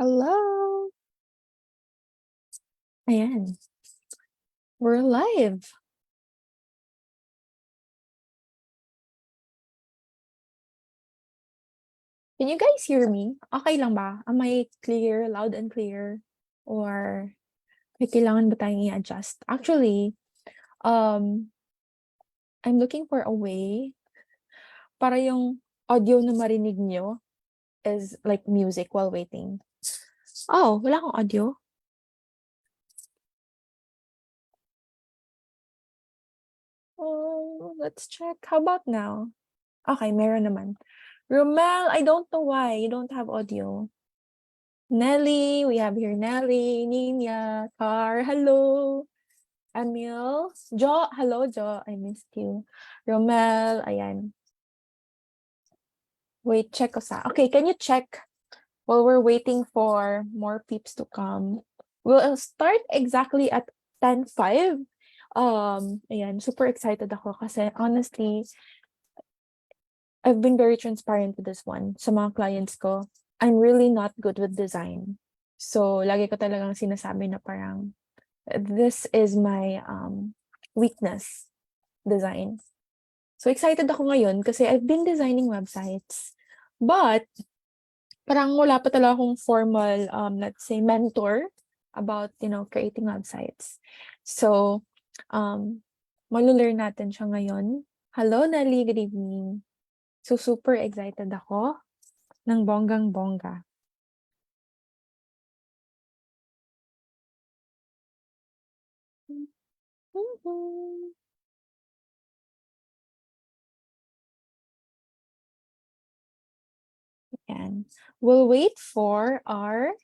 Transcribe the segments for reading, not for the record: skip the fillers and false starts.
Hello! Ayan, we're live. Can you guys hear me? Okay lang ba? Am I clear, loud and clear? Or may kailangan ba tayong i-adjust? Actually, um, I'm looking for a way para yung audio na marinig nyo is like music while waiting. Oh, wala akong audio? Oh, let's check. How about now? Okay, meron naman. Romel, I don't know why you don't have audio. Nelly, we have here Nelly, Nina, Car, hello. Emil, Jo, hello Jo, I missed you. Romel, ayan. Wait, check ko sa. Okay, can you check while we're waiting for more peeps to come? We'll start exactly at 10:05. Ayan, super excited ako kasi honestly, I've been very transparent with this one sa mga clients ko. I'm really not good with design. So, lagi ko talagang sinasabi na parang, this is my weakness, design. So, excited ako ngayon kasi I've been designing websites. But, parang wala pa talaga akong formal, let's say, mentor about, creating websites. So, malulearn natin siya ngayon. Hello, Nelly. Good evening. So, super excited ako ng bonggang-bongga. Ayan. We'll wait for our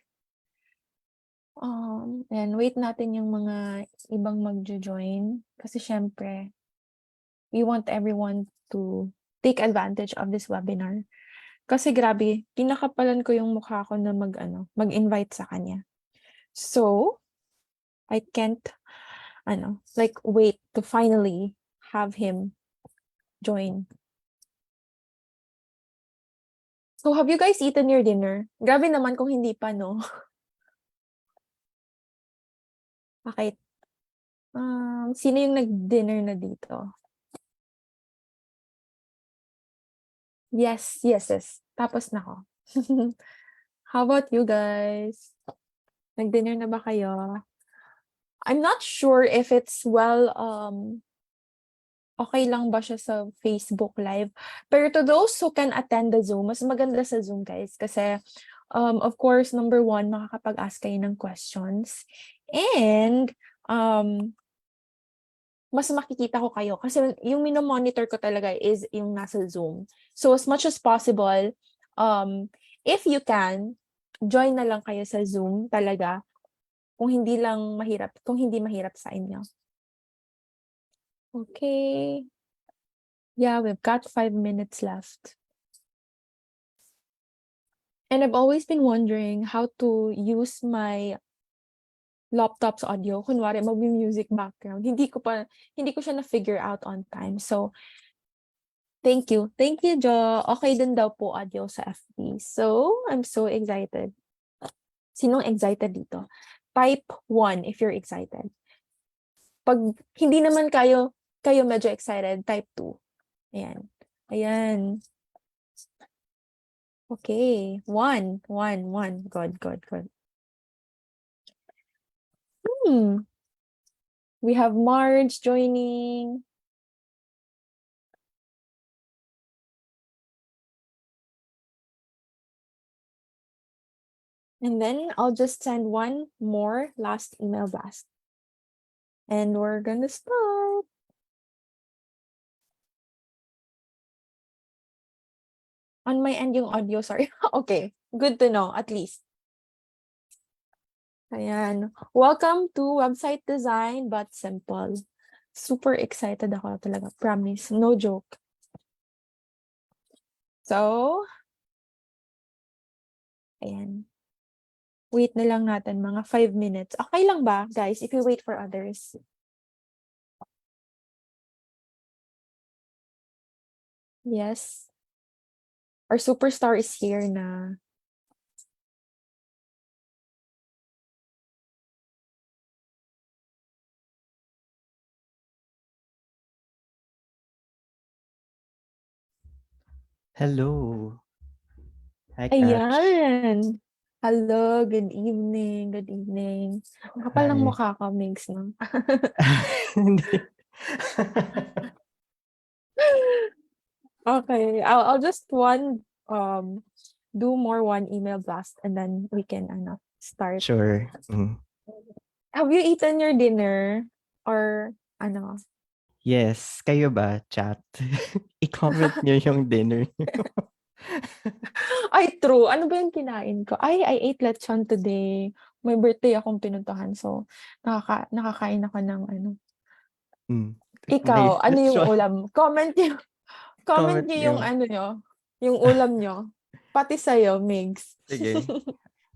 and wait natin yung mga ibang magjo-join kasi syempre we want everyone to take advantage of this webinar. Kasi grabe, pinakapalan ko yung mukha ko na mag-invite sa kanya. So, I can't like wait to finally have him join. So, have you guys eaten your dinner? Grabe naman kung hindi pa, no? Bakit? Sino yung nag-dinner na dito? Yes, yes, yes. Tapos na ako. How about you guys? Nag-dinner na ba kayo? I'm not sure if it's okay lang ba siya sa Facebook Live. Pero to those who can attend the Zoom, mas maganda sa Zoom, guys. Kasi, of course, number one, makakapag-ask kayo ng questions. And, mas makikita ko kayo. Kasi yung minomonitor ko talaga is yung nasa Zoom. So, as much as possible, if you can, join na lang kayo sa Zoom talaga. Kung hindi mahirap sa inyo. Okay. Yeah, we've got 5 minutes left. And I've always been wondering how to use my laptop's audio. Kunwari, mag-music background. Hindi ko siya na-figure out on time. So, thank you. Thank you, Jo. Okay din daw po audio sa FB. So, I'm so excited. Sinong excited dito? Type 1 if you're excited. Pag hindi naman kayo medyo excited, type 2. Ayan. Ayan. Okay. 1. Good. We have Marge joining. And then I'll just send one more last email blast. And we're gonna start. On my end yung audio, sorry. Okay, good to know, at least. Ayan. Welcome to Website Design But Simple. Super excited ako talaga, promise. No joke. So, ayan. Wait na lang natin mga 5 minutes. Okay lang ba, guys, if you wait for others? Yes. Our superstar is here na. Hello. Hi, Catch. Ayan. Hello, good evening, good evening. Ang kapal ng Hi. mukha ko, Migs, 'no? Hindi. Okay, I'll just do more one email blast and then we can start. Sure. Have you eaten your dinner or ano? Yes, kayo ba, chat? I-comment niyo yung dinner niyo. Ay, true. Ano ba yung kinain ko? Ay, I ate lechon today. May birthday akong pinuntahan, so nakakain ako ng ano. Hmm. Ikaw, May ano yung lechon. ulam? Comment Comment niyo yung niyo. ano niyo, yung ulam niyo. Pati sa'yo, Migs. Sige.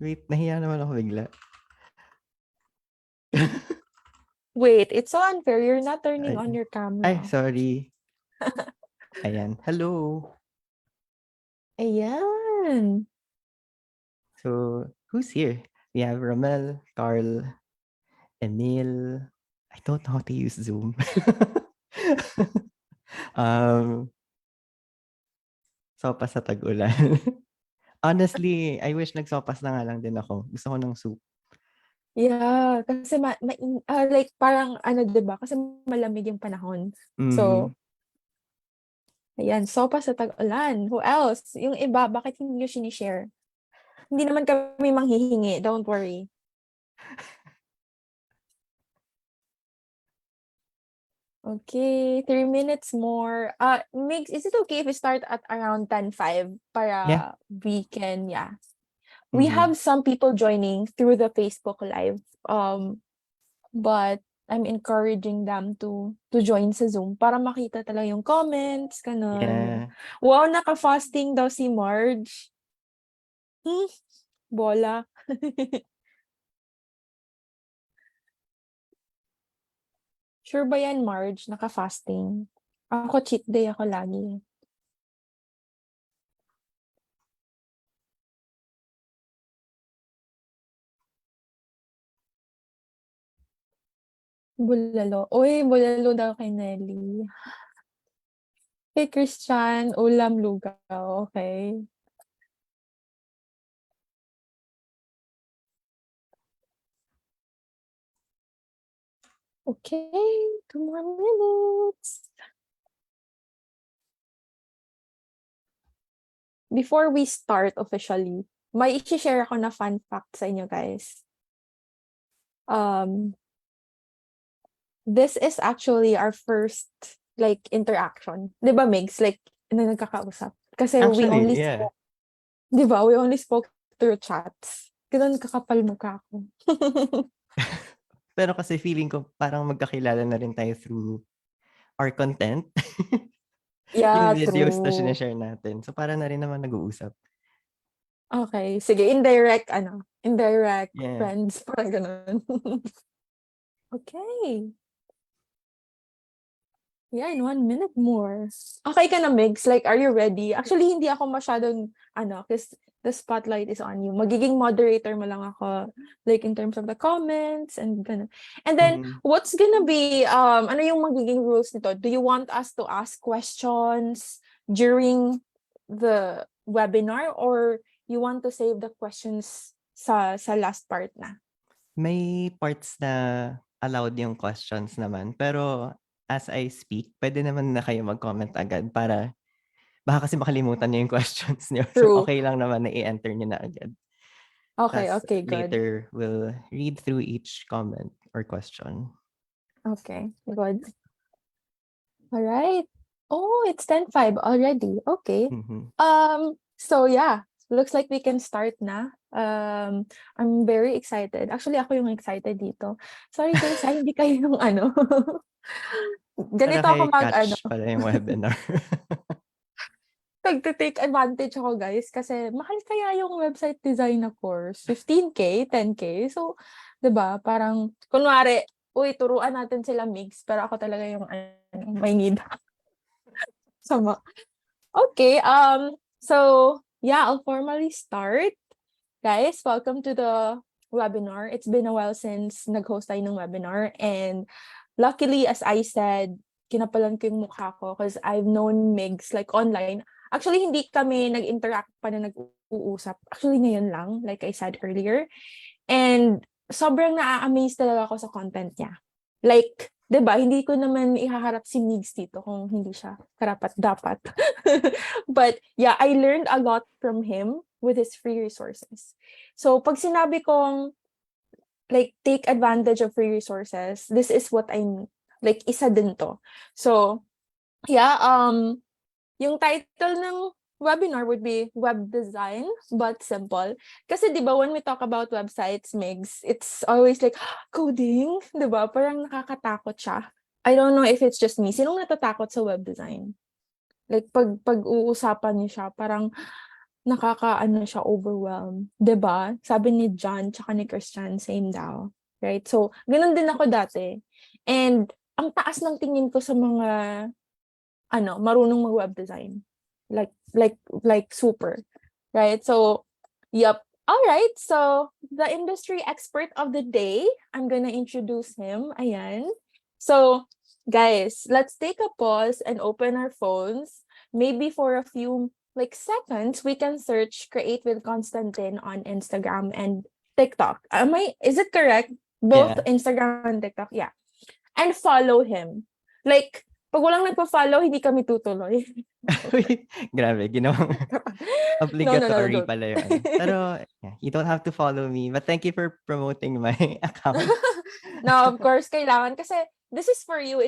Wait, nahiya naman ako bigla. Wait, it's so unfair. You're not turning Ay, on your ay, camera. sorry. Ayan. Hello. Ayan. So, who's here? We have Ramel, Carl, Emil. I don't know how to use Zoom. um, Sopas sa tag-ulan. Honestly, I wish nagsopas na nga lang din ako. Gusto ko ng soup. Yeah, kasi like parang ano 'di ba? Kasi malamig yung panahon. So, Mhm. ayan, sopa sa tag-ulan. Who else? Yung iba, bakit hindi niyo shini-share? Hindi naman kami manghihingi, don't worry. Okay, 3 minutes more. Migs, is it okay if we start at around 10:05 Yeah. para we can, yeah. We Mhm. have some people joining through the Facebook Live. But I'm encouraging them to join sa Zoom para makita talaga yung comments, gano'n. Yeah. Wow, naka-fasting daw si Marge. Hmm, bola. Sure ba yan, Marge, naka-fasting? Ako cheat day ako lagi. Bulalo. Uy, bulalo daw kay Nelly. Kay Christian, ulam lugaw, okay. Okay, 2 more minutes. Before we start officially, may i-share ako na fun fact sa inyo, guys. Um, this is actually our first like interaction. 'Di ba, Migs? Like, na nagkakausap. Kasi we Actually, only yeah. spoke, 'di ba? We only spoke through chats. Gano'n kakapal mukha ko. Pero kasi feeling ko parang magkakilala na rin tayo through our content. Yung Yeah, videos na true. shine-share natin. So, para na rin naman nag-uusap. Okay, sige, indirect Yeah. friends, parang gano'n. Okay. Yeah, in 1 minute more. Okay ka na, Migs? Like, are you ready? Actually, hindi ako masyadong, because the spotlight is on you. Magiging moderator mo lang ako, like, in terms of the comments and gano'n. And then, Mhm. what's gonna be, ano yung magiging rules nito? Do you want us to ask questions during the webinar or you want to save the questions sa last part na? May parts na allowed yung questions naman. Pero as I speak, pwede naman na kayo mag-comment agad para baka kasi makalimutan niyo yung questions niyo. So, True. okay lang naman na i-enter niyo na agad. Okay, Tas okay, good. later, we'll read through each comment or question. Okay, good. All right. Oh, it's 10:05 already. Okay. Mhm. So yeah, looks like we can start na. I'm very excited. Actually, ako yung excited dito. Sorry guys, hindi kayo yung ano. Para Ganito kay ako Catch pala yung webinar. nagte-take advantage ako guys kasi mahal kaya yung website design na course. 15K, 10K. So, 'di ba? Parang kunwari, uy, turuan natin sila mix, pero ako talaga yung may need. Sama. Okay, so yeah, I'll formally start. Guys, welcome to the webinar. It's been a while since nag-host tayo ng webinar and luckily, as I said, kinapalan ko yung mukha ko because I've known Migs like online. Actually, hindi kami nag-interact pa na nag-uusap. Actually, ngayon lang, like I said earlier. And sobrang naa-amaze talaga ako sa content niya. Like, 'di ba, hindi ko naman ihaharap si Migs dito kung hindi siya karapat-dapat. But yeah, I learned a lot from him with his free resources. So, pag sinabi kong like take advantage of free resources, this is what I mean. Like, isa din to. So, yeah, yung title ng webinar would be Web Design but Simple. Kasi 'di ba when we talk about websites, Migs, it's always like coding, 'di ba? Parang nakakatakot siya. I don't know if it's just me. Sinong natatakot sa web design? Like pag-uusapan niyo siya, parang nakakaano siya, overwhelm, 'di ba? Sabi ni John tsaka ni Christian, same daw. Right? So, ganun din ako dati. And ang taas ng tingin ko sa mga marunong mag-web design. Like super. Right? So, yep. All right. So, the industry expert of the day, I'm gonna introduce him. Ayan. So, guys, let's take a pause and open our phones. Maybe for a few like seconds, we can search Create with Constantine on Instagram and TikTok. Is it correct? Both Yeah. Instagram and TikTok. Yeah. And follow him. Like, pag walang nagpa-follow, hindi kami tutuloy. Uy, grabe, ginawang No, obligatory don't. pala yun. Pero, yeah, you don't have to follow me. But thank you for promoting my account. No, of course, kailangan. Kasi this is for you.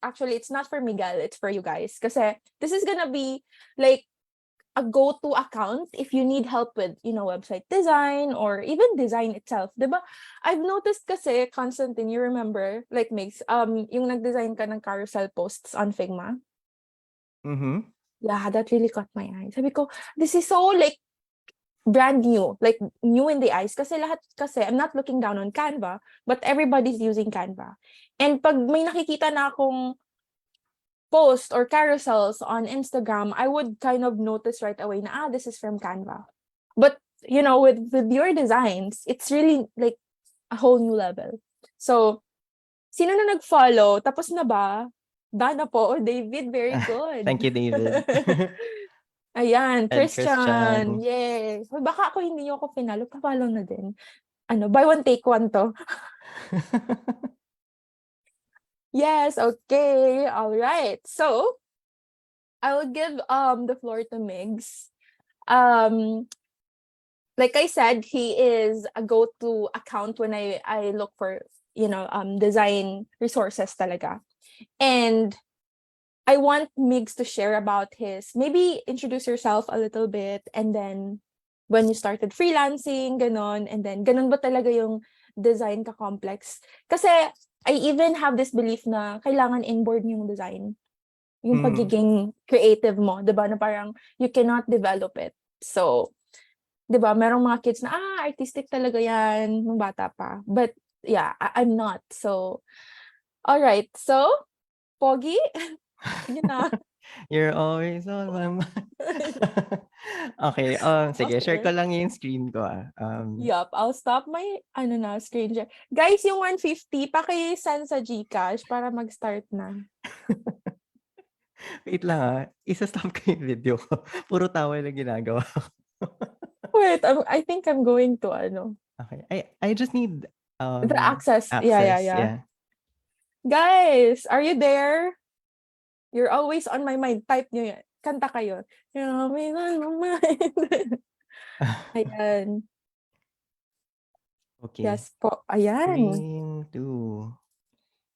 Actually, it's not for Miguel. It's for you guys. Kasi this is gonna be like a go-to account if you need help with, website design or even design itself. 'Di ba? I've noticed kasi, Constantine, you remember, like Mix, yung nag-design ka ng carousel posts on Figma. Mm-hmm. Yeah, that really caught my eye. Sabi ko, this is so like brand new, like new in the eyes. Kasi I'm not looking down on Canva, but everybody's using Canva. And pag may nakikita na akong post or carousels on Instagram, I would kind of notice right away na, this is from Canva. But, with your designs, it's really like a whole new level. So, sino na nag-follow? Tapos na ba? Dana po. David, very good. Thank you, David. Ayan, And Christian. Christian. Yes. Baka ako hindi niyo ako pinalo, pa-follow na din. Buy one, take one to. Yes, okay. All right. So, I will give the floor to Migs. Like I said, he is a go-to account when I look for, design resources talaga. And I want Migs to share about maybe introduce yourself a little bit, and then when you started freelancing, ganon, and then ganon ba talaga yung design ka-complex? Kasi I even have this belief na kailangan inboard yung design, yung pagiging creative mo, 'di ba? Na parang you cannot develop it. So, 'di ba, merong mga kids na artistic talaga yan nung bata pa. But yeah, I'm not. So, all right. So, Pogi, yun na. You're always on my mind. Okay, sige, share ko Okay. lang yung screen ko. Yup, I'll stop my screen share. Guys, yung 150 paki-send sa GCash para mag-start na. Wait lang isa-stop ko yung video ko. Puro tawa lang ginagawa ko. Wait, I think I'm going to Okay. I just need the access. access. Yeah. Yeah. Guys, are you there? You're always on my mind. Type nyo yan. Kanta kayo. You're always on my mind. Ayan. Okay. Yes po. Ayan. 3, 2.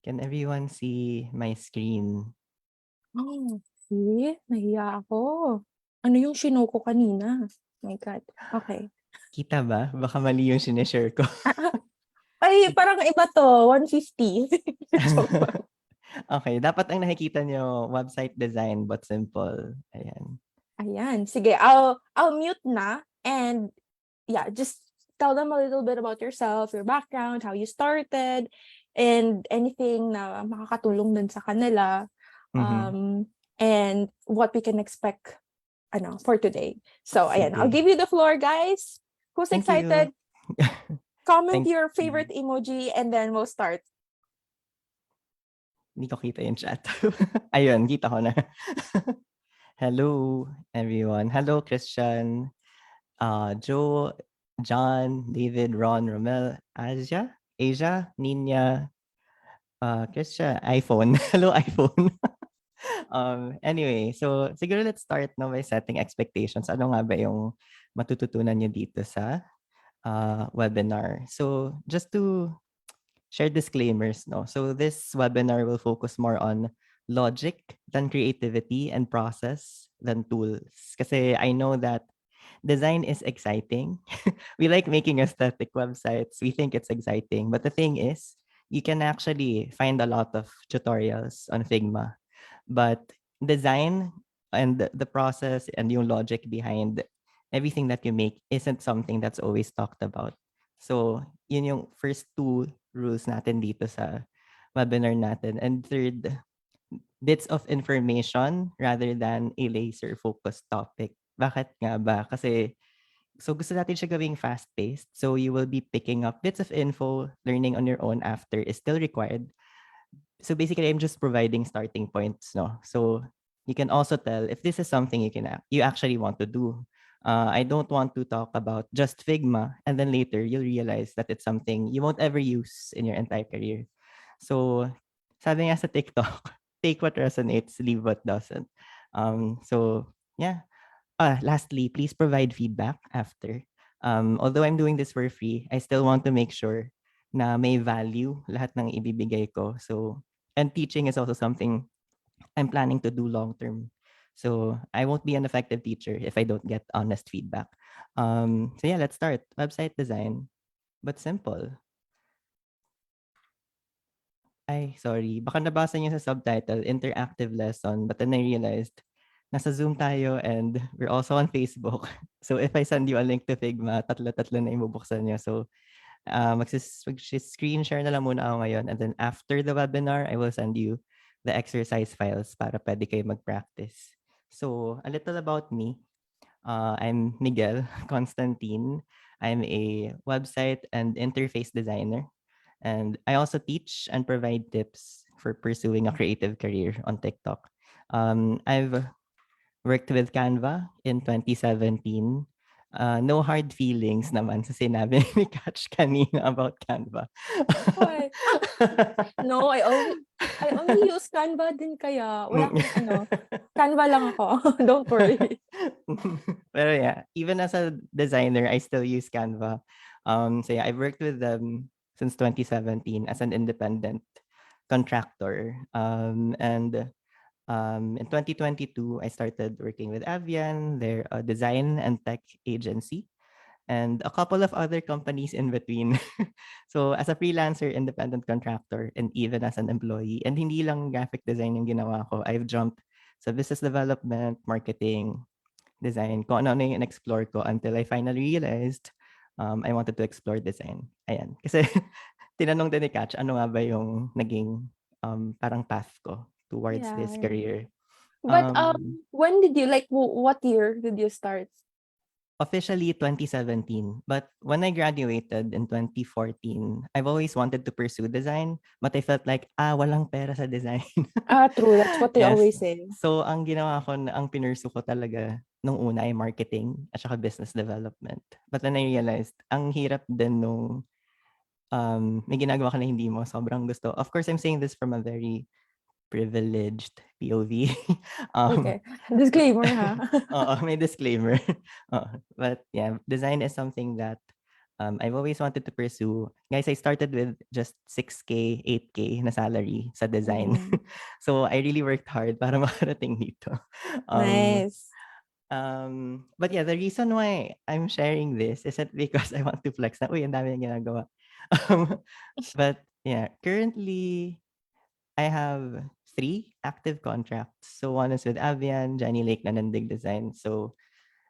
Can everyone see my screen? Oh, see? Nahiya ako. Ano yung show ko kanina? My God. Okay. Kita ba? Baka mali yung sineshare ko. Ay, parang iba to. 150. Joke lang. Okay. Dapat ang nakikita nyo, website design but simple. Ayan. Ayan. Sige, I'll mute na. And yeah, just tell them a little bit about yourself, your background, how you started, and anything na makakatulong dun sa kanila. And what we can expect for today. So, ayan. I'll Sige. give you the floor, guys. Who's Thank excited? you. Comment Thank your you. favorite emoji and then we'll start. Hindi ko kita yung chat. Ayun, kita ko na. Hello, everyone. Hello, Christian, Joe, John, David, Ron, Romel, Asia, Nina, Christian, iPhone. Hello, iPhone. Anyway, so siguro let's start now by setting expectations. Ano nga ba yung matututunan nyo dito sa webinar? So just to share disclaimers, no? So this webinar will focus more on logic than creativity and process than tools. Kasi I know that design is exciting. We like making aesthetic websites. We think it's exciting. But the thing is, you can actually find a lot of tutorials on Figma. But design and the process and yung logic behind everything that you make isn't something that's always talked about. So, yun yung first two rules natin dito sa webinar natin. And third, bits of information rather than a laser-focused topic. Bakit nga ba? Kasi so gusto natin siya gawing fast-paced. So you will be picking up bits of info, learning on your own after is still required. So basically, I'm just providing starting points, no? So you can also tell if this is something you actually want to do. I don't want to talk about just Figma, and then later you'll realize that it's something you won't ever use in your entire career. So sabi nga sa TikTok, take what resonates, leave what doesn't. So yeah. Lastly, please provide feedback after. Although I'm doing this for free, I still want to make sure na may value lahat ng ibibigay ko. So, and teaching is also something I'm planning to do long term. So, I won't be an effective teacher if I don't get honest feedback. So yeah, let's start. Website design, but simple. Ay, sorry. Baka nabasa niyo sa subtitle, interactive lesson. But then I realized, nasa Zoom tayo and we're also on Facebook. So if I send you a link to Figma, tatlo-tatlo na ibubuksan niyo. So mag-screen share na lang muna ako ngayon. And then after the webinar, I will send you the exercise files para pwede kayo mag-practice. So a little about me. I'm Miguel Constantine. I'm a website and interface designer. And I also teach and provide tips for pursuing a creative career on TikTok. I've worked with Canva in 2017. No hard feelings naman sa sinabi ni Catch kanina about Canva. Why? No, I only use Canva din kaya wala akong ano, Canva lang ako. Don't worry. Pero yeah, even as a designer, I still use Canva. So yeah, I've worked with them since 2017 as an independent contractor. And in 2022, I started working with Avian, their design and tech agency, and a couple of other companies in between. So as a freelancer, independent contractor, and even as an employee, and hindi lang graphic design yung ginawa ko, I've jumped sa business development, marketing, design, kung ano-ano yung explore ko until I finally realized I wanted to explore design. Ayan. Kasi tinanong din ni Catch, ano nga ba yung naging parang path ko towards Yeah, this yeah. career. But Um, when did you like what year did you start? Officially 2017, but when I graduated in 2014, I've always wanted to pursue design, but I felt like, walang pera sa design. Ah, true. That's what they Yes. always say. So, ang ginawa ko, ang pinursu ko talaga nung una ay marketing at saka business development. But then I realized, ang hirap din nung may ginagawa ka na hindi mo sobrang gusto. Of course, I'm saying this from a very privileged POV. um, Okay. Disclaimer, ha? may disclaimer. But yeah, design is something that I've always wanted to pursue. Guys, I started with just 6K, 8K na salary sa design. Mm. So I really worked hard para makarating dito. Um, Nice. but yeah, the reason why I'm sharing this isn't because I want to flex na, uy, ang dami na ginagawa. But yeah, currently I have 3 active contracts. So one is with Avian, Johnny Lake, and Nandig Design. So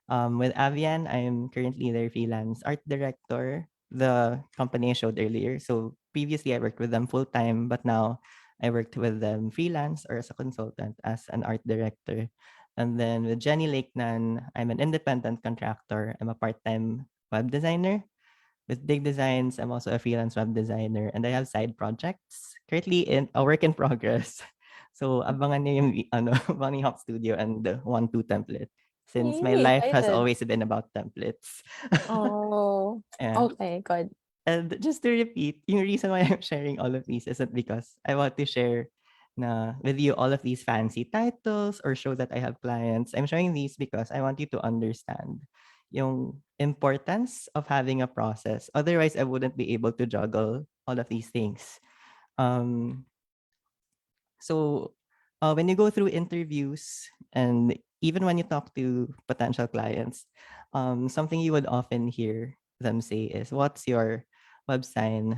with Avian, I'm currently their freelance art director, the company I showed earlier. So previously I worked with them full time, but now I worked with them freelance or as a consultant as an art director. And then with Jenny Lakenan, I'm an independent contractor. I'm a part-time web designer. With Big Designs, I'm also a freelance web designer and I have side projects currently in a work in progress. So, abangan niyo yung ano, Bunny Hop Studio and the 1-2 template since my Yay, life has excited. always been about templates. Oh, Yeah. okay, good. And just to repeat, yung reason why I'm sharing all of these isn't because I want to share with you all of these fancy titles or show that I have clients. I'm showing these because I want you to understand yung importance of having a process. Otherwise, I wouldn't be able to juggle all of these things. Um, so when you go through interviews and even when you talk to potential clients, something you would often hear them say is, "What's your website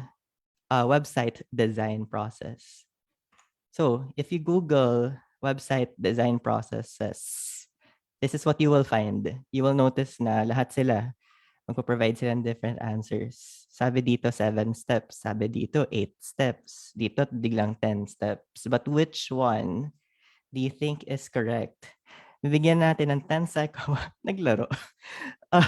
website design process?" So if you Google website design processes, this is what you will find. You will notice na lahat sila magpo-provide sila ng different answers. Sabi dito 7 steps, sabi dito 8 steps, dito biglang 10 steps. But which one do you think is correct? Bibigyan natin ng 10 seconds. Naglaro. Uh,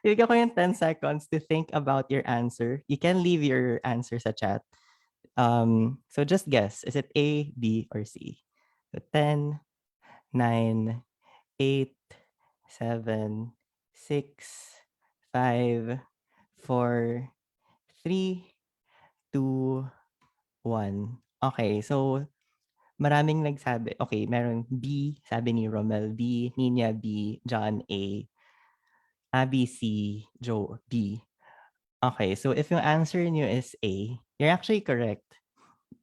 Bibigyan ko yung 10 seconds to think about your answer. You can leave your answer sa chat. So just guess. Is it A, B, or C? So 10, 9, 8, 7, 6, 5, 4, 3, 2, 1. Okay, so maraming nagsabi. Okay, meron B, sabi ni Romel B, Nina B, John A, Abby C, Joe B. Okay, so if yung answer niyo is A, you're actually correct.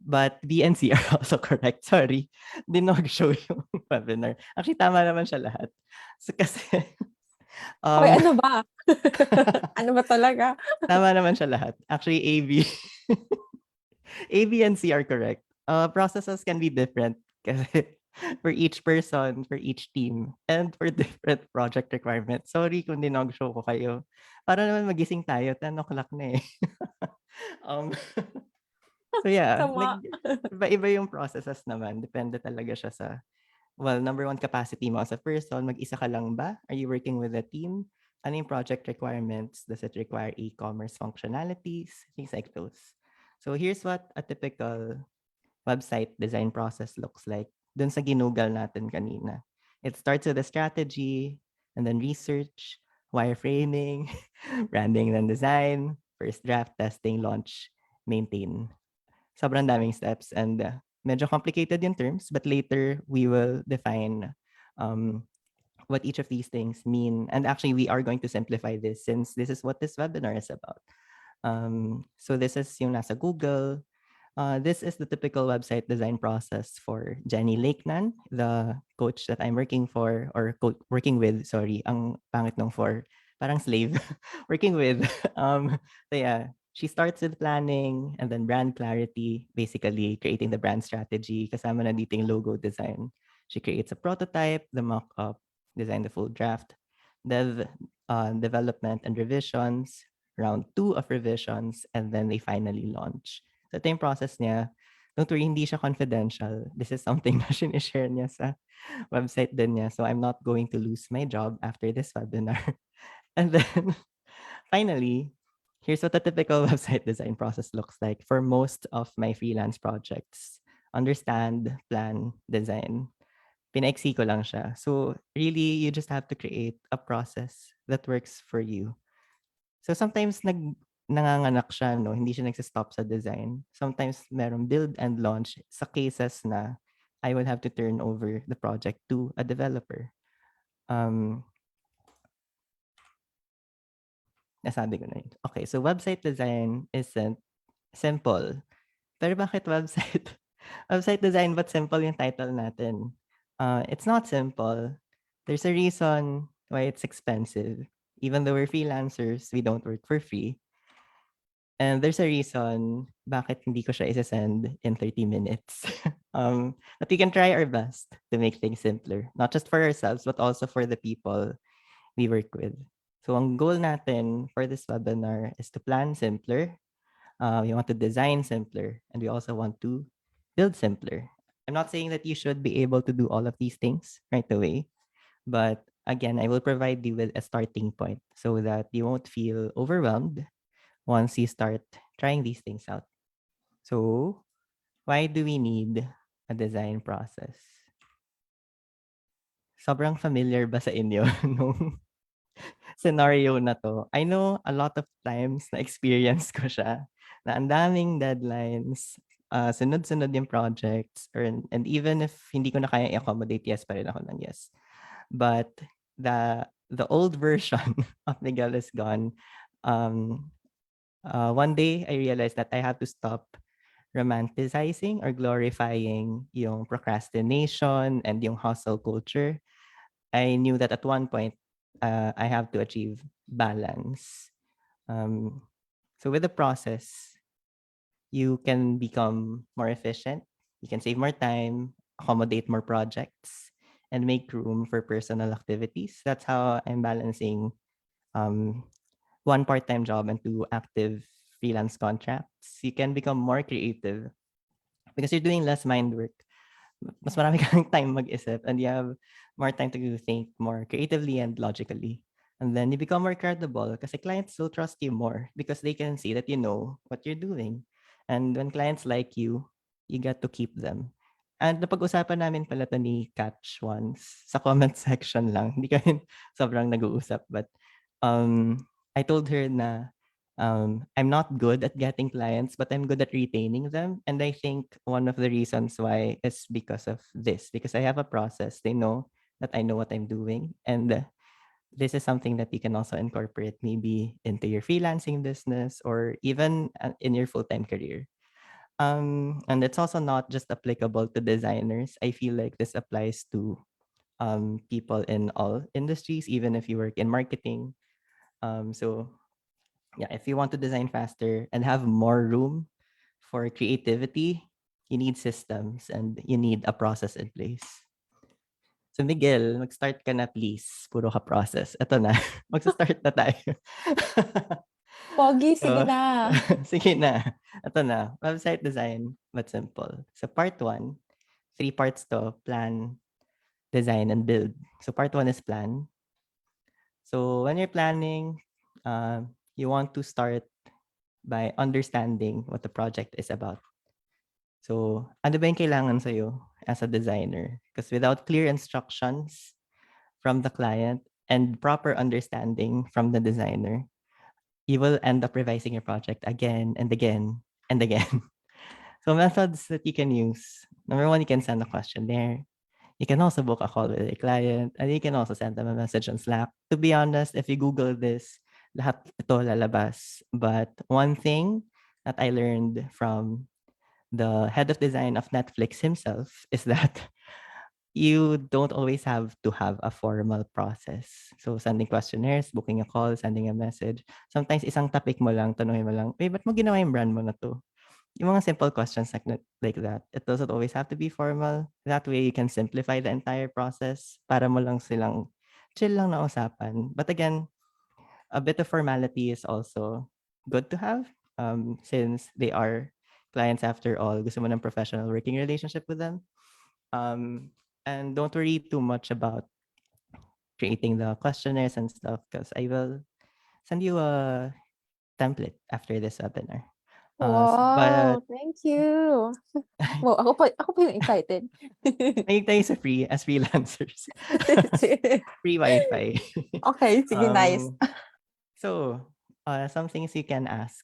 But B and C are also correct. Sorry, dinog-show yung webinar. Actually, tama naman siya lahat. So, kasi, Hoy, um, ano ba? Ano ba talaga? tama naman siya lahat. Actually, A, B. A, B, and C are correct. Processes can be different kasi for each person, for each team, and for different project requirements. Sorry kung dinog-show ko kayo. Para naman magising tayo, 10 o'clock na eh. um, so yeah, Sama. iba-iba yung processes naman. Depende talaga siya sa, well, number one, capacity mo as a person. Mag-isa ka lang ba? Are you working with a team? Ano yung project requirements? Does it require e-commerce functionalities? Things like those. So here's what a typical website design process looks like. Dun sa ginugal natin kanina. It starts with a strategy, and then research, wireframing, branding and design, first draft, testing, launch, maintain. Sobrang daming steps and medyo complicated yung terms, but later we will define um, what each of these things mean. And actually, we are going to simplify this since this is what this webinar is about. So this is yung nasa Google. This is the typical website design process for Jenny Lakenan, the coach that I'm working for or working with. Sorry, ang pangit nung for, parang slave. Working with. So yeah, she starts with planning and then brand clarity, basically creating the brand strategy. Kasama na dito yung logo design. She creates a prototype, the mock-up, design the full draft, development and revisions, round 2 of revisions, and then they finally launch. So ito yung process niya. Don't worry, hindi siya confidential. This is something na sinishare niya sa website din niya. So I'm not going to lose my job after this webinar. And then finally, here's what a typical website design process looks like for most of my freelance projects. Understand, plan, design. Pinaiksi ko lang siya. So really, you just have to create a process that works for you. So sometimes nanganganak siya, no? Hindi siya nagsa-stop sa design. Sometimes meron build and launch sa cases na I will have to turn over the project to a developer. Nasabi ko na yun. Okay, so website design isn't simple. Pero bakit website? Website design, but simple yung title natin. It's not simple. There's a reason why it's expensive. Even though we're freelancers, we don't work for free. And there's a reason bakit hindi ko siya isa-send in 30 minutes. But we can try our best to make things simpler. Not just for ourselves, but also for the people we work with. So ang goal natin for this webinar is to plan simpler. We want to design simpler. And we also want to build simpler. I'm not saying that you should be able to do all of these things right away. But again, I will provide you with a starting point so that you won't feel overwhelmed once you start trying these things out. So, why do we need a design process. Sobrang familiar ba sa inyo nung scenario na 'to? I know a lot of times na experience ko siya, na ang daming deadlines, sunod-sunod yung projects and even if hindi ko na kaya i-accommodate, yes pa rin ako ng yes. But the old version of Miguel is gone. Um, one day I realized that I have to stop romanticizing or glorifying yung procrastination and yung hustle culture. I knew that at one point, I have to achieve balance. Um, so with the process, you can become more efficient. You can save more time, accommodate more projects, and make room for personal activities. That's how I'm balancing um, one part-time job and two active freelance contracts. You can become more creative because you're doing less mind work. Mas marami kang time mag-isip and you have more time to think more creatively and logically. And then you become more credible kasi clients will trust you more because they can see that you know what you're doing. And when clients like you get to keep them. And napag-usapan namin pala to ni Catch once sa comment section lang. Hindi kami sobrang nag-uusap. But I told her na I'm not good at getting clients, but I'm good at retaining them. And I think one of the reasons why is because of this, because I have a process. They know that I know what I'm doing. And this is something that you can also incorporate maybe into your freelancing business or even in your full-time career. And it's also not just applicable to designers. I feel like this applies to people in all industries, even if you work in marketing. So yeah, if you want to design faster and have more room for creativity, you need systems and you need a process in place. So Miguel, mag-start ka na please. Puro ka process. Ito na. Magsa-start na tayo. Pogi, sige so, na. sige na. Ito na. Website design, but simple. So part one, three parts to: plan, design, and build. So part one is plan. So when you're planning, you want to start by understanding what the project is about. So, ano ba yung kailangan sa'yo as a designer? Because without clear instructions from the client and proper understanding from the designer, you will end up revising your project again and again and again. So methods that you can use. Number one, you can send a questionnaire. You can also book a call with a client and you can also send them a message on Slack. To be honest, if you Google this, lahat ito lalabas. But one thing that I learned from the head of design of Netflix himself is that you don't always have to have a formal process. So sending questionnaires, booking a call, sending a message. Sometimes isang topic mo lang, tanungin mo lang, "Uy, ba't mo ginawa yung brand mo na 'to?" Yung mga simple questions like that. It doesn't always have to be formal. That way you can simplify the entire process para mo lang silang chill lang na usapan. But again, a bit of formality is also good to have, since they are clients after all. Gusto mo ng professional working relationship with them. And don't worry too much about creating the questionnaires and stuff because I will send you a template after this webinar. But Wow, thank you. Wow, ako pa yung excited. may tayo sa free as freelancers. Free Wi-Fi. Okay, sige, nice. um, so, some things you can ask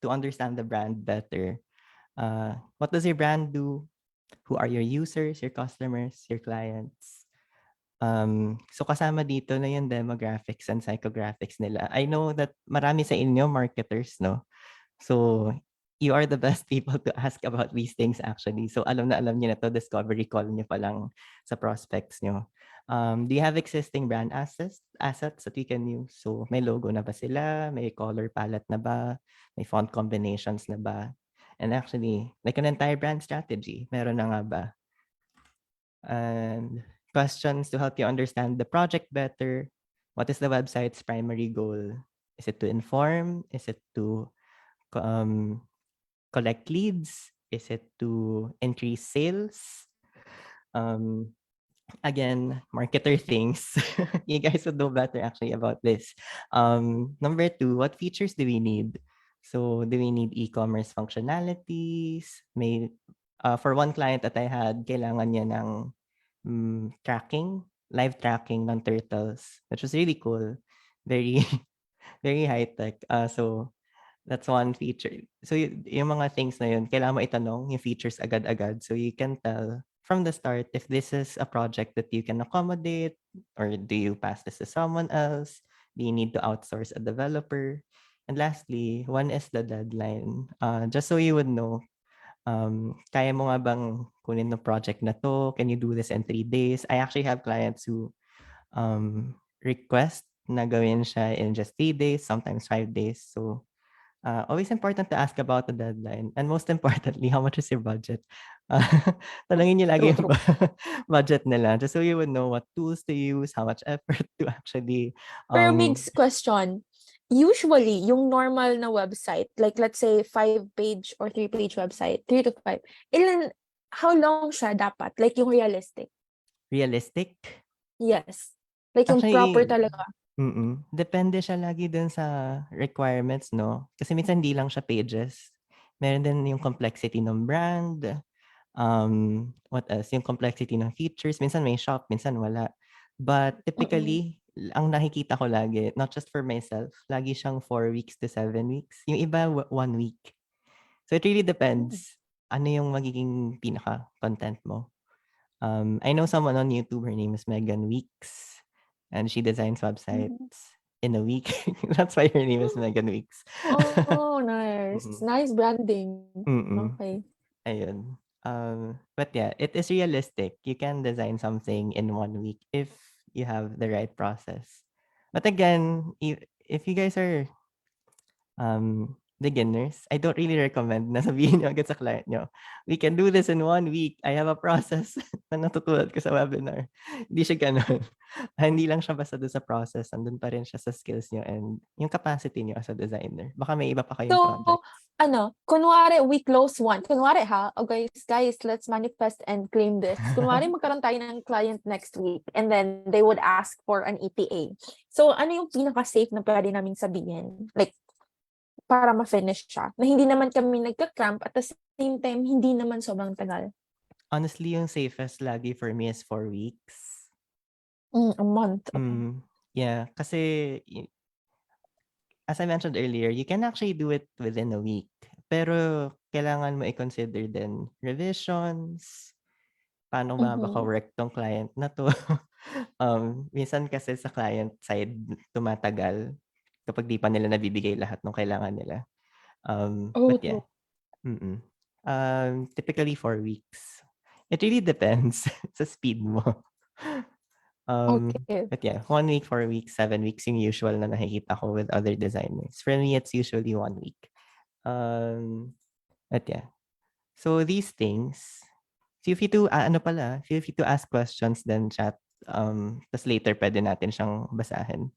to understand the brand better. What does your brand do? Who are your users, your customers, your clients? So kasama dito na yung demographics and psychographics nila. I know that marami sa inyo marketers, no? So you are the best people to ask about these things actually. So alam na alam niyo na to, discovery call niyo pa lang sa prospects niyo. Do you have existing brand assets that we can use? So may logo na ba sila? May color palette na ba? May font combinations na ba? And actually, like an entire brand strategy, meron na nga ba? And questions to help you understand the project better. What is the website's primary goal? Is it to inform? Is it to um, collect leads? Is it to increase sales? Um, Again, marketer things. You guys would know better actually about this. Number two, what features do we need? So do we need e-commerce functionalities? May For one client that I had, kailangan niya ng tracking, live tracking ng turtles, which was really cool. Very, very high tech. So that's one feature. So yung mga things na yun, kailangan mo itanong yung features agad-agad so you can tell from the start if this is a project that you can accommodate, or do you pass this to someone else? Do you need to outsource a developer? And lastly, one is the deadline. Just so you would know, kaya mo nga bang kunin ng project na to? Can you do this in 3 days? I actually have clients who request na gawin siya in just 3 days, sometimes 5 days. So always important to ask about the deadline. And most importantly, how much is your budget? Uh, Tanungin niyo lagi True, yung true. budget nila just so you would know what tools to use, how much effort to actually Pero um, Migs, question. Usually, yung normal na website, like let's say 5-page or 3-page website, 3 to 5, ilan, how long siya dapat? Like yung realistic? realistic. Yes. Like yung proper Actually, talaga. depende siya lagi dun sa requirements, no? Kasi minsan hindi lang siya pages. Meron din yung complexity ng brand, what else? Yung complexity ng features. Minsan may shop, minsan wala. But Mm-mm. typically, ang nakikita ko lagi, not just for myself, lagi siyang 4 weeks to 7 weeks. Yung iba, 1 week. So it really Mm. depends. Ano yung magiging pinaka-content mo. I know someone on YouTube, her name is Megan Weeks, and she designs Mhm. websites in a week. That's why her name is Megan Weeks. Oh, nice. Mm-mm. Nice branding. Mm-mm. Okay. Ayun. But yeah, it is realistic. You can design something in 1 week if you have the right process. But again, if you guys are beginners, I don't really recommend na sabihin nyo agad sa client nyo, we can do this in 1 week. I have a process na natutunan ko sa webinar. Hindi siya ganun. Hindi lang siya basta doon sa process. Andun pa rin siya sa skills nyo and yung capacity nyo as a designer. Baka may iba pa kayong So, projects. kunwari we close one. Kunwari ha, okay, guys, let's manifest and claim this. Kunwari magkaroon tayo ng client next week and then they would ask for an ETA. So, ano yung pinaka-safe na pwede naming sabihin? Like, para ma-finish siya. Na hindi naman kami nagka-cramp at the same time, hindi naman sobrang tagal. Honestly, yung safest lagi for me is 4 weeks. A month. Okay. Yeah, kasi as I mentioned earlier, you can actually do it within a week. Pero kailangan mo i-consider din revisions, paano ba Mhm. baka-work tong client na 'to. Minsan kasi sa client side tumatagal kapag di pa nila nabibigay lahat ng kailangan nila. Oh, But true. yeah, mm. Typically 4 weeks. It really depends sa speed mo. Okay. But yeah, 1 week, 4 weeks, 7 weeks yung usual na nakikita ko with other designers. For me, it's usually 1 week. Um, but yeah. So these things, feel free to, feel free to ask questions then chat. Tas later pwede natin siyang basahin.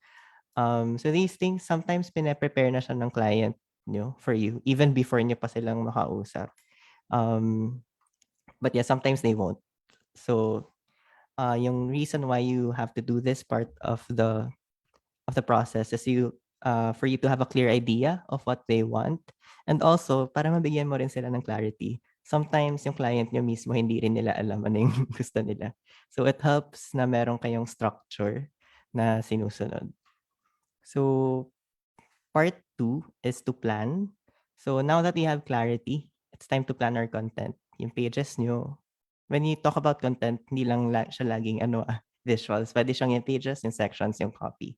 So these things, sometimes pine-prepare na siya ng client nyo for you, even before nyo pa silang makausap. But yeah, sometimes they won't. So yung reason why you have to do this part of the process is for you to have a clear idea of what they want, and also para mabigyan mo rin sila ng clarity. Sometimes yung client nyo mismo hindi rin nila alam ano yung gusto nila. So it helps na meron kayong structure na sinusunod. So part 2 is to plan. So now that we have clarity, it's time to plan our content. Yung pages nyo. When you talk about content, hindi lang siya laging visuals. Pwede siyang yung pages, yung sections, yung copy.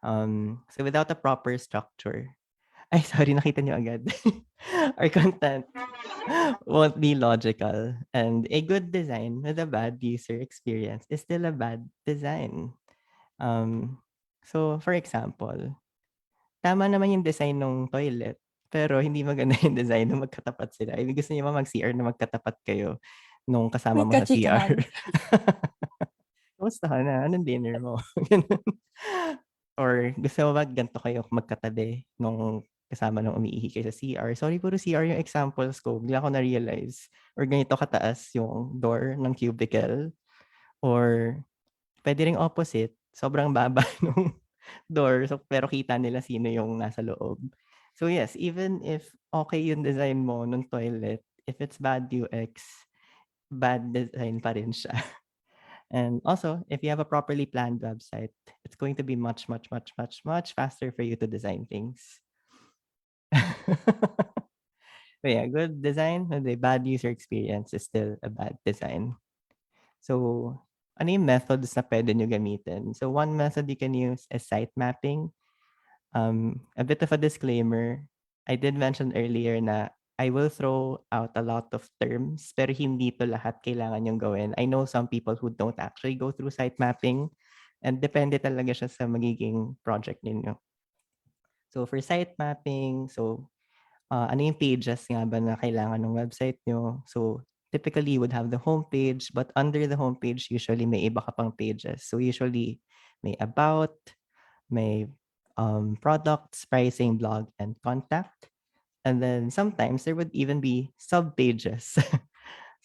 So without a proper structure, ay sorry, nakita niyo agad. Our content won't be logical. And a good design with a bad user experience is still a bad design. So for example, tama naman yung design ng toilet, pero hindi maganda yung design nung magkatapat sila. Ibig gusto niyo ba mag-CR na magkatapat kayo nung kasama May mo sa CR? kachikahan. Kamusta ka na? Anong dinner mo? Ganun. Or gusto mo ba ganito kayo magkatabi nung kasama nung umiihi kayo sa CR? Sorry, puro CR yung examples ko. Bigla ko na-realize. Or ganito kataas yung door ng cubicle. Or pwede ring opposite. Sobrang baba nung door. So, pero kita nila sino yung nasa loob. So yes, even if okay yung design mo nung toilet, if it's bad UX, bad design pa rin siya. And also, if you have a properly planned website, it's going to be much, much, much, much, much faster for you to design things. But yeah, good design with a bad user experience is still a bad design. So, ano yung methods na pwede nyo gamitin? So, one method you can use is site mapping. A bit of a disclaimer, I did mention earlier na I will throw out a lot of terms, pero hindi to lahat kailangan yung gawin. I know some people who don't actually go through site mapping, and depende talaga siya sa magiging project ninyo. So, for site mapping, ano yung pages nga ba na kailangan ng website nyo? So, typically, you would have the homepage, but under the homepage, usually may iba ka pang pages. So, usually, may about, may products, pricing, blog, and contact. And then sometimes there would even be sub-pages.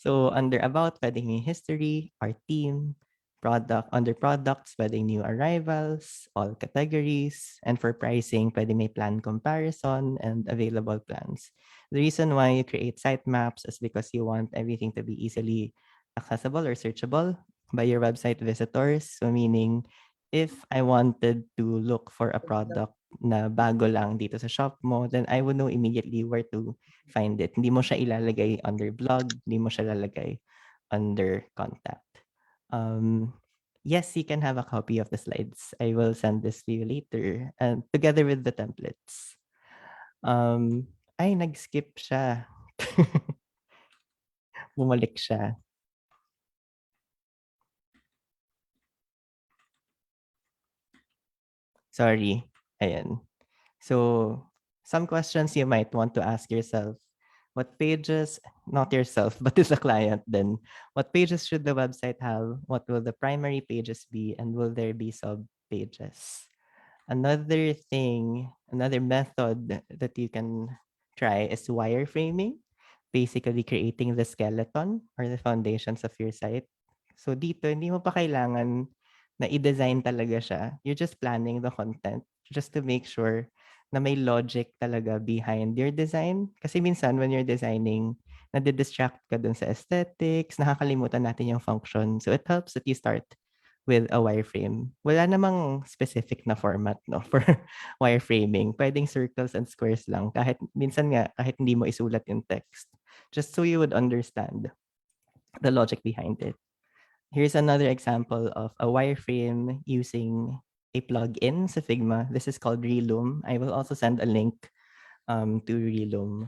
So under about, pwedeng yung history, our team, product, under products, pwedeng new arrivals, all categories, and for pricing, pwedeng may plan comparison and available plans. The reason why you create sitemaps is because you want everything to be easily accessible or searchable by your website visitors. So meaning, if I wanted to look for a product na bago lang dito sa shop mo, then I would know immediately where to find it. Hindi mo siya ilalagay under blog, hindi mo siya lalagay under contact. Yes, you can have a copy of the slides. I will send this to you later, and together with the templates. Ay, nag-skip siya. Bumalik siya. Sorry. Ayan. So, some questions you might want to ask yourself. What pages, not yourself, but as a client then, what pages should the website have? What will the primary pages be? And will there be sub pages? Another thing, another method that you can try is wireframing, basically creating the skeleton or the foundations of your site. So dito, hindi mo pa kailangan na i-design talaga siya. You're just planning the content just to make sure na may logic talaga behind your design. Kasi minsan when you're designing, nade-distract ka dun sa aesthetics, nakakalimutan natin yung function. So it helps that you start with a wireframe. Wala namang specific na format no for wireframing. Pwedeng circles and squares lang. Kahit minsan nga kahit hindi mo isulat yung text. Just so you would understand the logic behind it. Here's another example of a wireframe using a plugin sa Figma. This is called Reloom. I will also send a link to Reloom.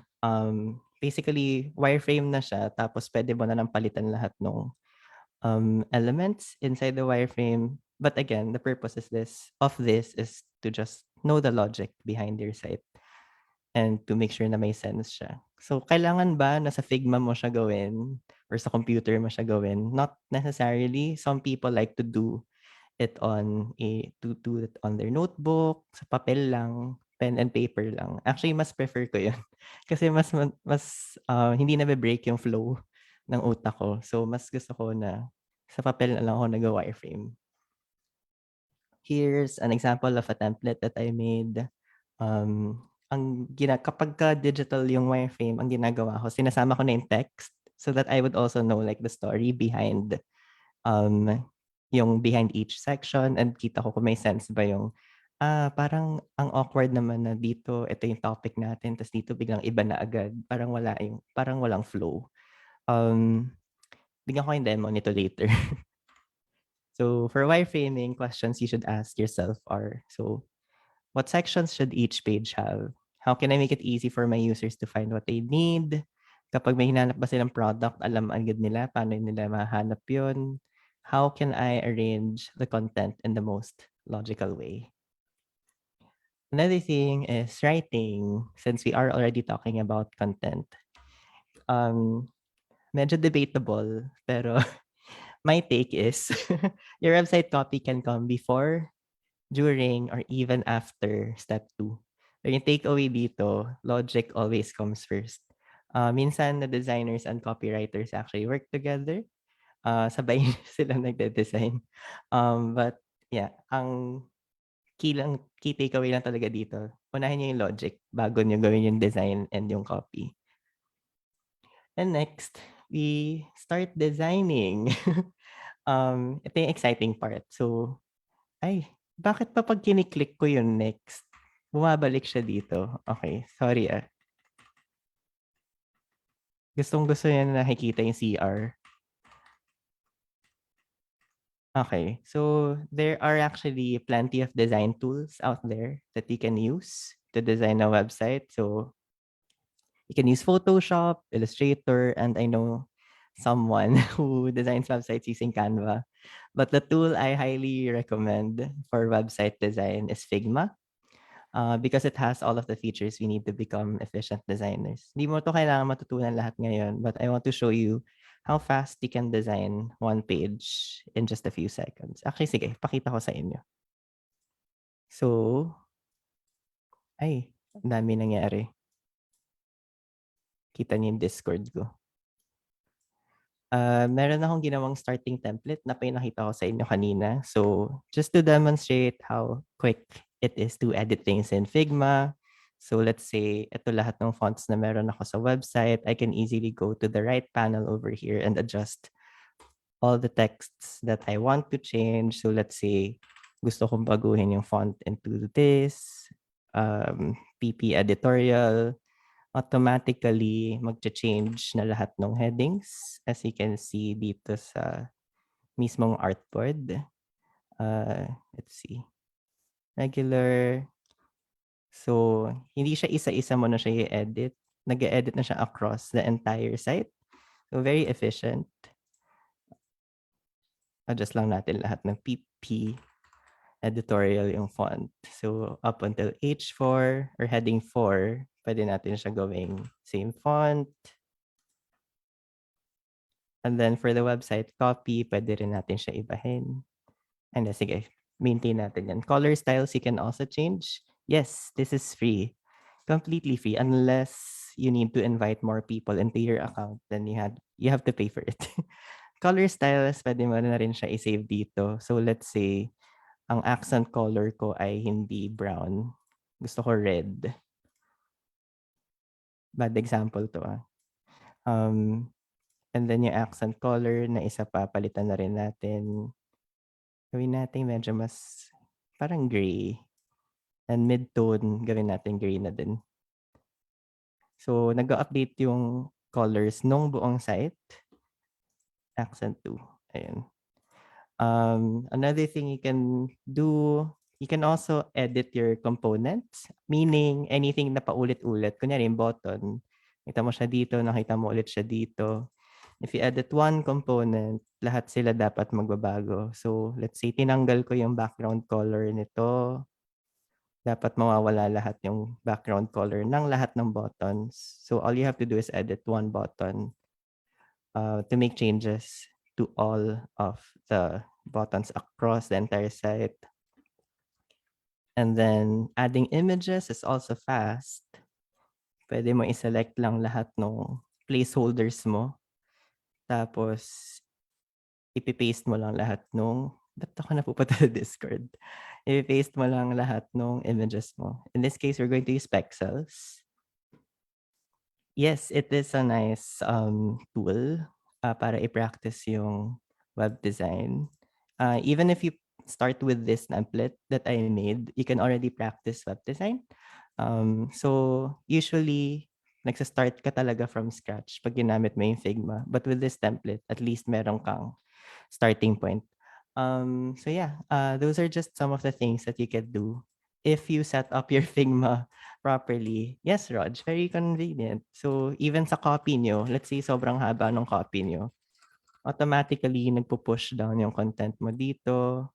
Basically, wireframe na siya, tapos pwede mo na lang palitan lahat ng elements inside the wireframe. But again, the purpose of this is to just know the logic behind your site and to make sure na may sense siya. So, kailangan ba na sa Figma mo siya gawin or sa computer mo siya gawin? Not necessarily. Some people like to do it on their notebook, sa papel lang, pen and paper lang. Actually, mas prefer ko 'yun. Kasi hindi na break yung flow ng utak ko. So, mas gusto ko na sa papel na lang ako nag-wireframe. Here's an example of a template that I made. Kapagka digital yung wireframe, ang ginagawa ko, sinasama ko na yung text so that I would also know like the story behind um, yung behind each section and kita ko kung may sense ba yung parang ang awkward naman na dito, ito yung topic natin, tapos dito biglang iba na agad. Parang walang flow. Bigyan ko yung demo nito later. So for wireframing, questions you should ask yourself are, so what sections should each page have? How can I make it easy for my users to find what they need? Kapag may hinanap ba silang product, alam agad nila paano nila mahanap yun? How can I arrange the content in the most logical way? Another thing is writing, since we are already talking about content. Medyo debatable, pero my take is your website copy can come before, during, or even after step 2. So yung takeaway dito, logic always comes first. Minsan, the designers and copywriters actually work together. Sabay sila nagde-design. But yeah, ang key takeaway lang talaga dito, unahin niyo yung logic bago niyo gawin yung design and yung copy. And next, we start designing. Ito yung exciting part. So, ay, bakit pa pag kiniklik ko yung next, bumabalik siya dito? Okay, sorry ah. Gustong-gusto niya na nakikita yung CR. Okay, so there are actually plenty of design tools out there that you can use to design a website. So you can use Photoshop, Illustrator, and I know someone who designs websites using Canva. But the tool I highly recommend for website design is Figma. Because it has all of the features we need to become efficient designers. Hindi mo to kailangan matutunan lahat ngayon, but I want to show you how fast you can design one page in just a few seconds. Actually, sige, pakita ko sa inyo. So, ay, ang dami nangyari. Kita niyo yung Discord ko. Meron akong ginawang starting template na pinakita ko sa inyo kanina. So, just to demonstrate how quick it is to edit things in Figma. So, let's say, ito lahat ng fonts na meron ako sa website. I can easily go to the right panel over here and adjust all the texts that I want to change. So, let's say, gusto kong baguhin yung font into this, PP editorial, automatically magcha-change na lahat ng headings as you can see dito sa mismong artboard. Let's see. Regular. So, hindi siya isa-isa mo na siya i-edit. Nag-edit na siya across the entire site. So, very efficient. Adjust lang natin lahat ng PP editorial yung font. So, up until H4 or heading 4, pwede natin siya gawing same font. And then for the website copy, pwede rin natin siya ibahin. And then, sige, maintain natin yan. Color styles, you can also change. Yes, this is free. Completely free. Unless you need to invite more people into your account, then you have to pay for it. Color styles, pwede mo na rin siya i-save dito. So let's say, ang accent color ko ay hindi brown. Gusto ko red. Bad example to ah. And then yung accent color na isa pa, palitan na rin natin. Gawin natin medyo mas parang gray. And mid-tone, gawin natin gray na din. So, nag-update yung colors nung buong site. Accent 2. Ayun. Another thing you can do, you can also edit your components. Meaning, anything na paulit-ulit. Kunyari, yung button. Nakita mo siya dito, nakita mo ulit siya dito. If you edit one component, lahat sila dapat magbabago. So, let's say, tinanggal ko yung background color nito. Dapat mawawala lahat yung background color ng lahat ng buttons. So, all you have to do is edit one button to make changes to all of the buttons across the entire site. And then, adding images is also fast. Pwede mo i-select lang lahat ng placeholders mo. Tapos, ipipaste mo lang lahat nung, ba't ako napupunta sa Discord? Ipipaste mo lang lahat nung images mo. In this case, we're going to use pixels. Yes, it is a nice tool para i-practice yung web design. Even if you start with this template that I made, you can already practice web design. So usually, nagsa-start ka talaga from scratch pag ginamit mo yung Figma. But with this template, at least meron kang starting point. So yeah, those are just some of the things that you can do if you set up your Figma properly. Yes, Raj, very convenient. So even sa copy nyo, let's say sobrang haba ng copy nyo, automatically nagpo-push down yung content mo dito.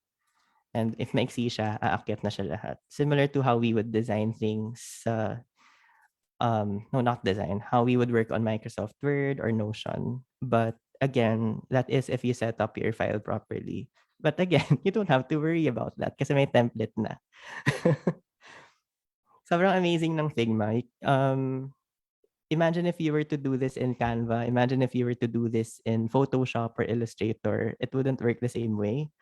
And if maiksi siya, aakyat na siya lahat. Similar to how we would design things no, not design, how we would work on Microsoft Word or Notion. But again, that is if you set up your file properly. But again, you don't have to worry about that kasi may template na. Sobrang amazing ng Figma. Imagine if you were to do this in Canva, imagine if you were to do this in Photoshop or Illustrator, it wouldn't work the same way.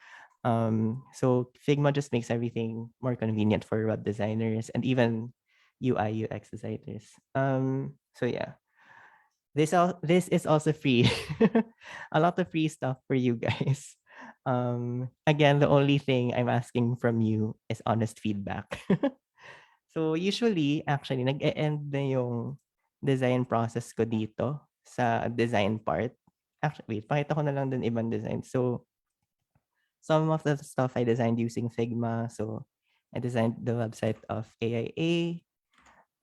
So Figma just makes everything more convenient for web designers and even UI UX designers. So yeah. This is also free. A lot of free stuff for you guys. Again, the only thing I'm asking from you is honest feedback. So usually, actually, nag-e-end na yung design process ko dito sa design part. Actually, wait, pakita ko na lang din ibang design. So some of the stuff I designed using Figma. So I designed the website of AIA,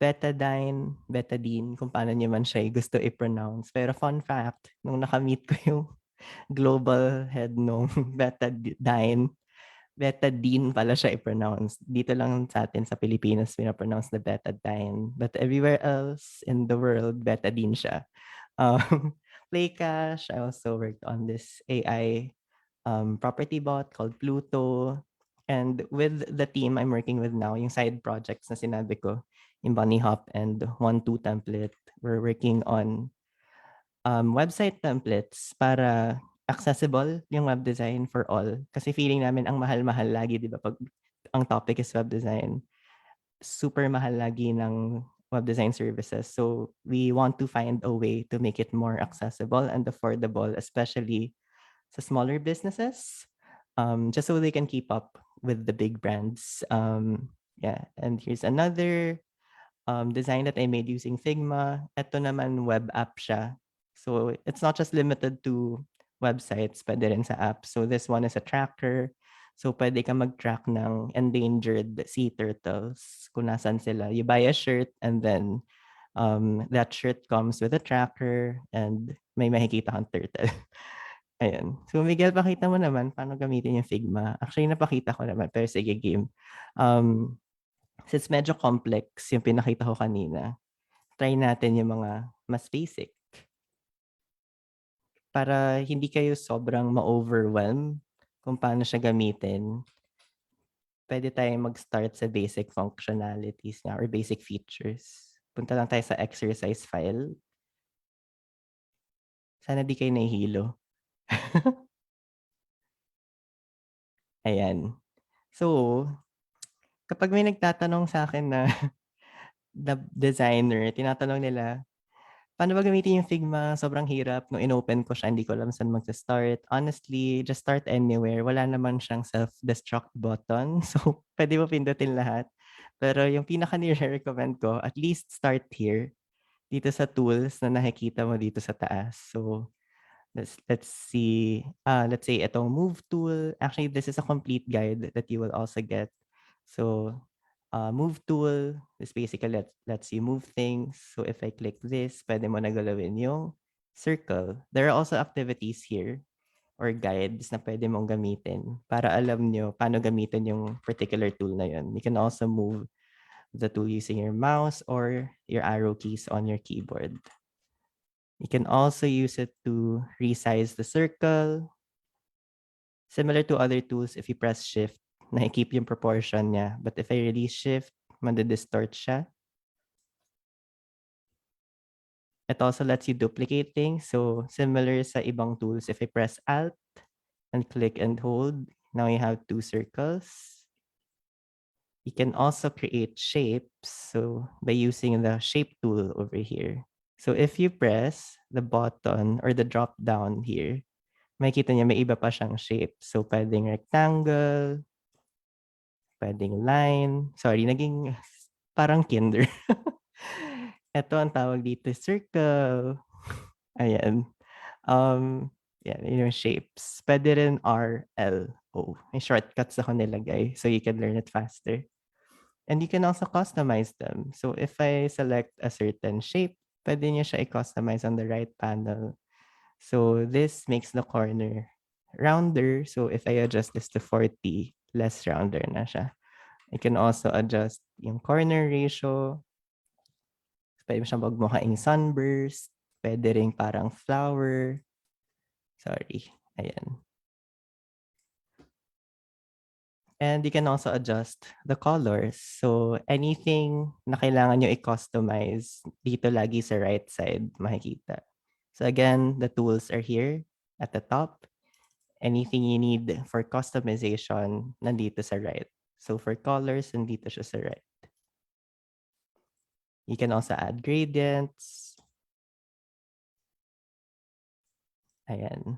Betadine, kung paano niyo man siya gusto i-pronounce. Pero fun fact, nung nakamit ko yung global head nung Betadine pala siya i-pronounce. Dito lang sa atin sa Pilipinas pina-pronounce na Betadine. But everywhere else in the world, Betadine siya. Um, Playcash, I also worked on this AI property bot called Pluto. And with the team I'm working with now, yung side projects na sinabi ko, yung Bunny Hop and 1-2 template, we're working on website templates para accessible yung web design for all. Kasi feeling namin ang mahal-mahal lagi, di ba? Pag ang topic is web design, super mahal lagi ng web design services. So we want to find a way to make it more accessible and affordable, especially sa smaller businesses, just so they can keep up with the big brands. Yeah, and here's another design that I made using Figma. Ito naman web app siya. So it's not just limited to websites, pwede rin sa app. So this one is a tracker. So pwede ka mag-track ng endangered sea turtles kung nasan sila. You buy a shirt and then that shirt comes with a tracker and may makikita kang turtle. Ayan. So Miguel, pakita mo naman paano gamitin yung Figma. Actually, napakita ko naman, pero sige, game. Um, since medyo complex yung pinakita ko kanina, try natin yung mga mas basic para hindi kayo sobrang ma-overwhelm kung paano siya gamitin. Pwede tayong mag-start sa basic functionalities nga or basic features. Punta lang tayo sa exercise file. Sana di kayo nahihilo. Ayan. So, kapag may nagtatanong sa akin na the designer, tinatanong nila, paano ba gamitin yung Figma? Sobrang hirap. Nung inopen ko siya, hindi ko alam saan magsa-start. Honestly, just start anywhere. Wala naman siyang self-destruct button. So, pwede mo pindutin lahat. Pero yung pinaka ni-recommend ko, at least start here. Dito sa tools na nakikita mo dito sa taas. So, let's see. Let's say itong move tool. Actually, this is a complete guide that you will also get. So, move tool is basically lets you move things. So if I click this, pwede mo na galawin yung circle. There are also activities here or guides na pwede mong gamitin para alam nyo paano gamitin yung particular tool na yun. You can also move the tool using your mouse or your arrow keys on your keyboard. You can also use it to resize the circle. Similar to other tools, if you press shift, na-keep yung proportion niya. But if I release shift, manda-distort siya. It also lets you duplicate things. So similar sa ibang tools, if I press Alt and click and hold, now you have two circles. You can also create shapes. So by using the shape tool over here. So if you press the button or the drop down here, makikita niya may iba pa siyang shape. So pwedeng rectangle, pwedeng line. Sorry, naging parang kinder. Ito ang tawag dito, circle. Ayan. Yeah, yung shapes. Pwede rin R, L, O. May shortcuts ako nilagay so you can learn it faster. And you can also customize them. So if I select a certain shape, pwede niyo siya i-customize on the right panel. So this makes the corner rounder. So if I adjust this to 40, less rounder na siya. I can also adjust yung corner ratio. Pwede mo siyang magmukhaing sunburst. Pwede ring parang flower. Sorry. Ayan. And you can also adjust the colors. So anything na kailangan nyo i-customize, dito lagi sa right side makikita. So again, the tools are here at the top. Anything you need for customization, nandito sa right. So for colors, nandito siya sa right. You can also add gradients. Ayan.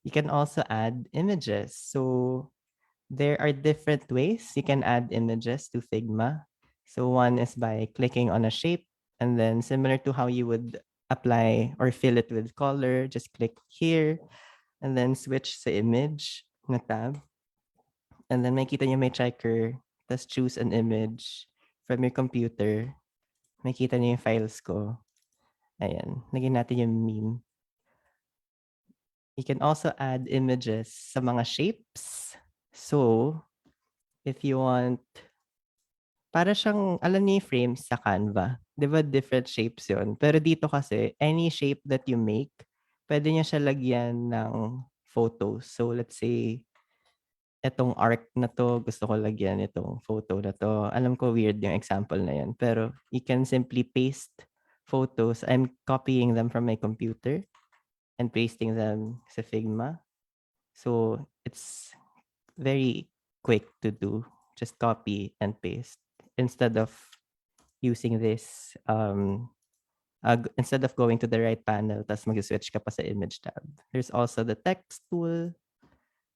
You can also add images. So there are different ways you can add images to Figma. So one is by clicking on a shape, and then similar to how you would apply or fill it with color, just click here and then switch sa image na tab. And then makita niyo may checker, tapos choose an image from your computer. Makita niyo yung files ko. Ayan, lagyan natin yung meme. You can also add images sa mga shapes. So, if you want, para siyang, alam niyo yung frames sa Canva. Di ba different shapes yun? Pero dito kasi, any shape that you make, pwede niya siya lagyan ng photos. So, let's say, etong arc na 'to, gusto ko lagyan itong photo na 'to. Alam ko weird yung example na 'yan, pero you can simply paste photos. I'm copying them from my computer and pasting them sa Figma. So, it's very quick to do. Just copy and paste instead of using this, instead of going to the right panel ta's mag-switch ka pa sa image tab. There's also the text tool.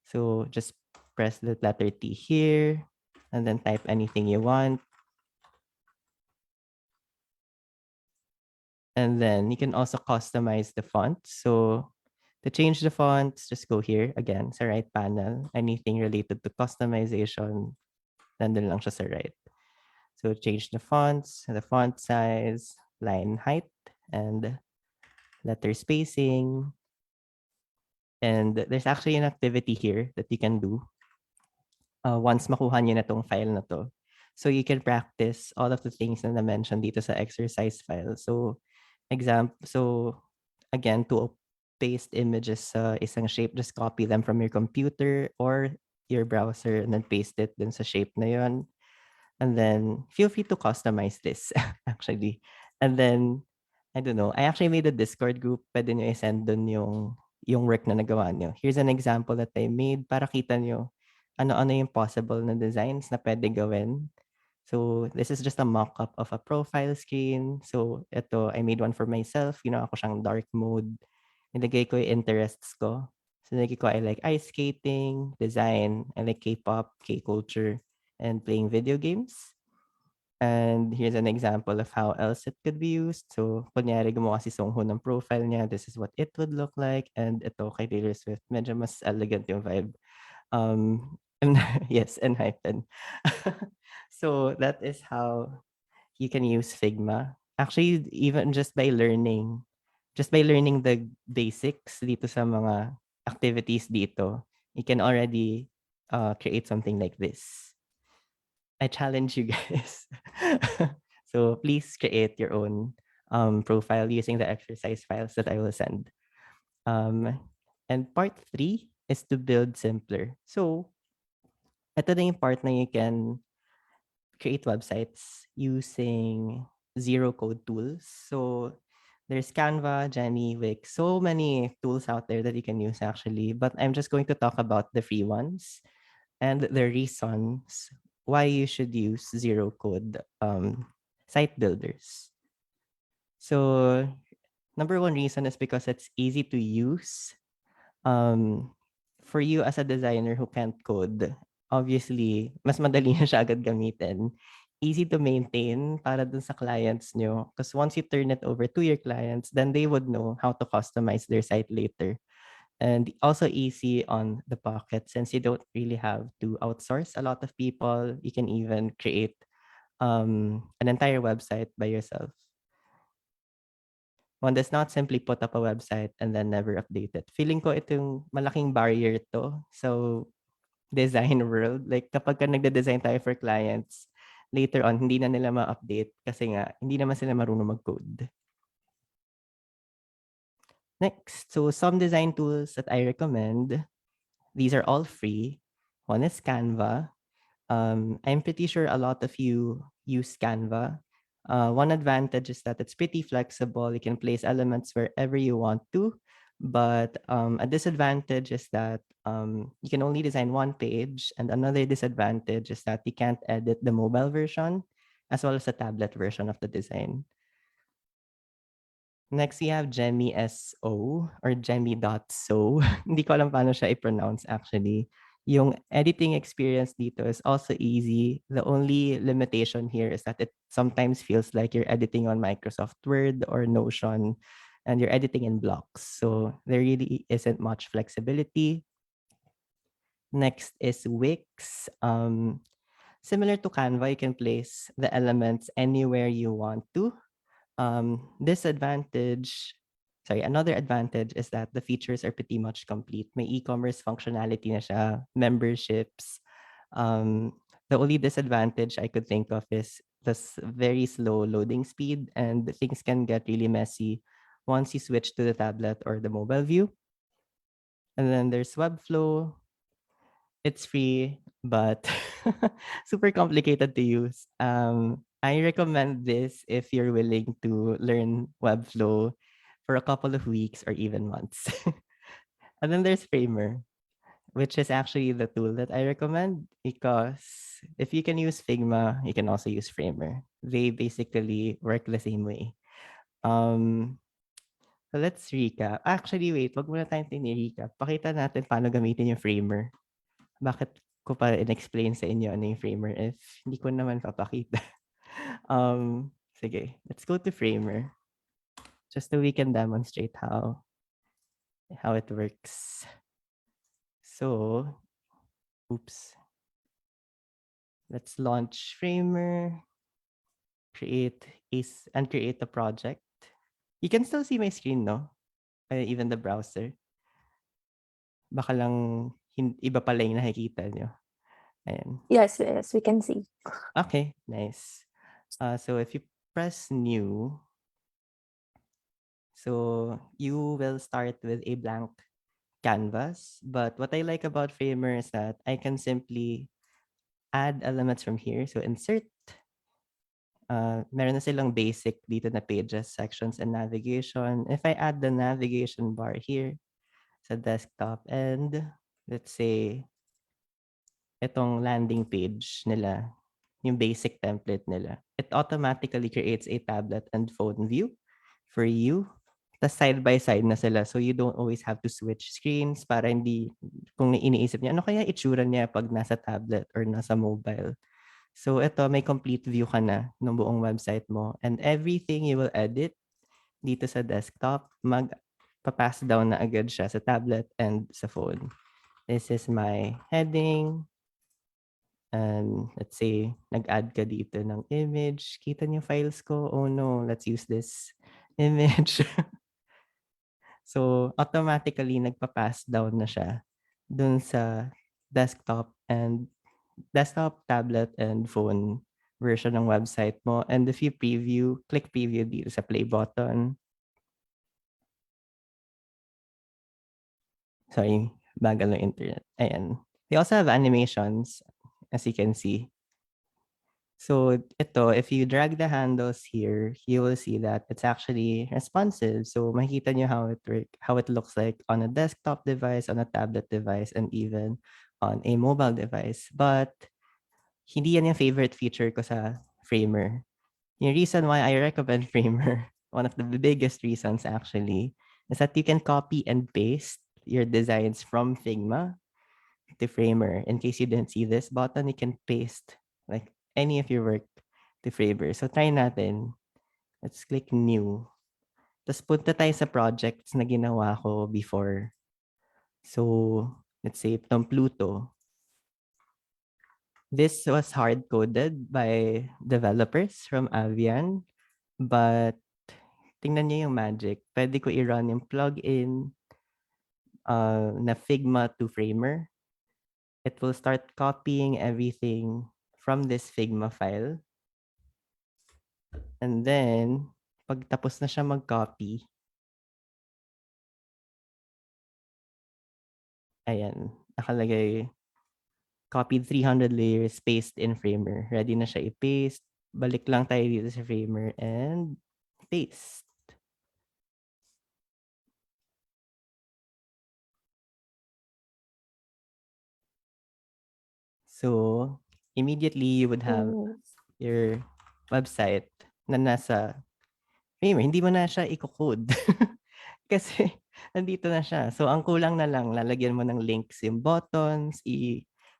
So just press the letter T here and then type anything you want. And then you can also customize the font. So to change the fonts, just go here again sa right panel. Anything related to customization, nandun lang siya sa right. So change the fonts, the font size, line height, and letter spacing. And there's actually an activity here that you can do once makuha niyo na tong file na 'to. So you can practice all of the things na na-mention dito sa exercise file. So again, to paste images sa isang shape, just copy them from your computer or your browser and then paste it dun sa shape na yun. And then feel free to customize this actually. And then I don't know, I actually made a Discord group. Pwede niyo i-send dun yung work na nagawa niyo. Here's an example that I made para kita niyo ano-ano yung possible na designs na pwede gawin. So this is just a mock-up of a profile screen. So ito, I made one for myself. Ginawa ko siyang dark mode. Nilagay ko yung interests ko. So nilagay ko I like ice skating, design, I like K-pop, K-culture, and playing video games. And here's an example of how else it could be used. So, kunyari gumawa si Songho ng profile niya, this is what it would look like. And ito kay Taylor Swift, medyo mas elegant yung vibe. And yes, and hyphen. So that is how you can use Figma. Actually, even just by learning the basics dito sa mga activities dito, you can already create something like this. I challenge you guys. So please create your own profile using the exercise files that I will send. And part 3 is to build simpler. So ito na yung part na you can create websites using zero code tools. So there's Canva, Jenny, Wix, so many tools out there that you can use actually, but I'm just going to talk about the free ones and the reasons why you should use zero code site builders. So number one reason is because it's easy to use. For you as a designer who can't code, obviously, mas madali na siya agad gamitin. Easy to maintain para dun sa clients nyo. Because once you turn it over to your clients, then they would know how to customize their site later. And also easy on the pocket since you don't really have to outsource a lot of people. You can even create an entire website by yourself. One does not simply put up a website and then never update it. Feeling ko itong malaking barrier to. So design world, like kapag ka nagde-design tayo for clients, later on, hindi na nila ma-update kasi nga, hindi naman sila marunong mag-code. Next, so some design tools that I recommend, these are all free. One is Canva. I'm pretty sure a lot of you use Canva. One advantage is that it's pretty flexible. You can place elements wherever you want to. But a disadvantage is that you can only design one page. And another disadvantage is that you can't edit the mobile version as well as the tablet version of the design. Next, we have Jemmy SO or Jemmy.so. Hindi ko alam paano siya i-pronounce actually. Yung editing experience dito is also easy. The only limitation here is that it sometimes feels like you're editing on Microsoft Word or Notion and you're editing in blocks. So there really isn't much flexibility. Next is Wix. Similar to Canva, you can place the elements anywhere you want to. Disadvantage, sorry, another advantage is that the features are pretty much complete. May e-commerce functionality na siya, memberships. The only disadvantage I could think of is this very slow loading speed, and things can get really messy once you switch to the tablet or the mobile view. And then there's Webflow. It's free, but super complicated to use. I recommend this if you're willing to learn Webflow for a couple of weeks or even months. And then there's Framer, which is actually the tool that I recommend because if you can use Figma, you can also use Framer. They basically work the same way. Um, so let's recap. Actually, wait, wag muna tayong tini-recap. Pakita natin paano gamitin yung Framer. Bakit ko pa in-explain sa inyo ano yung Framer if hindi ko naman papakita. Sige, let's go to Framer just so we can demonstrate how it works. So, oops. Let's launch Framer, create a project. You can still see my screen, no? Even the browser. Baka lang iba pala yung nakikita nyo. Ayan. Yes, yes, we can see. Okay, nice. So if you press new, so you will start with a blank canvas. But what I like about Framer is that I can simply add elements from here. So insert, meron na silang basic dito na pages, sections, and navigation. If I add the navigation bar here sa desktop and let's say itong landing page nila, yung basic template nila, it automatically creates a tablet and phone view for you. Tas side by side na sila. So you don't always have to switch screens para hindi, kung iniisip niya, ano kaya itsura niya pag nasa tablet or nasa mobile. So ito, may complete view ka na ng buong website mo. And everything you will edit dito sa desktop, pass down na agad siya sa tablet and sa phone. This is my heading. And let's say, nag-add ka dito ng image. Kita niyo files ko? Oh no, let's use this image. So, automatically, nagpa-pass down na siya dun sa desktop, tablet, and phone version ng website mo. And if you click preview dito sa play button. Sorry, bagal ng internet. Ayan. They also have animations, as you can see. So ito, if you drag the handles here, you will see that it's actually responsive. So makikita nyo how it looks like on a desktop device, on a tablet device, and even on a mobile device. But hindi yan yung favorite feature ko sa Framer. Yung reason why I recommend Framer, one of the biggest reasons actually, is that you can copy and paste your designs from Figma to Framer. In case you didn't see this button, you can paste like any of your work to Framer. So try natin. Let's click new. Tapos punta tayo sa projects na ginawa ko before. So let's say itong Pluto. This was hard-coded by developers from Avian, but tingnan niyo yung magic. Pwede ko i-run yung plugin na Figma to Framer. It will start copying everything from this Figma file. And then, pag tapos na siya mag-copy, ayan, nakalagay, copied 300 layers, paste in Framer. Ready na siya i-paste. Balik lang tayo dito sa Framer and paste. So, immediately you would have Oh. your website na nasa Framer, hindi mo na siya iko-code. Kasi nandito na siya. So, ang kulang na lang, lalagyan mo ng links yung buttons,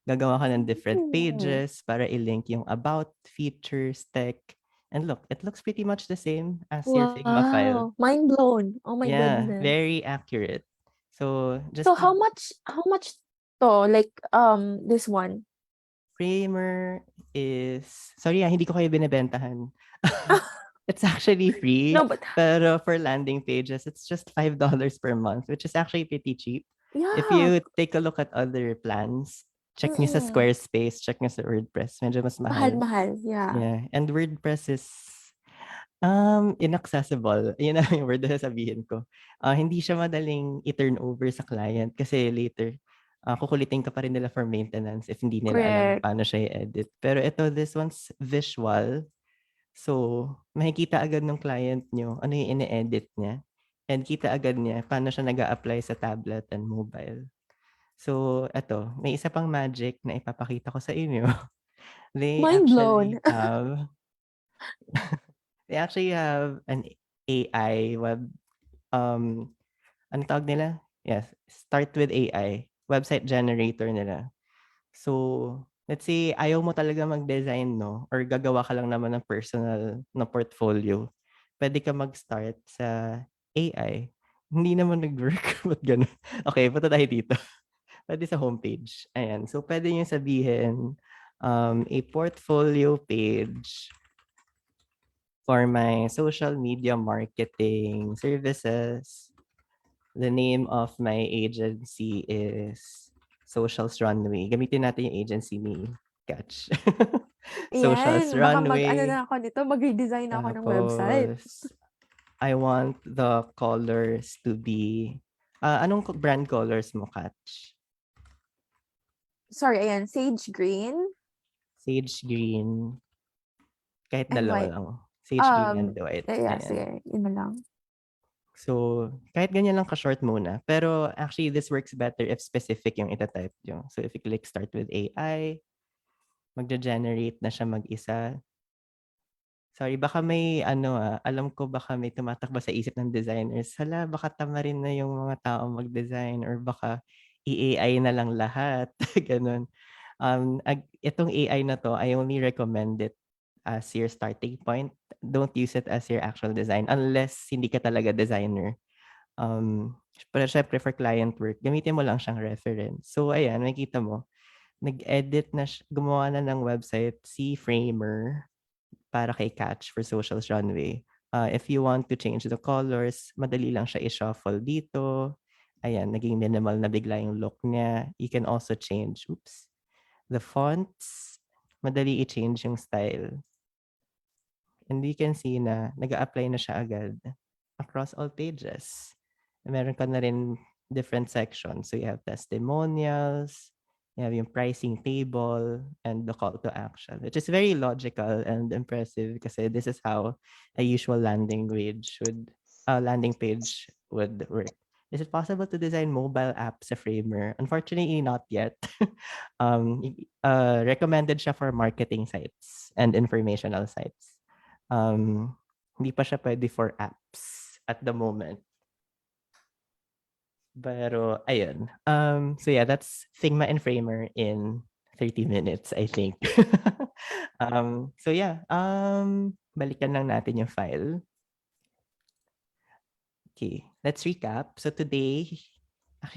gagawa ka ng different Hmm. pages para i-link yung about, features, tech. And look, it looks pretty much the same as your Figma file. Wow, mind blown. Oh my Yeah, goodness. very accurate. So, So just how much to like this one? Framer is sorry, hindi ko kayo binebentahan. It's actually free, No, but pero for landing pages, it's just $5 per month, which is actually pretty cheap. If yeah. you take a look at other plans, check nyo sa Mm. Squarespace, check nyo sa WordPress, medyo mas mahal. Mahal-mahal, yeah. Yeah, and WordPress is inaccessible. Yun na yung word na sasabihin ko. Hindi siya madaling i-turn over sa client kasi later, kukulitin ka pa rin nila for maintenance if hindi nila alam Correct. paano siya i-edit. Pero ito, this one's visual. So, makikita agad ng client nyo ano yung ine-edit niya. And kita agad niya paano siya nag apply sa tablet and mobile. So, eto, may isa pang magic na ipapakita ko sa inyo. They Mind blown. actually have They actually have an AI um, ano tawag nila? Yes, start with AI, website generator nila. So, let's say ayaw mo talaga mag-design 'no, or gagawa ka lang naman ng personal na portfolio, puwede ka mag-start sa AI. Hindi naman nag-work, ba't gano'n? Okey, punta tayo dito. Puwede sa homepage, ayan. So, puwede niyong sabihin, a portfolio page for my social media marketing services. The name of my agency is Socials Runway. Gamitin natin yung agency ni Catch. Socials Ayan, baka mag-ano Runway. na ako nito, mag-redesign ako ng website. Tapos, I want the colors to be, anong brand colors mo, Catch? Sorry, ayan, sage green Sage green, kahit and dalawa white. lang. Sage green and white. Yeah, Ayan. sige, yun na lang. So, kahit ganyan lang ka-short muna. Pero actually, this works better if specific yung ita-type nyo. So, if you click start with AI, magge-generate na siya mag-isa. Sorry, baka may ano, alam ko baka may tumatakbo sa isip ng designers. Hala, baka tamarin na yung mga taong mag-design or baka i-AI na lang lahat, gano'n. Itong AI na 'to, I only recommend it as your starting point. Don't use it as your actual design unless hindi ka talaga designer. Pero siyempre for client work, gamitin mo lang siyang reference. So ayan, makikita mo, nag-edit na gumawa na ng website si Framer para kay Catch for Socials Runway. If you want to change the colors, madali lang siya i-shuffle dito. Ayan, naging minimal na bigla yung look niya. You can also change, the fonts. Madali i-change yung style. And you can see na nag-a-apply na siya agad across all pages. Meron ka na rin different sections. So you have testimonials, you have yung pricing table, and the call to action, which is very logical and impressive kasi this is how a usual landing page would work. Is it possible to design mobile apps sa Framer? Unfortunately, not yet. Recommended siya for marketing sites and informational sites. Um, Hindi pa siya pwede for apps at the moment. Pero ayun. So yeah, that's Figma and Framer in 30 minutes, I think. So yeah, balikan lang natin yung file. Okay, let's recap. So today,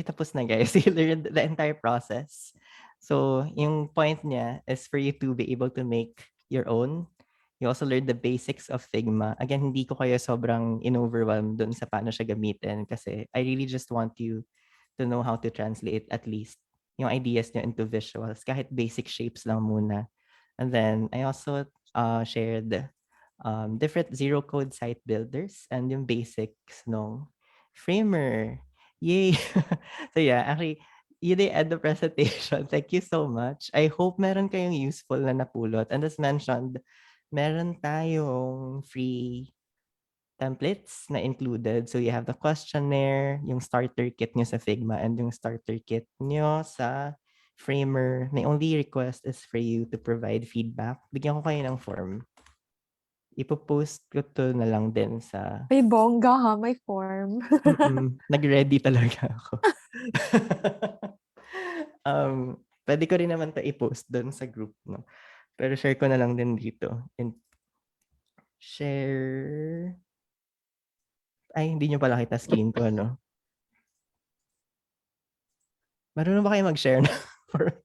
tapos na guys. You learned the entire process. So yung point niya is for you to be able to make your own. You also learned the basics of Figma. Again, hindi ko kayo sobrang in-overwhelm dun sa paano siya gamitin kasi I really just want you to know how to translate at least yung ideas nyo into visuals, kahit basic shapes lang muna. And then I also shared different zero code site builders and yung basics ng Framer. Yay! So yeah, actually, you did end the presentation. Thank you so much. I hope meron kayong useful na napulot. And as mentioned, meron tayong free templates na included. So you have the questionnaire, yung starter kit nyo sa Figma, and yung starter kit nyo sa Framer. My only request is for you to provide feedback. Bigyan ko kayo ng form. Ipo-post ko 'to na lang din sa May bongga ha, may form. nag-ready talaga ako. Puwede ko rin naman 'to i-post dun sa group 'no, pero share ko na lang din dito and share ay hindi niyo pala kita screen ko 'no? Marunong ba kayo mag-share ng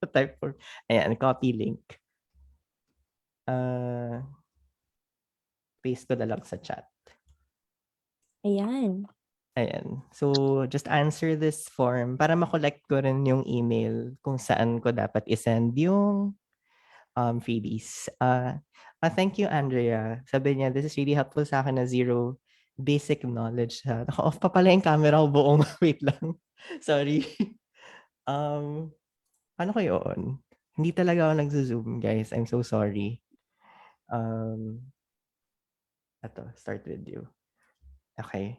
type form? Ayan, copy link. Ah, paste ko na lang sa chat. Ayan. Ayan. So, just answer this form para ma-collect ko rin yung email kung saan ko dapat i-send yung freebies. Thank you, Andrea. Sabi niya, this is really helpful sa akin na zero basic knowledge. Naka-off pa pala yung camera ko buong. Wait lang. Sorry. Um, Paano ko yun? Hindi talaga ako nagzo-zoom, guys. I'm so sorry. Um, start with you. Okay.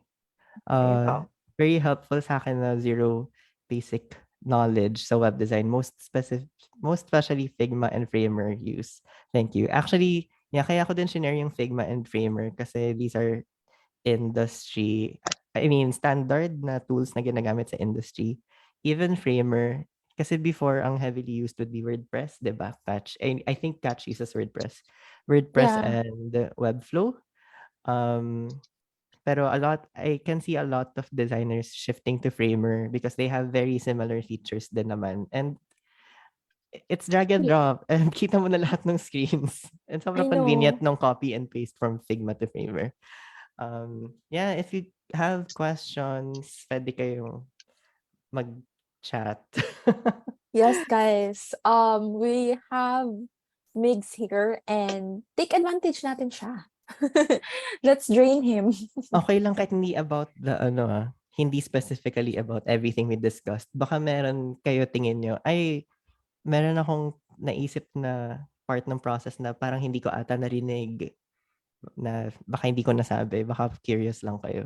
Okay Uh, po. Very helpful sa akin na zero basic knowledge sa web design, most especially Figma and Framer use. Thank you. Actually, yeah, kaya ako din shinare yung Figma and Framer kasi these are industry, I mean, standard na tools na ginagamit sa industry. Even Framer, kasi before ang heavily used would be WordPress, 'di ba? Catch. I think Catch uses WordPress. WordPress Yeah. and Webflow. Um, pero I can see a lot of designers shifting to Framer because they have very similar features din naman. And it's drag and Ye drop. And kita mo na lahat ng screens. And I sobrang convenient know. ng copy and paste from Figma to Framer. Yeah, if you have questions, pwede kayong mag-chat. Yes, guys. We have Migs here and take advantage natin siya. Let's drain him. Okay lang kahit hindi about the hindi specifically about everything we discussed. Baka meron kayo tingin nyo, ay, meron akong naisip na part ng process na parang hindi ko ata narinig na baka hindi ko nasabi. Baka curious lang kayo.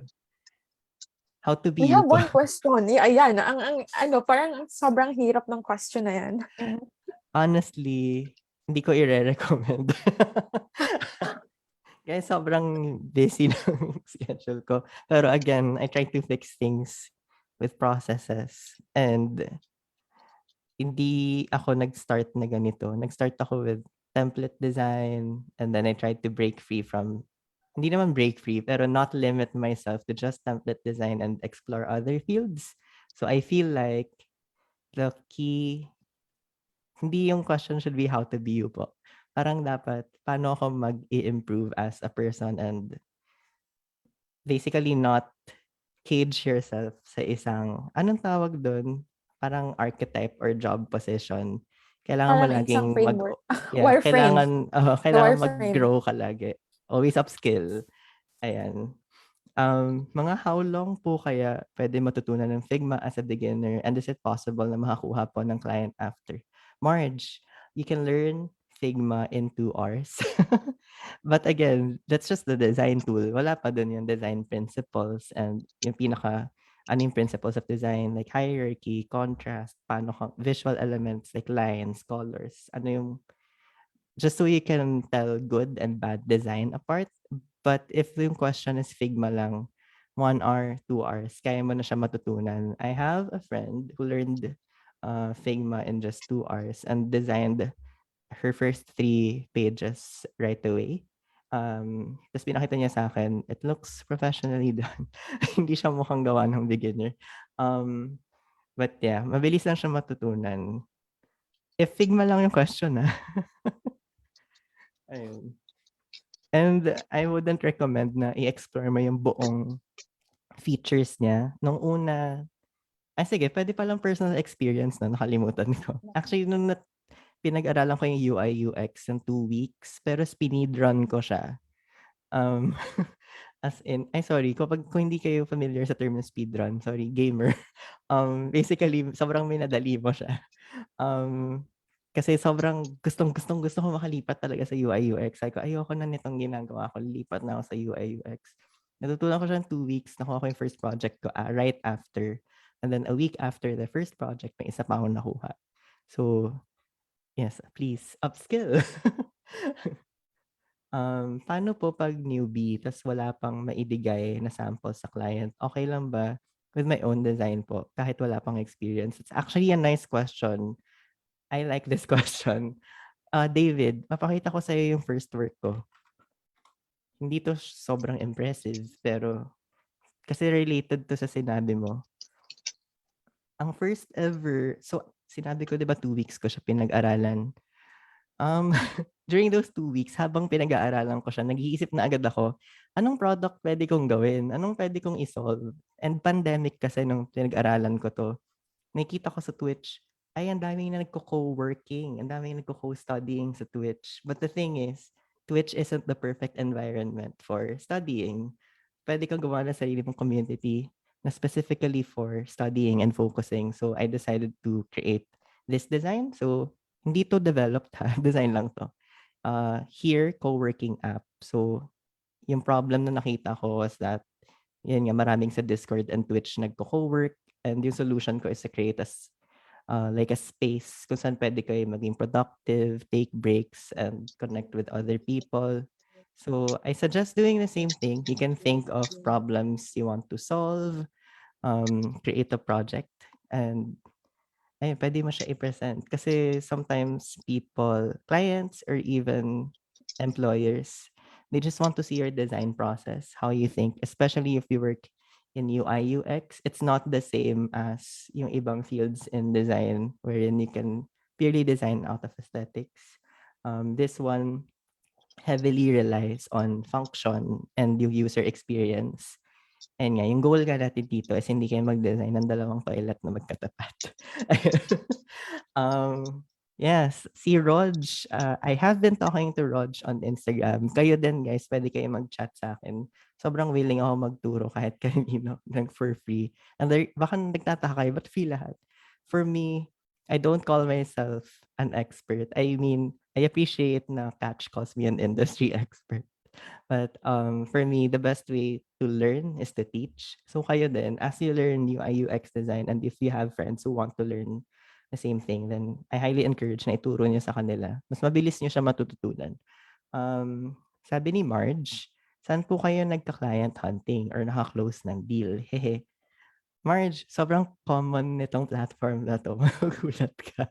How to be We you have po. one question. Ayan, ang ano, parang ang sobrang hirap ng question na yan. Honestly, hindi ko i-recommend. Kaya sobrang busy ng schedule ko. Pero again, I try to fix things with processes. And hindi ako nag-start na ganito. Nag-start ako with template design and then I tried to break free from, hindi naman break free, pero not limit myself to just template design and explore other fields. So I feel like the key, hindi yung question should be how to be you po. Parang dapat, paano ako mag-i-improve as a person and basically not cage yourself sa isang, anong tawag dun? Parang archetype or job position. Kailangan mo Parang isang laging framework. yeah, Wireframe. kailangan The wireframe. mag-grow ka lagi. Always upskill. Ayan. Mga how long po kaya pwede matutunan ng Figma as a beginner and is it possible na makakuha po ng client after? Marge, you can learn Figma in 2 hours. But again, that's just the design tool. Wala pa dun yung design principles and yung ano yung principles of design like hierarchy, contrast, visual elements like lines, colors, ano yung just so you can tell good and bad design apart. But if yung question is Figma lang, 1 hour, 2 hours, kaya mo na siya matutunan. I have a friend who learned Figma in just 2 hours and designed her first 3 pages right away. Tapos pinakita niya sa akin, it looks professionally done. Hindi siya mukhang gawa ng beginner. But yeah, mabilis lang siya matutunan. If Figma lang yung question, Ayun. And I wouldn't recommend na i-explore mo yung buong features niya. Nung una, sige, pwede palang personal experience na nakalimutan ko. Actually, pinag-aralan ko yung UI UX in 2 weeks, pero speedrun ko siya. Um, as in, sorry, kung hindi kayo familiar sa term ng speedrun, sorry, gamer. Basically, sobrang minadali mo siya. Um, Kasi sobrang gusto ko makalipat talaga sa UI UX. Sabi ko, ayoko na nitong ginagawa ko. Lipat na ako sa UI UX. Natutunan ko siya in 2 weeks. Nakuha ko yung first project ko right after. And then a week after the first project, may isa pa akong nakuha. So, yes, please, upskill. Paano po 'pag newbie ta's wala pang maibigay na sample sa client, okey lang ba with my own design po kahit wala pang experience? It's actually a nice question. I like this question. David, papakita ko sa'yo yung first work ko. Hindi 'to sobrang impressive, pero kasi related 'to sa sinabi mo. Ang first ever so sinabi ko 'di ba 2 weeks ko siya pinag-aralan. Um, during those 2 weeks habang pinag-aaralan ko siya nag-iisip na agad ako, anong product puwede kong gawin? Anong puwede kong i-solve? And pandemic kasi nung pinag-aralan ko 'to. Nakikita ko sa Twitch, ay ang daming na nagco-co-working, ang daming nagco-co-studying sa Twitch. But the thing is, Twitch isn't the perfect environment for studying. Puwede kang gumawa ng sarili mong community na specifically for studying and focusing. So I decided to create this design. So hindi 'to developed ha, design lang 'to. Here, co-working app. So yung problem na nakita ko was that yun nga, maraming sa Discord and Twitch nagco-co-work, and yung solution ko is to create like a space kung saan puwede kayo maging productive, take breaks, and connect with other people. So, I suggest doing the same thing. You can think of problems you want to solve, create a project, and ayun, puwede mo siya i-present. Kasi sometimes people, clients, or even employers, they just want to see your design process, how you think, especially if you work in UI, UX. It's not the same as yung ibang fields in design wherein you can purely design out of aesthetics. This one heavily relies on function and yung user experience. Ayun nga, yung goal nga natin dito is hindi kayo mag-design ng dalawang toilet na magkatapat. Ayun. Yes, si Rog, I have been talking to Rog on Instagram. Kayo din guys, puwede kayong mag-chat sa'kin. Sobrang willing ako magturo kahit kanino ng for free. And baka nagtataka kayo, ba't free lahat? For me, I don't call myself an expert. I mean, I appreciate na Catch calls me an industry expert. But, for me, the best way to learn is to teach. So kayo din, as you learn UI, UX design, and if you have friends who want to learn the same thing, then I highly encourage na ituro niyo sa kanila. Mas mabilis niyo siya matututunan. Sabi ni Marge, saan po kayo nagka-client hunting or naka-close ng deal? Hehe. Marge, sobrang common nitong platform na 'to, magugulat ka.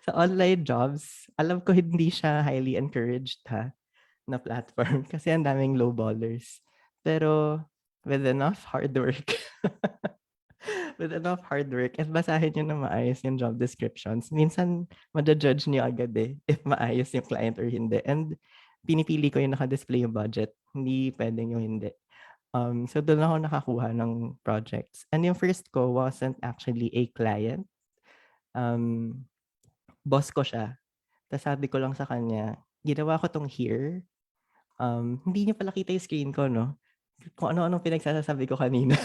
Sa online jobs, alam ko hindi siya highly encouraged ha, na platform kasi ang daming low ballers. Pero with enough hard work, with enough hard work at basahin niyo ng maayos yung job descriptions, minsan mada-judge niyo agad eh, if maayos yung client or hindi. And pinipili ko yung naka-display yung budget, hindi puwedeng yung hindi. So dun ako nakakuha ng projects. And yung first ko wasn't actually a client. Um, Boss ko siya. Tas sabi ko lang sa kanya, ginawa ko 'tong here. Hindi niyo pala kita yung screen ko 'no? Kung ano-anong pinagsasabi ko kanina.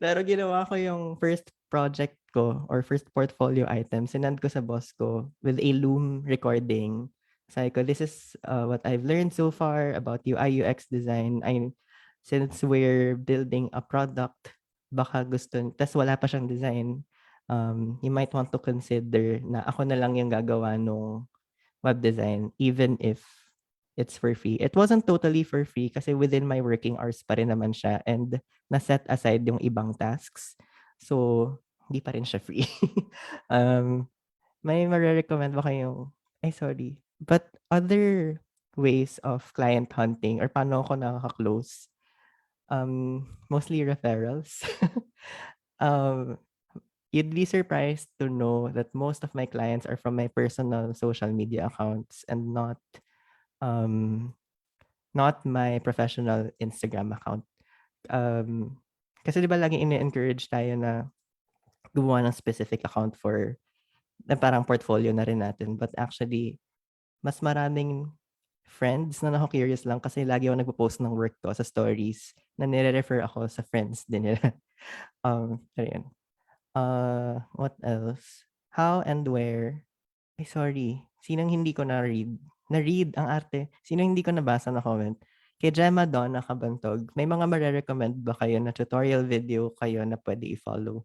Pero ginawa ko yung first project ko or first portfolio item, sinend ko sa boss ko with a Loom recording. Sabi ko, "This is, what I've learned so far about UI, UX design. Since we're building a product, baka gusto ta's wala pa siyang design, you might want to consider na ako na lang yung gagawa nung web design even if it's for free." It wasn't totally for free kasi within my working hours pa rin naman siya and na-set aside yung ibang tasks. So, hindi pa rin siya free. Um, may mare-recommend ba kayong sorry, but other ways of client hunting or paano ako nakaka-close, mostly referrals. Um, you'd be surprised to know that most of my clients are from my personal social media accounts and um, not my professional Instagram account. Um, Kasi 'di ba laging ini-encourage tayo na gumawa ng specific account for na parang portfolio na rin natin. But actually, mas maraming friends na naku-curious lang kasi lagi ako nagpo-post ng work ko sa stories na nire-refer ako sa friends din nila. Ayun. What else? How and where ay sorry, sinong hindi ko na-read? Na-read, ang arte. Sinong hindi ko nabasa na comment? Kay Gemma Donna Kabantog, may mga mare-recommend ba kayo na tutorial video kayo na pwede i-follow?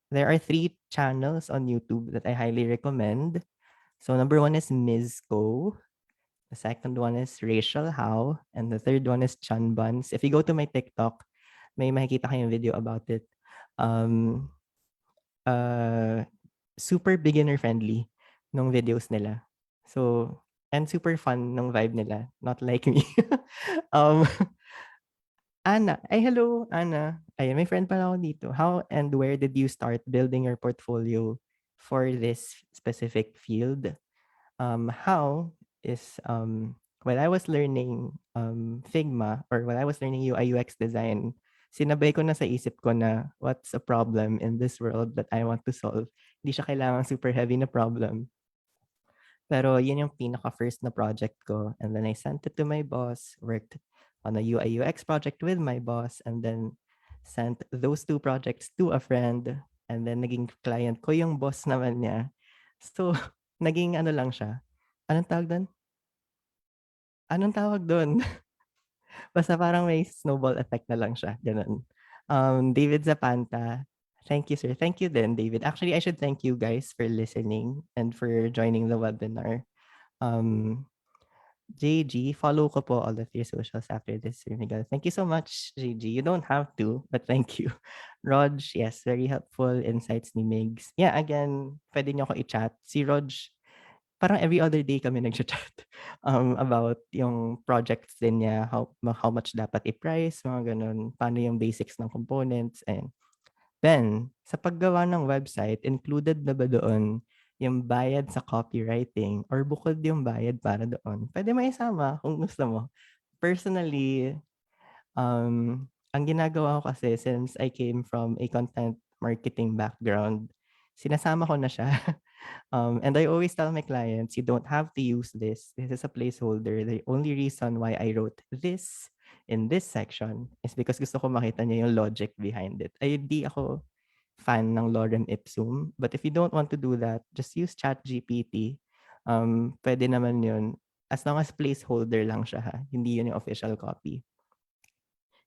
There are 3 channels on YouTube that I highly recommend. So number 1 is Ms. Ko. The second one is Rachel How. And the third one is Chun Buns. If you go to my TikTok, may makikita kayong video about it. Um, uh, super beginner friendly nung videos nila. So, and super fun nung vibe nila. Not like me. um, Anna. Ay, hello, Anna. Ay, may friend pala ako dito. How and where did you start building your portfolio for this specific field? How is when I was learning Figma or when I was learning UI UX design, sinabay ko na sa isip ko na what's a problem in this world that I want to solve. Hindi siya kailangan super heavy na problem. Pero yun yung pinaka-first na project ko. And then I sent it to my boss, worked on a UI UX project with my boss, and then sent those two projects to a friend. And then naging client ko yung boss naman niya. So, naging ano lang siya. Anong tawag doon? Anong tawag doon? Basta parang may snowball effect na lang siya. Ganun. David Zapanta. Thank you, sir. Thank you then, David. Actually, I should thank you guys for listening and for joining the webinar. Um, JG, follow ko po all of your socials after this, Sir Miguel. Thank you so much, JG. You don't have to, but thank you. Rog, yes, very helpful insights ni Migs. Yeah, again, pwede niyo ako i-chat. Si Rog, parang every other day kami nag-chat about yung projects din niya, how much dapat i-price, mga ganun, paano yung basics ng components, and then, sa paggawa ng website, included na ba doon yung bayad sa copywriting or bukod yung bayad para doon? Pwede mo isama kung gusto mo. Personally, ang ginagawa ko kasi since I came from a content marketing background, sinasama ko na siya. And I always tell my clients, you don't have to use this. This is a placeholder. The only reason why I wrote this in this section is because gusto ko makita niya yung logic behind it. Ay, di ako fan ng lorem ipsum. But if you don't want to do that, just use ChatGPT. Pwede naman yun. As long as placeholder lang siya ha. Hindi yun yung official copy.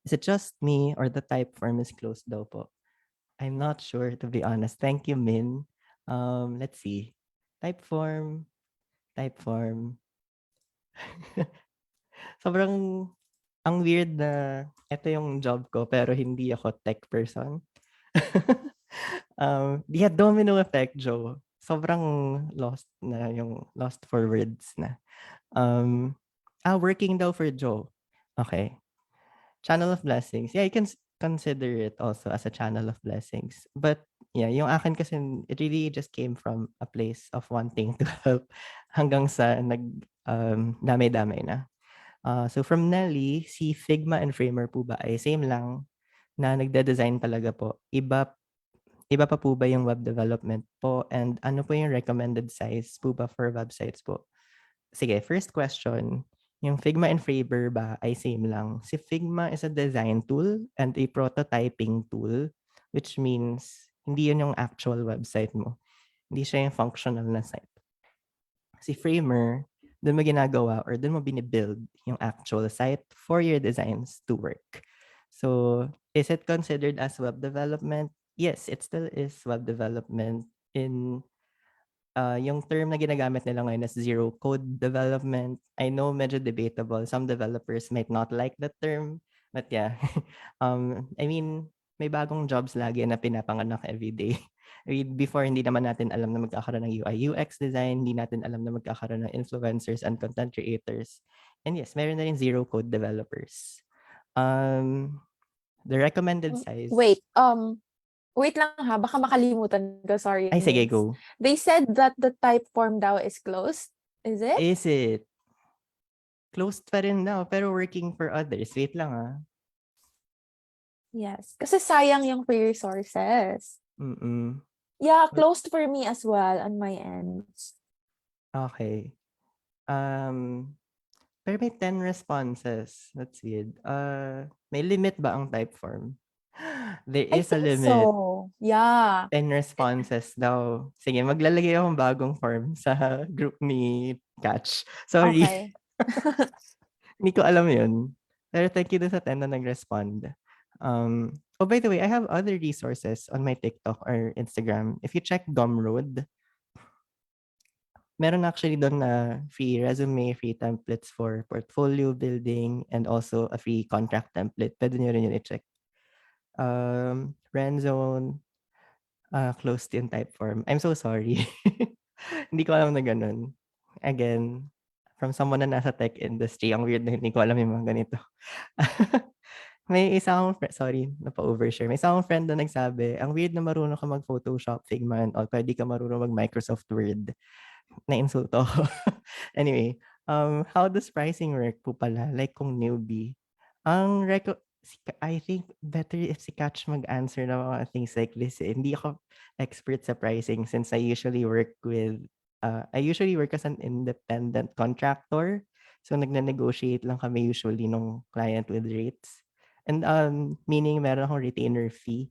Is it just me or the type form is closed daw po? I'm not sure, to be honest. Thank you, Min. Let's see. Type form. Type form. Sobrang ang weird na ito yung job ko pero hindi ako tech person. Yeah, domino effect, Joe. Sobrang lost na yung lost for words na. Working daw for Joe. Okay. Channel of blessings. Yeah, you can consider it also as a channel of blessings. But yeah, yung akin kasi, it really just came from a place of wanting to help hanggang sa dami-dami na. So from Nelly, si Figma and Framer po ba ay same lang na nagde-design talaga po? Iba pa po ba yung web development po? And ano po yung recommended size po ba for websites po? Sige, first question. Yung Figma and Framer ba ay same lang? Si Figma is a design tool and a prototyping tool, which means hindi yun yung actual website mo. Hindi siya yung functional na site. Si Framer, doon mo ginagawa or doon mo binibuild yung actual site for your designs to work. So, is it considered as web development? Yes, it still is web development in yung term na ginagamit nila ngayon is zero code development. I know medyo debatable. Some developers might not like that term. But yeah, I mean, may bagong jobs lagi na pinapanganak every day. I mean, before, hindi naman natin alam na magkakaroon ng UI UX design. Hindi natin alam na magkakaroon ng influencers and content creators. And yes, meron na rin zero code developers. The recommended size. Wait, wait lang ha, baka makalimutan ko. Sorry, Ay, sige, Migs. go. They said that the type form daw is closed. Is it? Is it? Closed pa rin daw, pero working for others. Wait lang ah. Yes. Kasi sayang yung free resources. Mm. Yeah, closed for me as well on my end. Okay. Pero may 10 responses. That's weird. May limit ba ang type form? There I is a think limit. so. Yeah. 10 responses daw. Sige, maglalagay akong bagong form sa group ni Catch. Sorry. Okay. Hindi ko alam yun. Pero thank you dun sa 10 na nag-respond. By the way, I have other resources on my TikTok or Instagram. If you check Gumroad, meron actually doon na free resume, free templates for portfolio building, and also a free contract template. Pwede nyo rin yun i-check. Friendzone, closed in type form. I'm so sorry. Hindi ko alam na ganun. Again, from someone na nasa tech industry, ang weird na hindi ko alam yung mga ganito. May isa akong sorry, napa-overshare. May isa akong friend na nagsabi, ang weird na marunong ka mag-Photoshop, Figma, and all, pwede ka marunong mag-Microsoft Word. Na-insulto ako. Anyway, how does pricing work po pala? Like kung newbie. Ang I think better if si Catch mag-answer na mga things like this. Eh. Hindi ako expert sa pricing since I usually work as an independent contractor. So nagne-negotiate lang kami usually nung client with rates. And meaning meron akong retainer fee.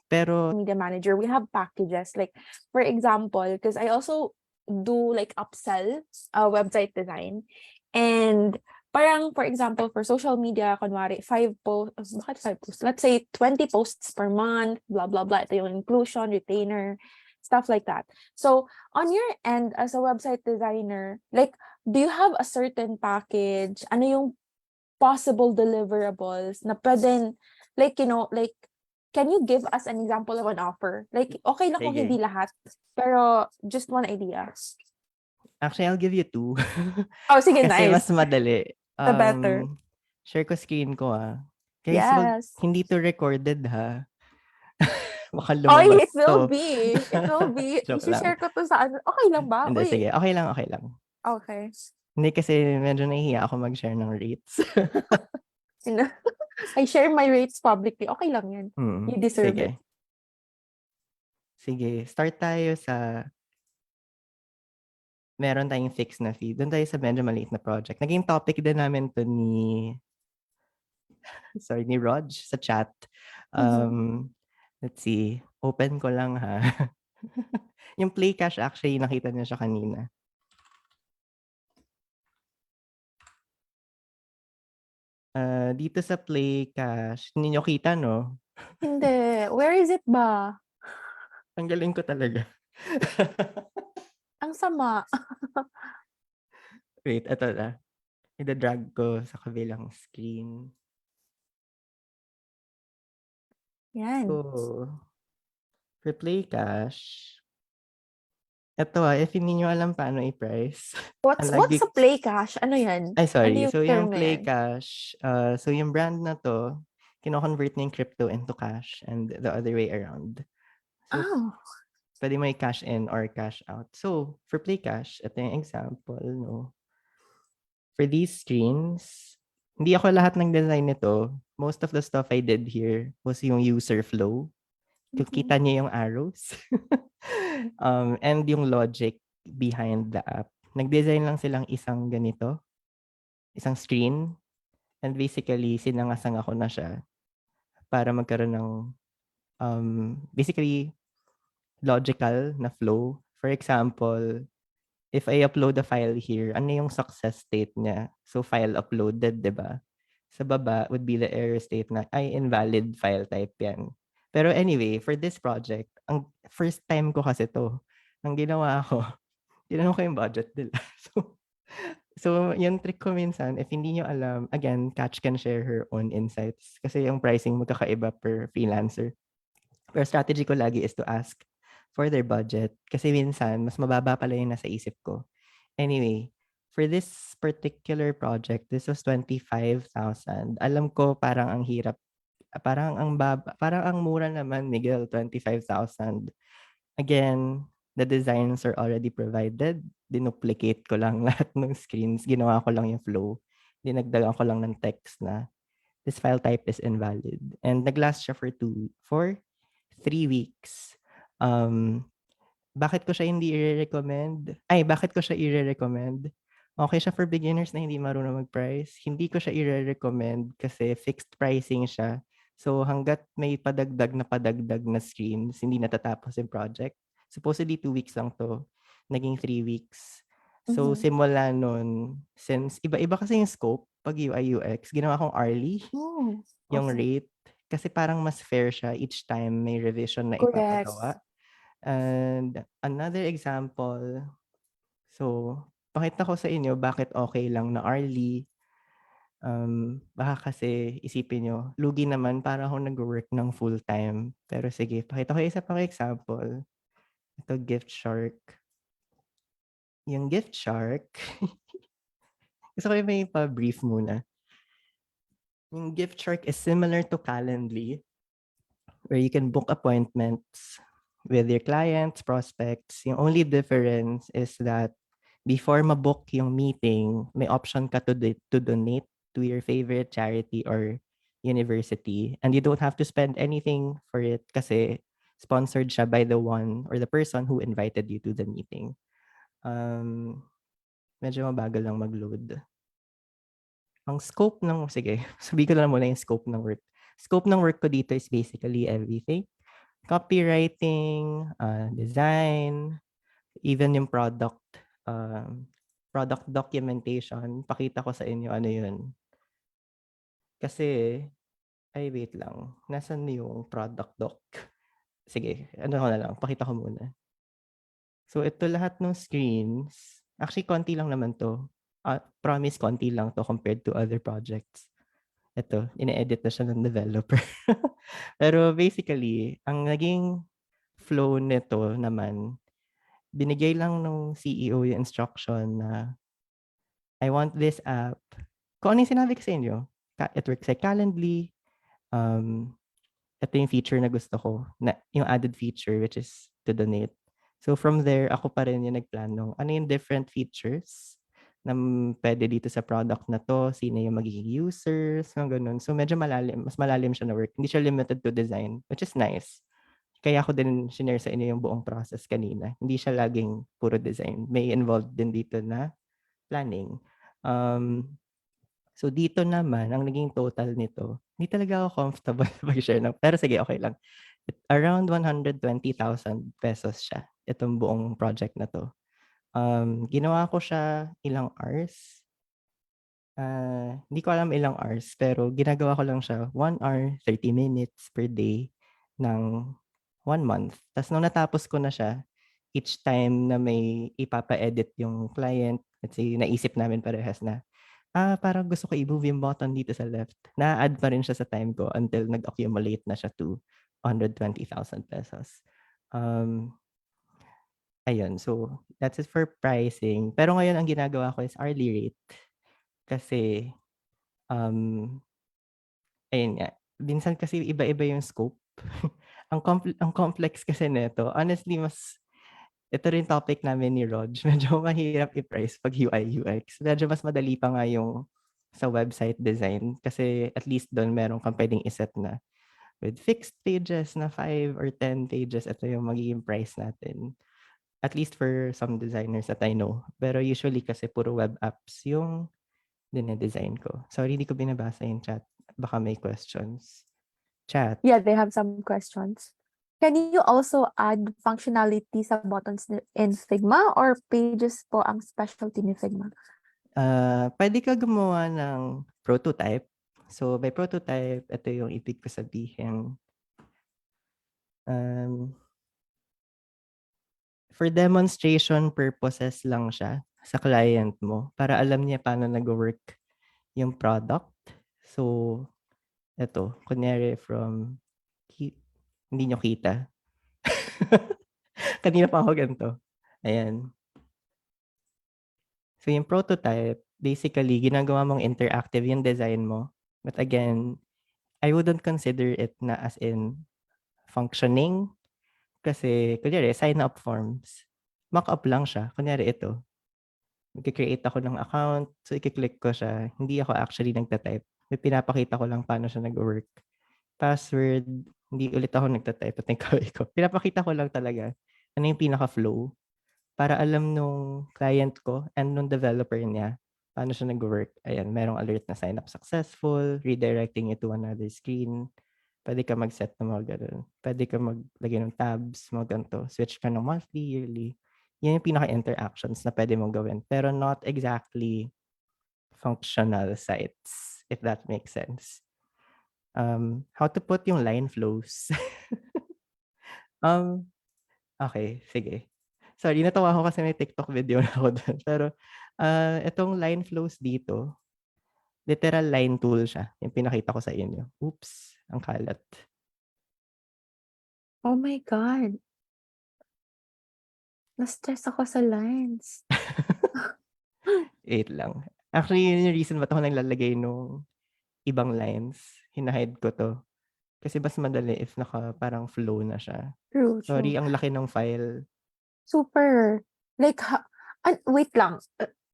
Pero media manager, we have packages. Like, for example, because I also do like upsell website design. And parang, for example, for social media, kunwari, 5 posts, bakit 5 posts? Let's say 20 posts per month, blah, blah, blah. Ito yung inclusion, retainer, stuff like that. So, on your end, as a website designer, like, do you have a certain package? Ano yung possible deliverables na pwedeng, like, like, can you give us an example of an offer? Like, okay lang kung hindi sige. lahat, pero just one idea. Actually, I'll give you 2. Oh, sige, Kasi mas nice. madali. The better. Share ko screen ko, Guys, Yes. hindi 'to recorded, ha. Baka Oy, it lumabas will 'to. be. It will be. Joke lang. I-share ko to sa ano. Okay lang ba? Hindi, Uy, sige. Okay lang, okay lang. okay. Hindi kasi medyo nahihiya ako mag-share ng rates. I share my rates publicly. Okay lang yan. You deserve it. Sige. Sige, start tayo sa meron tayong fixed na fee. Doon tayo sa medyo maliit na project. Naging topic din namin 'to ni Rog sa chat. Mhm. Let's see. Open ko lang, ha. Yung Play Cash actually nakita niyo siya kanina. Dito sa Play Cash, hindi niyo kita, no? Hindi. Where is it ba? Ang galing ko talaga. Ang sama. Wait, eto na. Ida-drag ko sa kabilang screen. Yan. So, for Play Cash, eto if hindi niyo alam paano i-price. What's ang what's lagi a play cash? Ano yan? Ay, Ano sorry. yung So, yung term na Play yan? Cash, so yung brand na 'to, kino-convert niya yung crypto into cash and the other way around. So, Oh. pwede mo i-cash in or cash out. So, for Play Cash, ito yung example, no? For these screens, hindi ako lahat ng design nito. Most of the stuff I did here was yung user flow. Kung Mhm. kita niyo yung arrows. And yung logic behind the app. Nag-design lang silang isang ganito, isang screen. And basically, sinangasanga ko na siya para magkaroon ng basically logical na flow. For example, if I upload a file here, ano yung success state niya? So, file uploaded, di ba? Sa baba would be the error state na, ay, invalid file type yan. Pero anyway, for this project, ang first time ko kasi to, ang ginawa ko, tinanong ko yung budget nila. So, yung trick ko minsan, if hindi nyo alam, again, Catch can share her own insights kasi yung pricing magkakaiba per freelancer. Pero strategy ko lagi is to ask for their budget kasi minsan, mas mababa pala yung nasa isip ko. Anyway, for this particular project, this was 25,000. Alam ko parang ang hirap, parang ang mura naman, Miguel, 25,000. Again, the designs are already provided. Dinuplicate ko lang lahat ng screens. Ginawa ko lang yung flow. Dinagdagan ko lang ng text na this file type is invalid. And naglast siya for 3 weeks. Um, bakit ko siya hindi i-recommend? Bakit ko siya i-recommend? Okay siya for beginners na hindi marunong mag-price. Hindi ko siya i-recommend kasi fixed pricing siya. So hangga't may padagdag na screens, hindi natatapos yung project. Supposedly 2 weeks lang to. Naging 3 weeks. So Mhm. simula nun, since iba-iba kasi yung scope pag UI UX, ginawa kong hourly Oh, yung okay. rate kasi parang mas fair siya each time may revision na Correct. ipapagawa. And another example, so pakita ko sa inyo bakit okay lang na hourly. Baka kasi isipin niyo, lugi naman para akong nagwo-work ng full-time. Pero sige, pakita ko isa pang example. Ito, Gift Shark. Yung Gift Shark, gusto ko yung may pa-brief muna. Yung Gift Shark is similar to Calendly, where you can book appointments with your clients, prospects. Yung only difference is that before ma-book yung meeting, may option ka to donate to your favorite charity or university. And you don't have to spend anything for it kasi sponsored siya by the one or the person who invited you to the meeting. Medyo mabagal lang mag-load. Ang scope ng, sige, sabihin ko lang muna yung scope ng work. Scope ng work ko dito is basically everything. Copywriting, design, even yung product documentation. Pakita ko sa inyo ano yun. Kasi, ay wait lang, nasan yung product doc? Sige, ano ko na lang, pakita ko muna. So ito lahat ng screens, actually konti lang naman to. Promise konti lang to compared to other projects. Ito, ine-edit na siya ng developer. Pero basically, ang naging flow nito naman, binigay lang nung CEO yung instruction na I want this app. Kung ano yung sinabi ko sa inyo, it works like Calendly. Um, ito yung feature na gusto ko, na, yung added feature which is to donate. So from there, ako pa rin yung nagplan nung ano yung different features na pwede dito sa product na to, sino yung magiging users, mga ganun. So medyo malalim, mas malalim siya na work. Hindi siya limited to design, which is nice. Kaya ako din shinare sa inyo yung buong process kanina. Hindi siya laging puro design. May involved din dito na planning. So dito naman, ang naging total nito, hindi talaga ako comfortable mag-share na. Pero sige, okay lang. Around 120,000 pesos siya, itong buong project na to. Ginawa ko siya ilang hours. Hindi ko alam ilang hours, pero ginagawa ko lang siya 1 hour, 30 minutes per day ng 1 month. Tapos nung natapos ko na siya, each time na may ipapa-edit yung client, let's say naisip namin parehas na, parang gusto ko i-move yung button dito sa left. Na-add pa rin siya sa time ko until nag-accumulate na siya to 120,000 pesos. Ayun, so that's it for pricing. Pero ngayon ang ginagawa ko is hourly rate. Kasi, um, ayun nga, minsan kasi iba-iba yung scope. Ang complex kasi nito. Honestly, ito rin topic namin ni Rog. Medyo mahirap i-price pag UI UX. Medyo mas madali pa nga yung sa website design kasi at least doon meron kang pwedeng iset na with fixed pages na 5 or 10 pages, ito yung magiging price natin. At least for some designers that I know. Pero usually kasi puro web apps yung dinedesign ko. Sorry, hindi ko binabasa yung chat. Baka may questions. Chat. Yeah, they have some questions. Can you also add functionality sa buttons in Figma or pages po ang specialty ni Figma? Pwede ka gumawa ng prototype. So, by prototype, ito yung ibig ko sabihin. For demonstration purposes lang siya sa client mo para alam niya paano nag-work yung product. So, ito, kunyari hindi nyo kita. Kanina pa ako ganito. Ayan. So, yung prototype, basically, ginagawa mong interactive yung design mo. But again, I wouldn't consider it na as in functioning. Kasi, kunyari, sign-up forms. Mock-up lang siya. Kunyari, ito. Magkikreate ako ng account. So, i-click ko siya. Hindi ako actually nagtatype. May pinapakita ko lang paano siya nag-work. Password, hindi ulit ako nagtatype at kaway ko. Pinapakita ko lang talaga ano yung pinaka-flow para alam nung client ko and nung developer niya paano siya nag-work. Ayan, merong alert na sign up successful, redirecting you to another screen. Pwede ka mag-set ng mga ganun. Pwede ka maglagay ng tabs, mga ganito. Switch ka ng monthly, yearly. Yan yung pinaka-interactions na pwede mong gawin. Pero not exactly functional sites, if that makes sense. How to put yung line flows. um, Okay, sige. Sorry, natawa ako kasi may TikTok video na ako dun. Pero, itong line flows dito, literal line tool siya, yung pinakita ko sa inyo. Oops, ang kalat. Oh my God, na-stress ako sa lines. Wait lang. Actually, yun yung reason ba't ako naglalagay nung ibang lines. Hina-hide ko 'to. Kasi mas madali if parang flow na siya. True, true. Sorry, ang laki ng file. Super. Like, wait lang,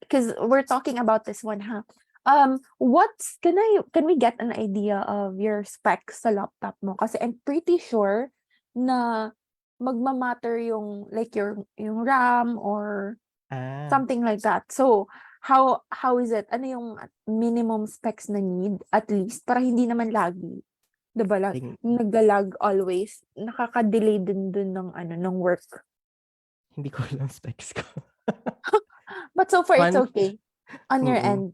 because we're talking about this one, ha? Can we get an idea of your specs sa laptop mo? Kasi I'm pretty sure na magma-matter yung like yung RAM or Ah, something like that. So, how is it? Ano yung minimum specs na need at least para hindi naman lagi? 'Di ba? ting Nagla-lag always. Nakaka-delay din dun ng ano ng work. hindi ko alam specs ko. But so far, it's One okay on your mm. end.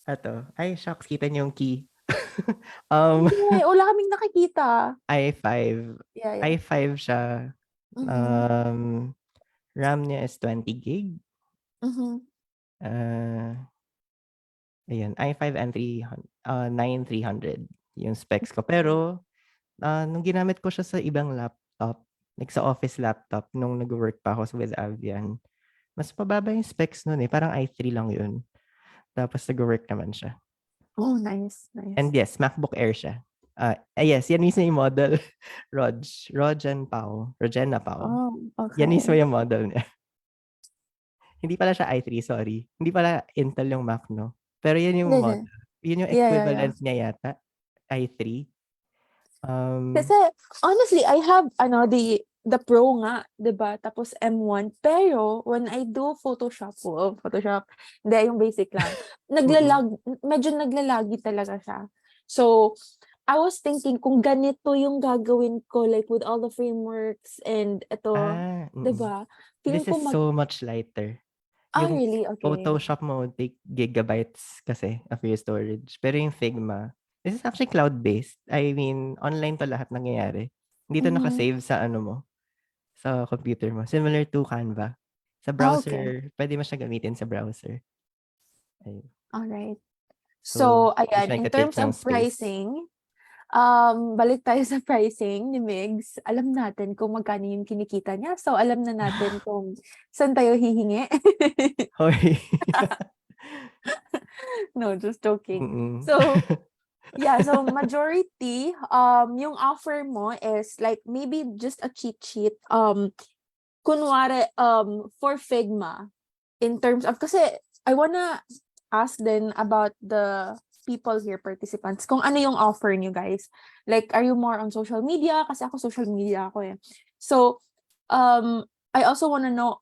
Eto. Ay, shucks, kita niyo yung key. Um, Hindi, wala kaming nakikita. i5. Yeah, yeah. i5 siya. Mhm, Um, RAM niya is 20 gig. mhm. Ah, ayan, i5 and 9300 yung specs ko. Pero, nung ginamit ko siya sa ibang laptop, like sa office laptop, nung nag-work pa ako with Avian, mas mababa yung specs nun eh. Parang i3 lang yun. Tapos nag-work naman siya. Oh, nice, And nice. yes, MacBook Air siya. Yes, yan mismo yung model. Rogen Pao. Rogena Pao. Oh, Yan mismo okay. yung model niya. Hindi pala siya i3, sorry. Hindi pala Intel yung Mac, no? Pero yan yung Hindi, hindi. model. Yun yung Yeah, yeah, yeah. equivalent niya yata. i3. Kasi, honestly, I have, the Pro nga, 'di ba? Tapos M1. Pero, when I do Photoshop, Photoshop, hindi, yung basic lang. Mm. Medyo naglalagi talaga siya. So, I was thinking kung ganito yung gagawin ko, like with all the frameworks and ito, 'di Mm. ba? Feeling This ko is so much lighter. Yung really? Okay. Photoshop mo would take gigabytes kasi of your storage. Pero yung Figma, this is actually cloud-based. I mean, online to lahat nangyayari. Hindi to Mhm. naka-save sa ano mo, sa computer mo. Similar to Canva. Sa Okay. browser, pwede mo siya gamitin sa browser. Ayun. Alright. So, So, hindi ayan, siya in nagta-take terms ng of space. pricing, balik tayo sa pricing ni Migs. Alam natin kung magkano yung kinikita niya. So, alam na natin kung saan tayo hihingi. Hoy. No, just joking. Mm. So, yeah, so majority, yung offer mo is like maybe just a cheat sheet. Kunwari, for Figma, in terms of, kasi I wanna ask then about the people here, participants, kung ano yung offer niyo guys. Like, are you more on social media? Kasi ako social media ako eh. So, I also wanna know,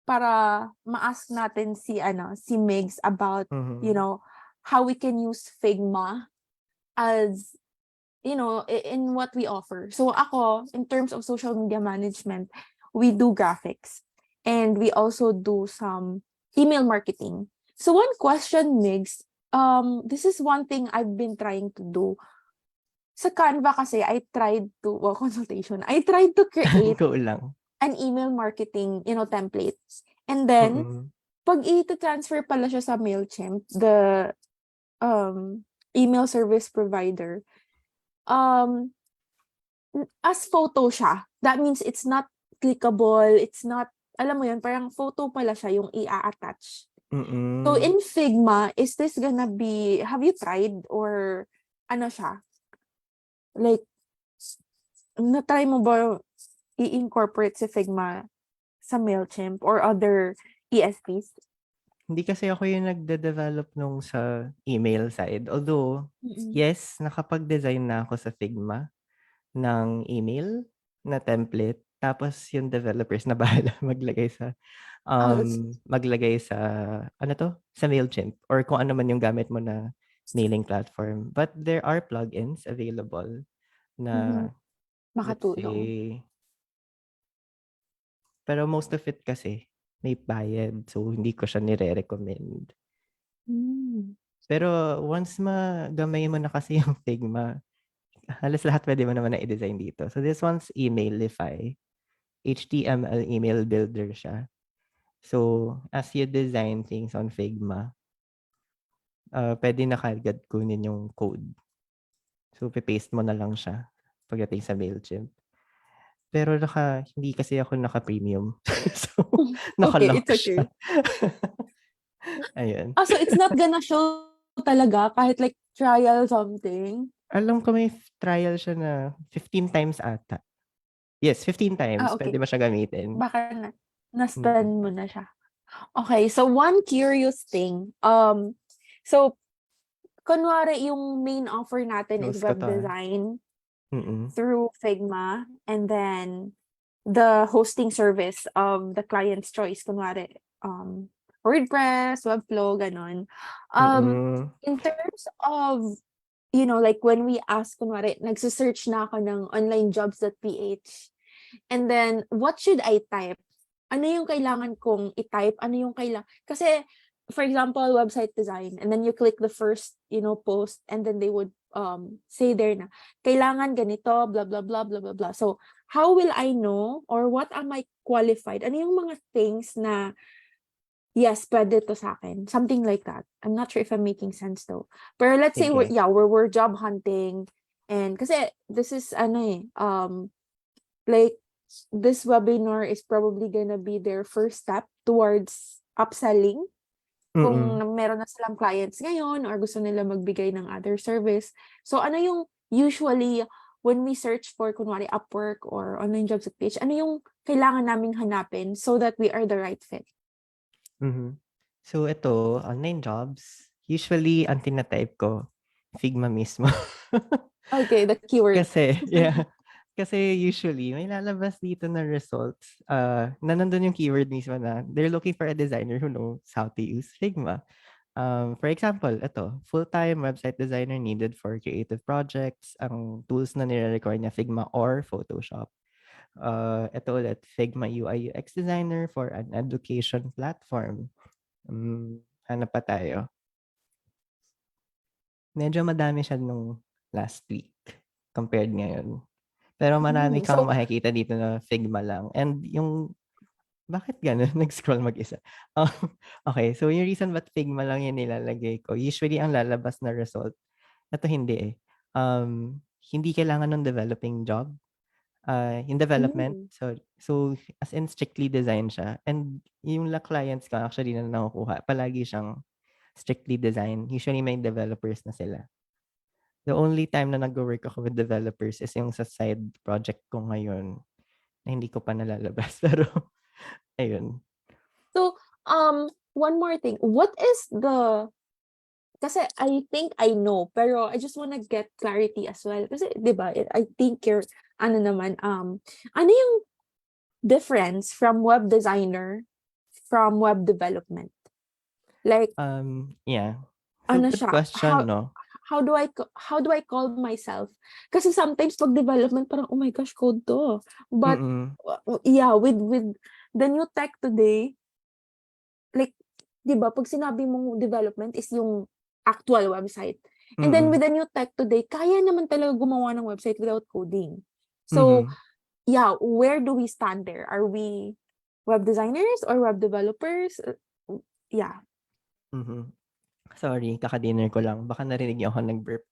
para ma-ask natin si Migs about, you Mhm. know, how we can use Figma as, in what we offer. So ako, in terms of social media management, we do graphics and we also do some email marketing. So one question, Migs, this is one thing I've been trying to do. Sa Canva kasi, consultation. I tried to create Go lang. an email marketing, template. And then, Mm. pag i-transfer pala siya sa MailChimp, the email service provider, um, as photo siya. That means it's not clickable, it's not, alam mo yun, parang photo pala siya yung i-attach. So Mm. in Figma, is this gonna be, have you tried or ano siya? Like, na-try mo ba i-incorporate si Figma sa MailChimp or other ESPs? Hindi kasi ako yung nagde-develop nung sa email side. Although, Mm-mm. yes, nakapag-design na ako sa Figma ng email na template. Tapos yung developers na bahala Oh, that's maglagay sa, ano to? Sa MailChimp or kung ano man yung gamit mo na mailing platform. But there are plugins available mhm, na, let's makatulong. say, pero most of it kasi may bayad. So, hindi ko siya nire-recommend. Hmm. Pero once magamay mo na kasi yung Figma, halos lahat pwede mo naman na i-design dito. So this one's Emailify. HTML email builder siya. So, as you design things on Figma, pwede na kaagad kunin yung code. So, paste mo na lang siya pagdating sa Mailchimp. Pero hindi kasi ako naka-premium. So, Okay, naka-lock it's siya. okay. Ayun. So it's not gonna show talaga kahit like trial something? Alam ko may trial siya na 15 times ata. Yes, 15 times. Pwede Okay. mo siya gamitin. Baka na-stun Mm. mo na siya. Okay, so one curious thing. So kunwari yung main offer natin is Close ko web to ah. design Mm. through Figma, and then the hosting service of the client's choice, kunwari, WordPress, Webflow, ganon. Mm. In terms of, like when we ask, kunwari, nagsisearch na ako ng onlinejobs.ph, and then, what should I type? Ano yung kailangan kong i-type? Ano yung kasi, for example, website design, and then you click the first, post, and then they would say there na, kailangan ganito, blah, blah, blah, blah, blah, blah. So, how will I know, or what am I qualified? Ano yung mga things na, yes, pwede to sa akin. Something like that. I'm not sure if I'm making sense though. Pero let's say Sige. we're job hunting, and kasi this is like this webinar is probably gonna be their first step towards upselling. Kung Mm. meron na silang clients ngayon or gusto nila magbigay ng other service. So ano yung usually when we search for kunwari Upwork or online jobs page, ano yung kailangan naming hanapin so that we are the right fit? Mhm. So ito, online jobs, usually ang tina-type ko, Figma mismo. Okay, the keyword. Kasi, yeah. Kasi usually, may lalabas dito na results na nandun yung keyword mismo na they're looking for a designer who knows how to use Figma. For example, ito, full-time website designer needed for creative projects. Ang tools na nire-require niya, Figma or Photoshop. Ito ulit, Figma UI UX designer for an education platform. Hanap pa tayo. Medyo madami siya nung last week compared ngayon. Pero marami kang So, makikita dito na Figma lang. And yung, bakit gano'n? Nag-scroll mag-isa. Um, okay, so yung reason ba't Figma lang yung nilalagay ko, usually ang lalabas na result, ito hindi eh. Hindi kailangan ng developing job. In development. mm, So as in strictly design siya. And yung clients ko actually na nakukuha, palagi siyang strictly design. Usually may developers na sila. The only time na nag-work ako with developers is yung sa side project ko ngayon na hindi ko pa nalalabas. Pero, ayun. so one more thing. What is kasi I think I know, pero I just wanna get clarity as well. Kasi, di ba, I think you're, ano yung difference from web designer from web development? Like, Yeah. So, ano good siya, question, no? how do I call myself? Kasi sometimes pag development, parang, oh my gosh, code to. But, Mm-mm. yeah, with the new tech today, like, di ba, pag sinabi mong development is yung actual website. And then Mm-mm. with the new tech today, kaya naman talaga gumawa ng website without coding. So, Mm-hmm. yeah, where do we stand there? Are we web designers or web developers? Yeah. Mm-hmm. Sorry, kaka-dinner ko lang. Baka narinig niyo ako nag-burp.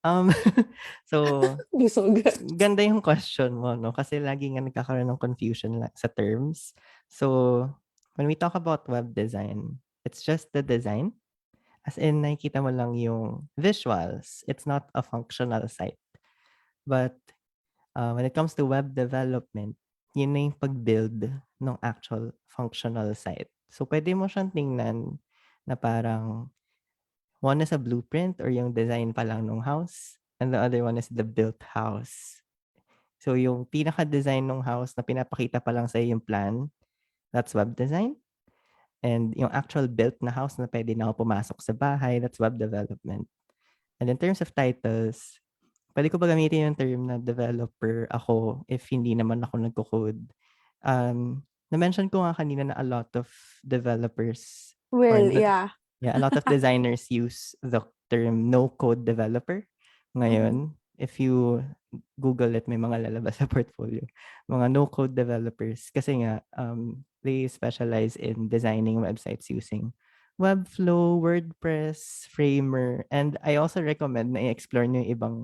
So, Busog. ganda yung question mo, no? Kasi lagi nga nagkakaroon ng confusion sa terms. So, when we talk about web design, it's just the design. As in, nakikita mo lang yung visuals. It's not a functional site. But when it comes to web development, yun na yung pag-build ng actual functional site. So, pwede mo siyang tingnan na parang one is a blueprint or yung design pa lang ng house, and the other one is the built house. So, yung pinaka-design ng house na pinapakita pa lang sa'yo yung plan, that's web design. And yung actual built na house na pwede na ako pumasok sa bahay, that's web development. And in terms of titles, pwede ko ba gamitin yung term na developer ako if hindi naman ako nagko-code? Na-mention ko nga kanina na a lot of developers or Well, yeah. yeah, a lot of designers use the term no-code developer Mhm. ngayon. if you Google it, may mga lalabas sa portfolio. Mga no-code developers. Kasi nga, they specialize in designing websites using Webflow, WordPress, Framer, and I also recommend na i-explore nyo yung ibang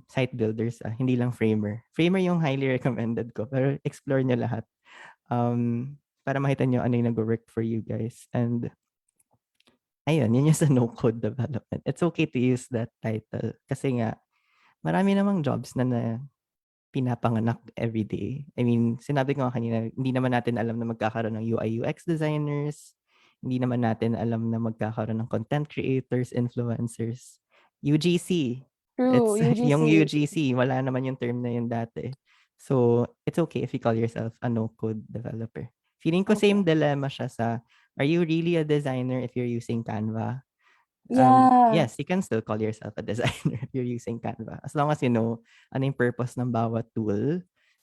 site builders. Hindi lang Framer. Framer yung highly recommended ko, pero explore nyo lahat. Para makita nyo ano yung nag-work for you guys. And ayun, yun yung sa no-code development. It's okay to use that title kasi nga, marami namang jobs na pinapanganak every day. I mean, sinabi ko nga kanina, hindi naman natin alam na magkakaroon ng UI UX designers, hindi naman natin alam na magkakaroon ng content creators, influencers, UGC. True, It's yung UGC. UGC, wala naman yung term na yun dati. So, it's okay if you call yourself a no-code developer. Feeling ko same Okay. dilemma siya sa, are you really a designer if you're using Canva? Yeah. Yes, you can still call yourself a designer if you're using Canva. As long as you know ano yung purpose ng bawat tool.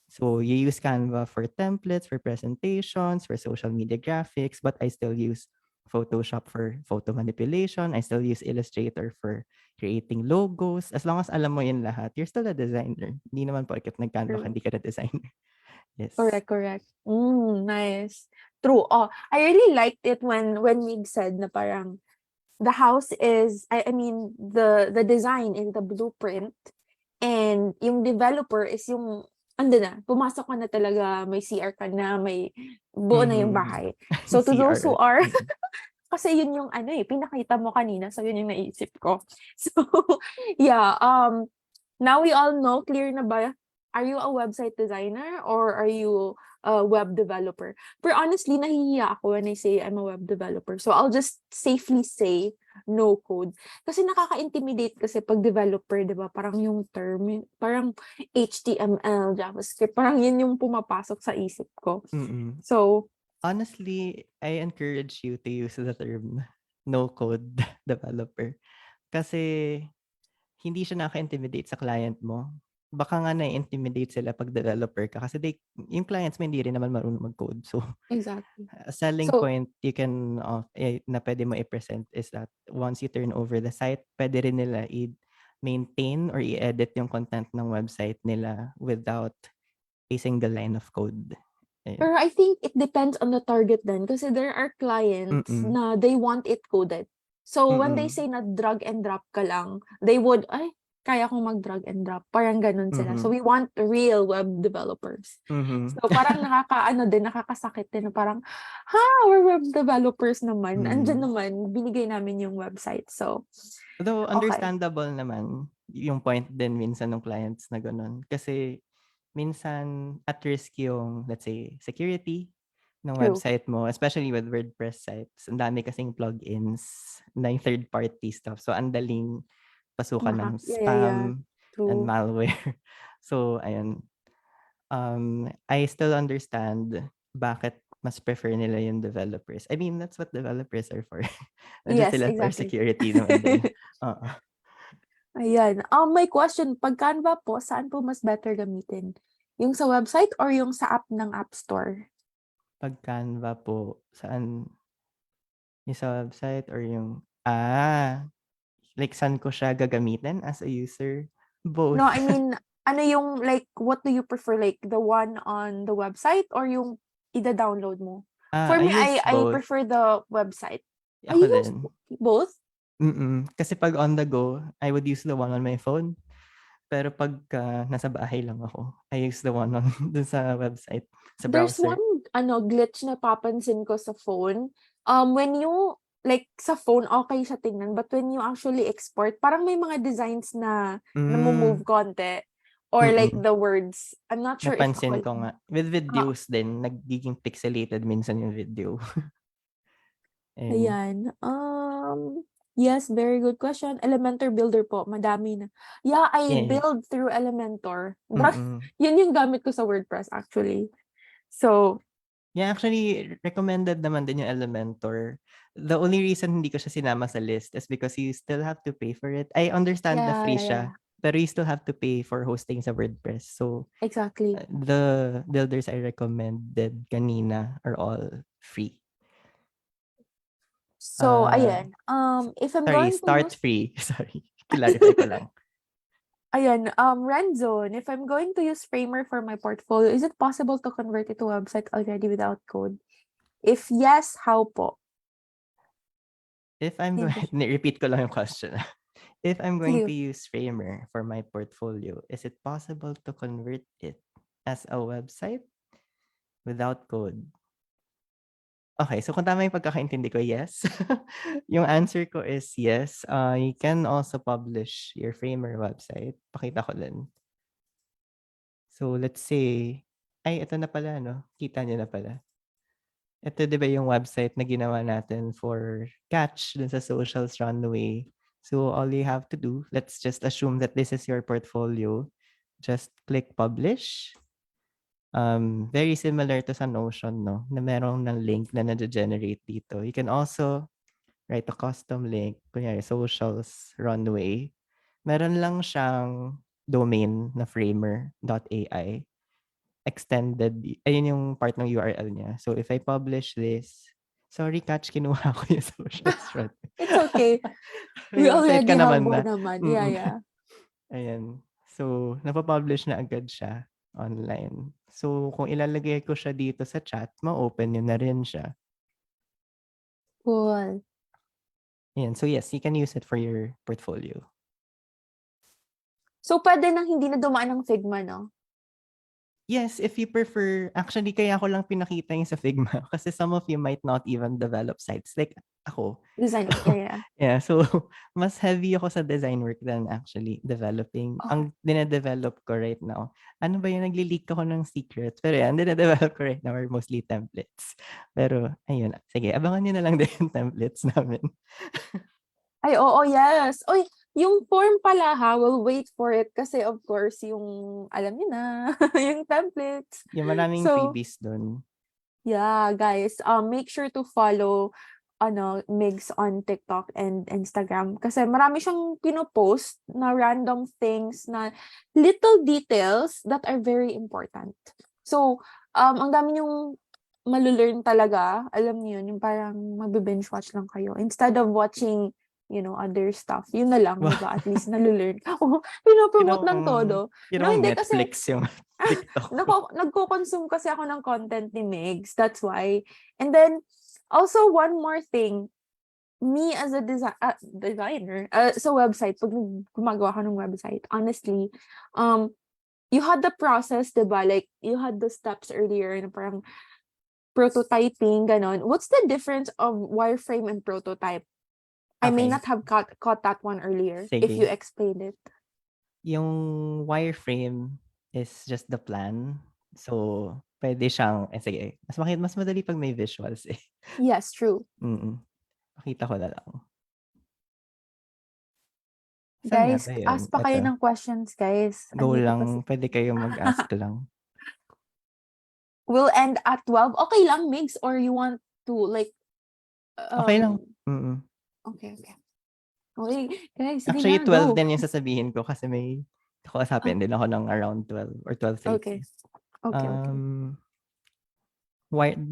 So you use Canva for templates, for presentations, for social media graphics, but I still use Photoshop for photo manipulation. I still use Illustrator for creating logos. As long as alam mo yun lahat, you're still a designer. Hindi naman porket nag-Canva ka, True. hindi ka na designer. Yes. Correct, correct. Nice. True. Oh, I really liked it when Mig said na parang the house is I mean the design is the blueprint and yung developer is yung ando na, pumasok ka na talaga, may CR ka na, may buo na yung Mm-hmm. bahay. So to those who CR. are kasi yun yung ano pinakita mo kanina, so yun yung naisip ko. So yeah, now we all know, clear na ba? Are you a website designer or are you a web developer? But honestly, nahihiya ako when I say I'm a web developer. So I'll just safely say no code. Kasi nakaka-intimidate kasi pag developer, di ba? Parang yung term, parang HTML, JavaScript, parang yun yung pumapasok sa isip ko. Mm-mm. So, Honestly, I encourage you to use the term no-code developer. Kasi hindi siya nakaka-intimidate sa client mo. Baka nga na-intimidate sila pag developer ka kasi yung clients mo hindi rin naman marunong mag-code. So, exactly. a selling So, point you can na pwede mo i-present is that once you turn over the site, pwede rin nila i-maintain or i-edit yung content ng website nila without a single line of code. Ayun. pero I think it depends on the target then kasi there are clients Mm-mm. na they want it coded. So when they Mm-mm. say na drag and drop ka lang, they would, ay, kaya kong mag-drag and drop. Parang ganun sila. So Mhm. we want real web developers. Mhm. So parang nakakasakit din na parang, ha, we're web developers naman. Andyan Mm. naman, binigay namin yung website. So, Though okay. understandable naman yung point din minsan ng clients na gano'n. Kasi minsan at risk yung, let's say, security ng True. website mo, especially with WordPress sites. Ang dami kasing plugins na yung third-party stuff. So, ang daling pasukan ng Yeah. spam and True. malware. So, ayun. I still understand bakit mas prefer nila yung developers. I mean, that's what developers are for. Nandiyan Yes, sila for exactly. security naman din. Oo. Ayan. May question. Pag Canva po, saan po mas better gamitin? Yung sa website or yung sa app ng App Store? Pag Canva po, saan? Yung sa website or yung, like saan ko siya gagamitin as a user? Both. No, I mean, ano yung, like, what do you prefer? Like, the one on the website or yung ida-download mo? For I me, use I both. prefer the website. I Ako use din. both. Kasi pag on the go, I would use the one on my phone. Pero pag nasa bahay lang ako, I use the one on dun sa website, sa There's browser. one, glitch na papansin ko sa phone. When you, like, sa phone, okay siya tingnan. But when you actually export, parang may mga designs na Mm, move konti. Or like mm. the words. I'm not sure if Napansin ako ko lang. nga. With Ah, videos din, nagiging pixelated minsan yung video. And, ayan. Yes, very good question. Elementor Builder po, madami na. Yeah, I yeah. build through Elementor. Mm. Yun yung gamit ko sa WordPress actually. So, Yeah, actually, recommended naman din yung Elementor. The only reason hindi ko siya sinama sa list is because you still have to pay for it. I understand na free yeah. siya, pero you still have to pay for hosting sa WordPress. So, Exactly. the builders I recommended kanina are all free. So, Uh, ayan. If I'm Sorry, going to start use free. Sorry, clarify ko lang. Ayan, Renzo, if I'm going to use Framer for my portfolio, is it possible to convert it to a website already without code? If yes, how po? If I'm Yun going, po siya. repeat ko lang yung question. If I'm going to Sige. use Framer for my portfolio, is it possible to convert it as a website without code? Okay, so kung tama yung pagkakaintindi ko, yes. Yung answer ko is yes. You can also publish your Framer website. Pakita ko din. So let's say, ay, ito na pala, no? Kita niyo na pala. Ito 'di ba yung website na ginawa natin for Catch dun sa Socials Runway. So all you have to do, let's just assume that this is your portfolio. Just click publish. Very similar to sa Notion, no? Na merong ng link na nage-generate dito. You can also write a custom link. Kunyari, Socials Runway. Meron lang siyang domain na framer.ai. Extended, ayun yung part ng URL niya. So if I publish this, sorry Catch, kinuha ko yung socials front. It's okay. May We website ka already have naman na. one naman. Yeah, Mm. yeah. Ayan. So, napapublish na agad siya online. So, kung ilalagay ko siya dito sa chat, ma-open niyo na rin siya. Cool. Ayan. So, yes, you can use it for your portfolio. So, pwede nang hindi na dumaan ng Figma, no? Yes, if you prefer, actually kaya ko lang pinakita yung sa Figma kasi some of you might not even develop sites like ako. Design work. Yeah, yeah. Yeah, so mas heavy ako sa design work than actually developing. Oh, Ang dine-develop ko right now, ano ba yung nagli-leak ako ng secrets? Pero yan, dine-develop ko right now are mostly templates. Pero ayun, sige, abangan niyo na lang din yung templates namin. ay, oo, yes. Oy, yung form pala ha, we'll wait for it kasi of course, yung, alam niyo na, yung templates. Yung maraming So, freebies dun. yeah, guys, make sure to follow Migs on TikTok and Instagram kasi marami siyang pinopost na random things na little details that are very important. So, ang dami yung malu-learn talaga. Alam niyo yun, yung parang magbe-binge watch lang kayo instead of watching, other stuff. Yun na lang, 'di ba? At least nalu-learn. Oo, pino-promote ng todo. No, Ginawang hindi kasi Netflix yung TikTok ko. nagko-consume kasi ako ng content ni Migs. That's why. And then, also, one more thing. Me as a designer, sa website, pag gumagawa ka ng website, honestly, you had the process, diba? Like, you had the steps earlier na parang prototyping, ganon. What's the difference of wireframe and prototype? I may Okay, not have caught that one earlier if you sige. explained it. Yung wireframe is just the plan. So, pwede siyang sige, mas madali 'pag may visuals, eh. Yes, true. Mm. Pakita ko na lang. Saan nga Guys, ba yun? ask pa kayo Eto, ng questions, guys. go Andito pa si lang, pwede kayong mag-ask lang. We'll end at 12. Okay lang, Migs, or you want to like Okay lang. um Mm. okay, okay. Okay, guys, sige Actually na, 12 go. din yung sasabihin ko kasi may Ah, kakausapin din ako ng around 12 or 12:30. okay. Okay, okay.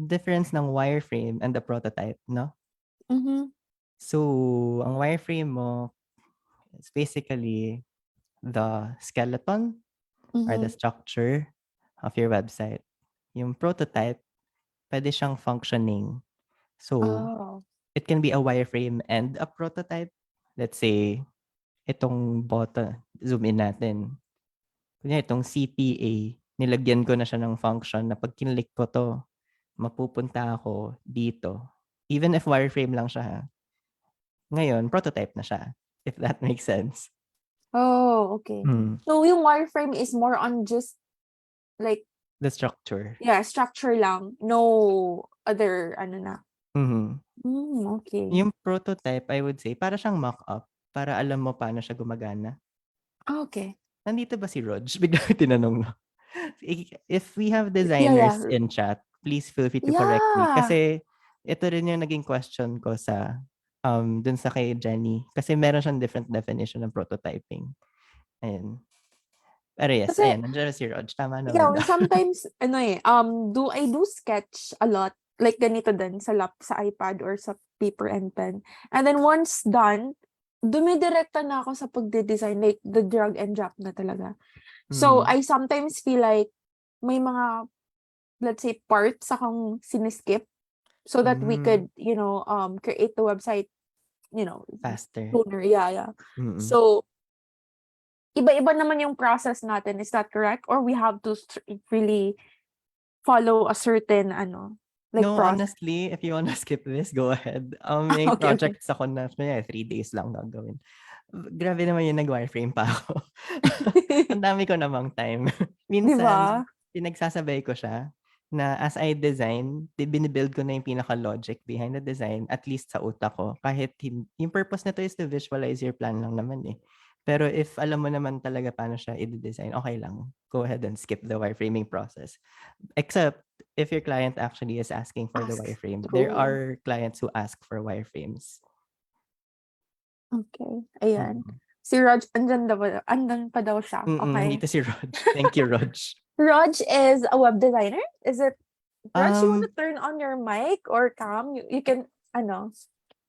Difference ng wireframe and the prototype, 'no? Mhm. So, ang wireframe mo is basically the skeleton or the Mhm. structure of your website. Yung prototype, pwede siyang functioning. So, Oh. it can be a wireframe and a prototype. Let's say, itong button, zoom in natin. Kunya itong CPA, nilagyan ko na siya ng function na pag kinlik ko to, mapupunta ako dito. Even if wireframe lang siya ha. Ngayon, prototype na siya. If that makes sense. Oh, okay. Mm. So yung wireframe is more on just like The structure. yeah, structure lang. No other ano na. Mhm. Okay. Yung prototype, I would say, para siyang mock-up. Para alam mo paano siya gumagana. Okay. Nandito ba si Rog? Bigla ko tinanong, no? If we have Yeah, designers yeah. in chat, please feel free to correct me. Yeah. Kasi ito rin yung naging question ko sa dun sa kay Jenny. Kasi meron siyang different definition ng prototyping. Ayun. Pero yes, Kasi ayan, nandiyan na si Rog. Tama yeah, naman daw. sometimes do I do sketch a lot like ganito din sa iPad or sa paper and pen. And then once done, dumidirekta na ako sa pagde-design, like the drag and drop na talaga. So, Mhm. I sometimes feel like may mga, let's say, parts akong siniskip so that we Hmm, could, create the website, you know, faster. sooner. Yeah, yeah. Mm. So, iba-iba naman yung process natin. Is that correct? Or we have to really follow a certain, like No, process? honestly, if you wanna skip this, go ahead. May Okay, okay. projects ako na kunyari 3 days lang gagawin. Grabe naman yung nag-wireframe pa ako. Ang dami ko namang time. 'Di Minsan, ba? pinagsasabay ko siya na as I design, bini-build ko na yung pinaka-logic behind the design, at least sa utak ko. Kahit yung purpose nito is to visualize your plan lang naman eh. Pero if alam mo naman talaga paano siya i-design, okay lang. Go ahead and skip the wireframing process. Except if your client actually is asking for the Ask. wireframe. There True. are clients who ask for wireframes. Okay, ayan. Mm. Si Raj, andan pa daw siya. Okay. Ito si Rog. Thank you, Rog. Raj is a web designer? Is it Raj, you wanna Um, turn on your mic or cam? You can,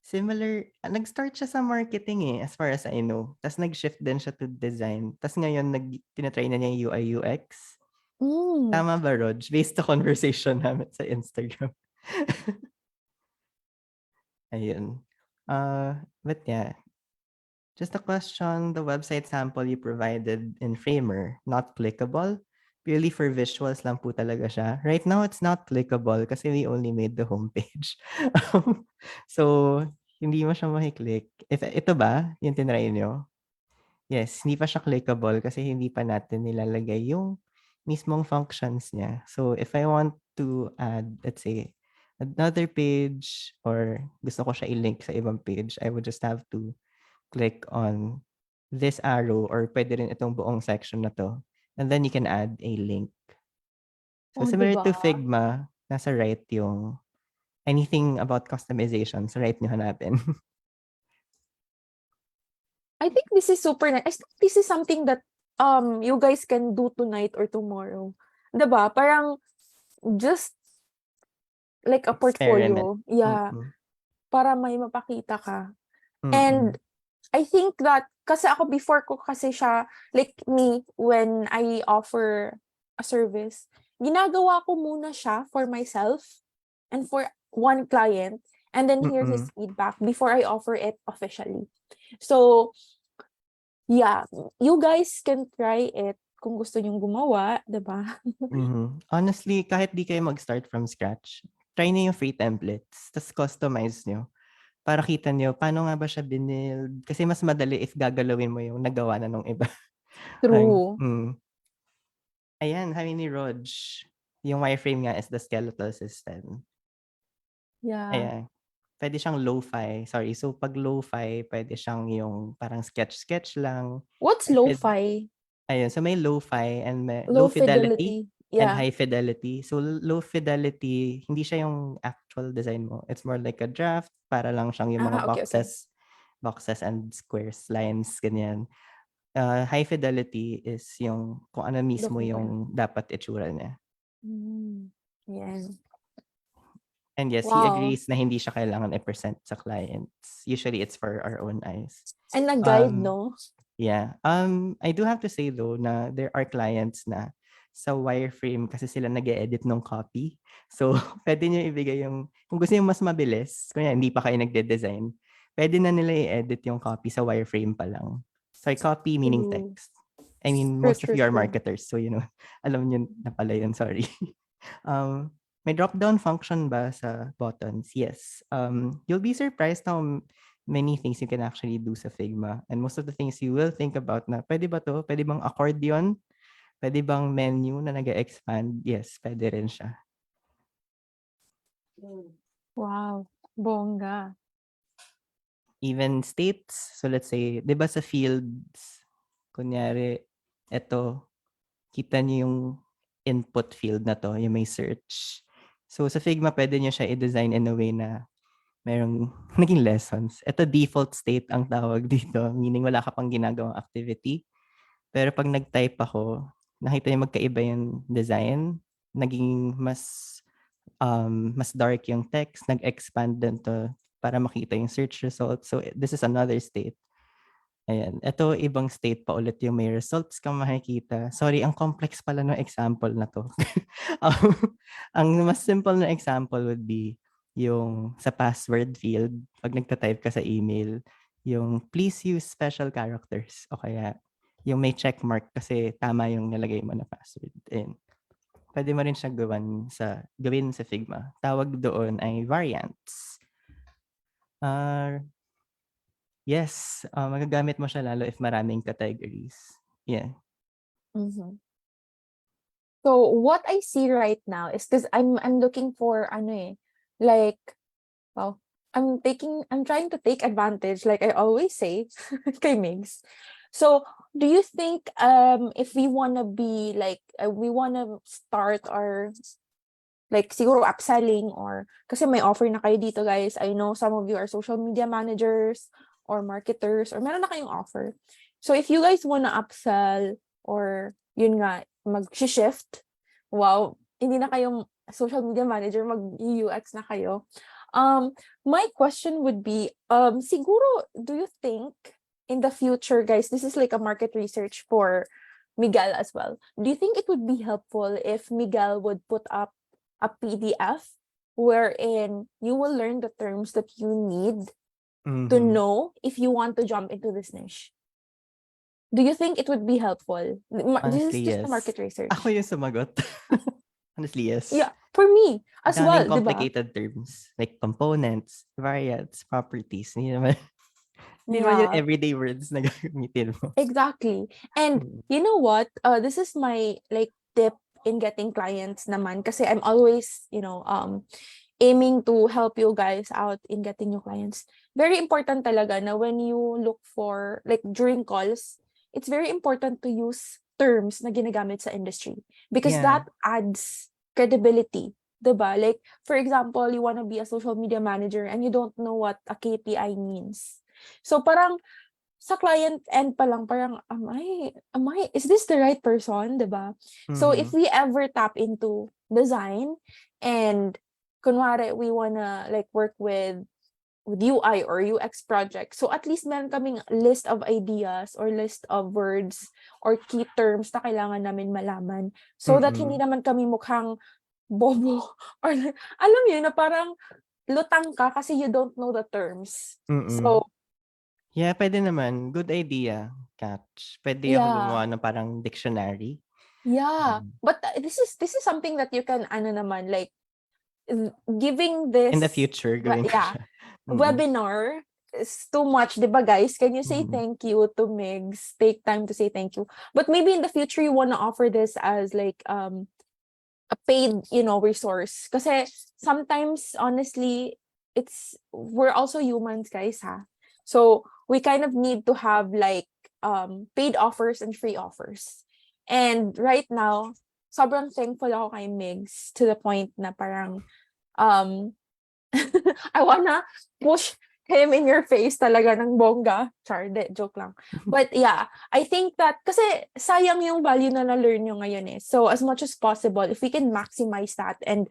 Similar, nag-start siya sa marketing eh, as far as I know. Tapos nag-shift din siya to design. Tapos ngayon, tinatry na niya yung UI UX. mm, Tama ba, Rog? Based sa conversation namin sa Instagram. Ayun. But yeah, just a question, the website sample you provided in Framer, not clickable? Purely for visuals lang po talaga siya. Right now, it's not clickable kasi we only made the homepage. So, hindi mo siya makiklik. If, ito ba, yung tinry nyo? Yes, hindi pa siya clickable kasi hindi pa natin nilalagay yung mismong functions niya. So, if I want to add, let's say, another page or gusto ko siya i-link sa ibang page, I would just have to click on this arrow or pwede rin itong buong section na 'to, and then you can add a link. So oh, 'di similar ba? to Figma, nasa right yung anything about customization, sa right niyo hanapin. I think this is super nice. I think this is something that you guys can do tonight or tomorrow. 'Di ba? Parang just like a Experiment. portfolio. Yeah, Mm, para may mapakita ka. And mm, I think that kasi ako before ko kasi siya, like me, when I offer a service, ginagawa ko muna siya for myself and for one client, and then hear his mm, feedback before I offer it officially. So, yeah, you guys can try it kung gusto nyong gumawa, 'di ba? Honestly, kahit di kayo mag-start from scratch, try niyo yung free templates, ta's customize niyo para kita niyo paano nga ba siya binild. Kasi mas madali if gagalawin mo yung nagawa na nung iba. Ay, True. Ayan, sabi ni Rog, yung wireframe nga is the skeletal system. Yeah. Ayan. Puwede siyang lo-fi, sorry. So 'pag lo-fi, puwede siyang yung parang sketch-sketch lang. What's Or lo-fi? ayun, so may lo-fi and may low Low fidelity fidelity. and Yeah. high fidelity. So low fidelity, hindi siya yung actual design mo. It's more like a draft, para lang siyang yung mga Ah, okay, okay. boxes and squares, lines, ganyan. High fidelity is yung kung ano The mismo full product. yung dapat itsura niya. Mm. Yan. And yes, he Wow. agrees na hindi siya kailangan i-present sa clients. Usually, it's for our own eyes. And nag-guide, Um, no? yeah. I do have to say though na there are clients na sa wireframe kasi sila nag-e-edit ng copy. So, pwede niyo ibigay yung, kung gusto niyo mas mabilis, kunya hindi pa kayo nagde-design, pwede na nila i-edit yung copy sa wireframe pa lang. Sorry, copy meaning True. text. I mean, True, most of true, you are true. marketers, so alam niyo na pala yun, sorry. May drop-down function ba sa buttons? Yes. You'll be surprised how many things you can actually do sa Figma. And most of the things you will think about na, pwede ba to? Pwede bang accordion? Pwede bang menu na nag-expand? Yes, pwede rin siya. Wow. Bongga. Even states. So let's say, di ba sa fields, kunyari, eto, kita niyo yung input field na to, yung may search. So sa Figma, pwede niyo siya i-design in a way na merong naging lessons. Ito default state ang tawag dito, meaning wala ka pang ginagawang activity. Pero pag nag-type ako, nakita niyo magkaiba yung design, naging mas dark yung text, nag-expand din to para makita yung search results. So this is another state. Ayan. Ito, ibang state pa ulit yung may results kang makikita. Sorry, ang complex pala ng example na to. Um, ang mas simple na example would be yung sa password field, pag nagta-type ka sa email, yung please use special characters o kaya yung may check mark kasi tama yung nilagay mo na password. And pwede mo rin siya gawin sa Figma. Tawag doon ay variants. Uh, yes, magagamit mo siya lalo if maraming categories. Yeah. Mhm. So what I see right now is because I'm looking for ano like wow, I'm trying to take advantage like I always say kay Migs. So do you think if we wanna be like we wanna start our like siguro upselling or kasi may offer na kayo dito guys. I know some of you are social media managers or marketers or meron na kayong offer. So if you guys wanna upsell or yun nga mag-shift, wow, hindi na kayong social media manager, mag-UX na kayo. My question would be, siguro, do you think in the future, guys, this is like a market research for Miguel as well. Do you think it would be helpful if Miguel would put up a PDF wherein you will learn the terms that you need to Mhm. know if you want to jump into this niche? Do you think it would be helpful? This is Honestly, just a yes. market Ako research. yung sumagot. Honestly, yes. Yeah, for me as Daming well, di ba? complicated terms like components, variants, properties. Hindi naman, hindi naman yung Yeah, everyday words na gagamitin mo. exactly. And Mm. you know what? This is my like tip in getting clients naman kasi I'm always, aiming to help you guys out in getting new clients. Very important talaga na when you look for like during calls, it's very important to use terms na ginagamit sa industry because Yeah. that adds credibility. 'Di ba? Like for example, you want to be a social media manager and you don't know what a KPI means. So parang sa client end pa lang parang is this the right person, 'di ba? So if Mhm. we ever tap into design and kunwari we wanna like work with UI or UX project. So at least meron kaming list of ideas or list of words or key terms na kailangan namin malaman so that hindi Mm. naman kami mukhang bobo or alam mo yun na parang lutang ka kasi you don't know the terms. Mm. So Yeah, pwede naman. Good idea, Catch. Pwede ako yeah. gumawa ng parang dictionary. Yeah, Mm. but this is something that you can ano naman like giving In the this future, gawin ko yeah siya. Mm. webinar is too much, 'di ba guys? Can you say Mm. thank you to Migs? Take time to say thank you. But maybe in the future you wanna offer this as like a paid, resource. Kasi sometimes honestly we're also humans, guys, ha. So we kind of need to have like paid offers and free offers. And right now, sobrang thankful ako kay Migs to the point na parang um I wanna push him in your face talaga ng bongga. Char, de, joke lang. But yeah, I think that, kasi sayang yung value na na-learn nyo ngayon eh. So as much as possible, if we can maximize that and,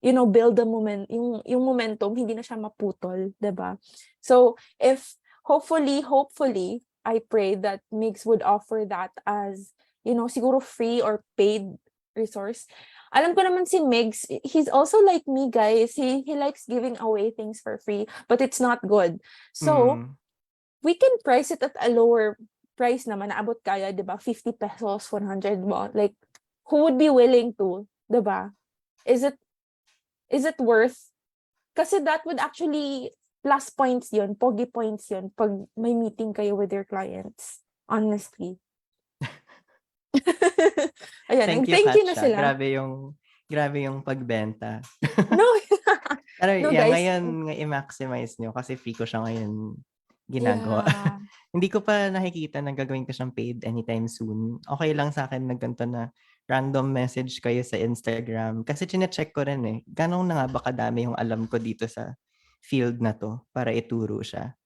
build the yung momentum, hindi na siya maputol, 'di ba? So if, hopefully, I pray that Migs would offer that as, siguro free or paid resource. Alam ko naman si Migs, he's also like me, guys. He likes giving away things for free, but it's not good. So, Mm. we can price it at a lower price naman, naabot kaya, 'di ba? 50 pesos, 100 mo. Like, who would be willing to, 'di ba? Is it is it worth? Kasi that would actually plus points yun, pogi points yun, pag may meeting kayo with your clients. Honestly. Ayan, Thank you, nag-thank you na Katja. sila. Grabe yung pagbenta. No, Pero no yeah, guys. ngayon nga i-maximize nyo kasi free ko siya ngayon ginagawa. Yeah. Hindi ko pa nakikita na gagawin ko siyang paid anytime soon. Okay lang sa akin na ganito na random message kayo sa Instagram. Kasi chine-check ko rin eh. Ganong na nga ba kadami yung alam ko dito sa field na to para ituro siya.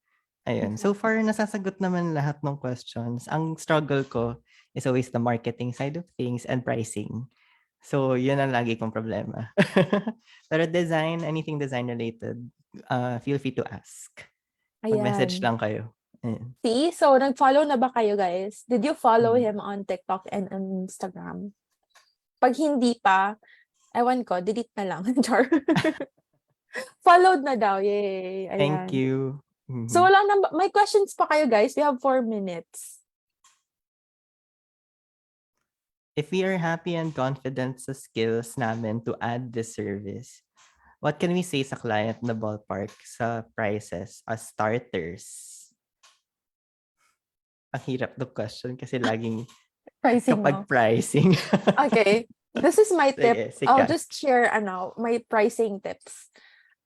Ayun. So Exactly. far, nasasagot naman lahat ng questions. Ang struggle ko is always the marketing side of things and pricing. So, yun ang lagi kong problema. Pero design, anything design related, feel free to ask. Mag-message Ayan. lang kayo. Ayan. See? So, nag-follow na ba kayo, guys? Did you follow Mm. him on TikTok and on Instagram? Pag hindi pa, ewan ko, delete na lang. Char. Followed na daw. Yay. Thank Ayan. you. So, Mhm. wala na may questions pa kayo, guys? We have 4 minutes. If we are happy and confident sa skills namin to add this service, what can we say sa client na ballpark sa prices as starters? Ang hirap ng question kasi laging Pricing, kapag no? pricing. Okay. This is my tip. Sige, si I'll just Catch. share, my pricing tips.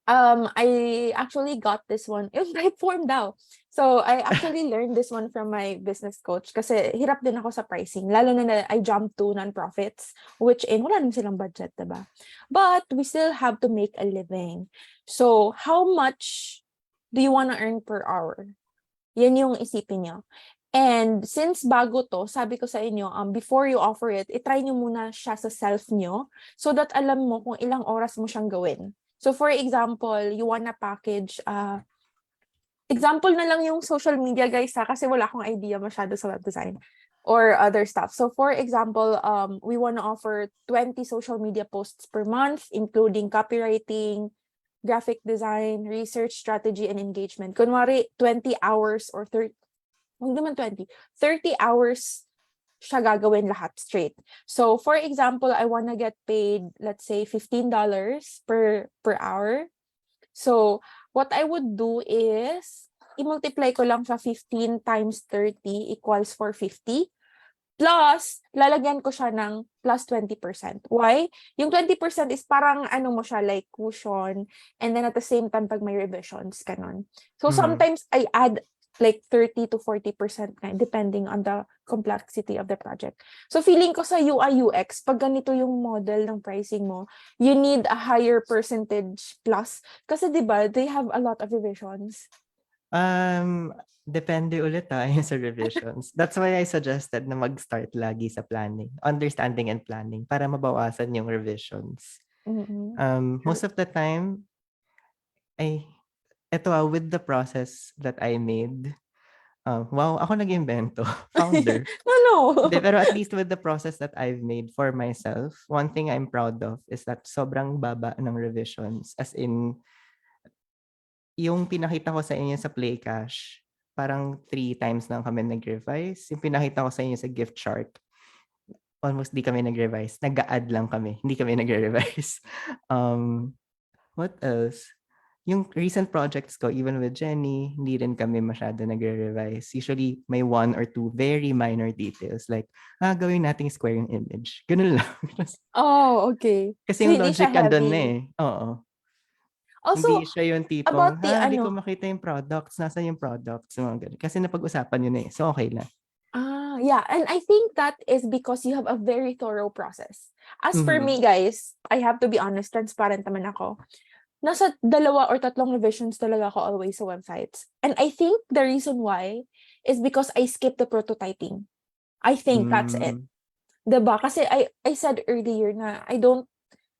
I actually got this one yung type form daw. So, I actually learned this one from my business coach kasi hirap din ako sa pricing. Lalo na I jumped to non-profits, which wala naman silang budget, diba? But we still have to make a living. So, how much do you want to earn per hour? Yan yung isipin nyo. And since bago to, sabi ko sa inyo, before you offer it, itry nyo muna siya sa self nyo so that alam mo kung ilang oras mo siyang gawin. So for example, you wanna package, example na lang yung social media guys ha, kasi wala akong idea masyado sa web design or other stuff. So for example, we wanna offer 20 social media posts per month, including copywriting, graphic design, research strategy, and engagement. Kunwari, 20 hours or 30, hindi naman 20, 30 hours siya gagawin lahat straight. So, for example, I wanna get paid, let's say, $15 per hour. So, what I would do is, i-multiply ko lang sa 15 times 30 equals 450. Plus, lalagyan ko siya ng plus 20%. Why? Yung 20% is parang ano mo siya, like cushion. And then at the same time, pag may revisions, kanon. So Mhm. sometimes I add like 30 to 40% depending on the complexity of the project. So feeling ko sa UI UX, pag ganito yung model ng pricing mo, you need a higher percentage plus. Kasi 'di ba, they have a lot of revisions. Depende ulit yung sa revisions. That's why I suggested na mag-start lagi sa planning, understanding and planning para mabawasan yung revisions. Mm-mm. Most of the time, ay, with the process that I made, wow, ako nag-invento, founder. No, Hindi, no. pero at least with the process that I've made for myself, one thing I'm proud of is that sobrang baba ng revisions. As in, yung pinakita ko sa inyo sa Playcash, parang 3 times lang kami nag-revise. Yung pinakita ko sa inyo sa gift chart, almost di kami nag-revise. Nag-add lang kami. Hindi kami nag-revise. Um, what else? Yung recent projects ko, even with Jenny, hindi rin kami masyado nagre-revise. Usually, may 1 or 2 very minor details. Like, gawin nating square yung image. Ganun lang. Oh, okay. Kasi So, yung hindi siya logic andun na heavy. eh. Oo. Hindi Also, siya yung tipong, about the hindi ko makita yung products. Nasaan yung products? Mga ganun. Kasi napag-usapan yun eh. So, okay lang. yeah, and I think that is because you have a very thorough process. As for Mhm. me, guys, I have to be honest, transparent naman ako. Nasa 2 or 3 revisions talaga ako always sa websites. And I think the reason why is because I skipped the prototyping. I think that's it. Mm. 'Di ba? Kasi I said earlier na I don't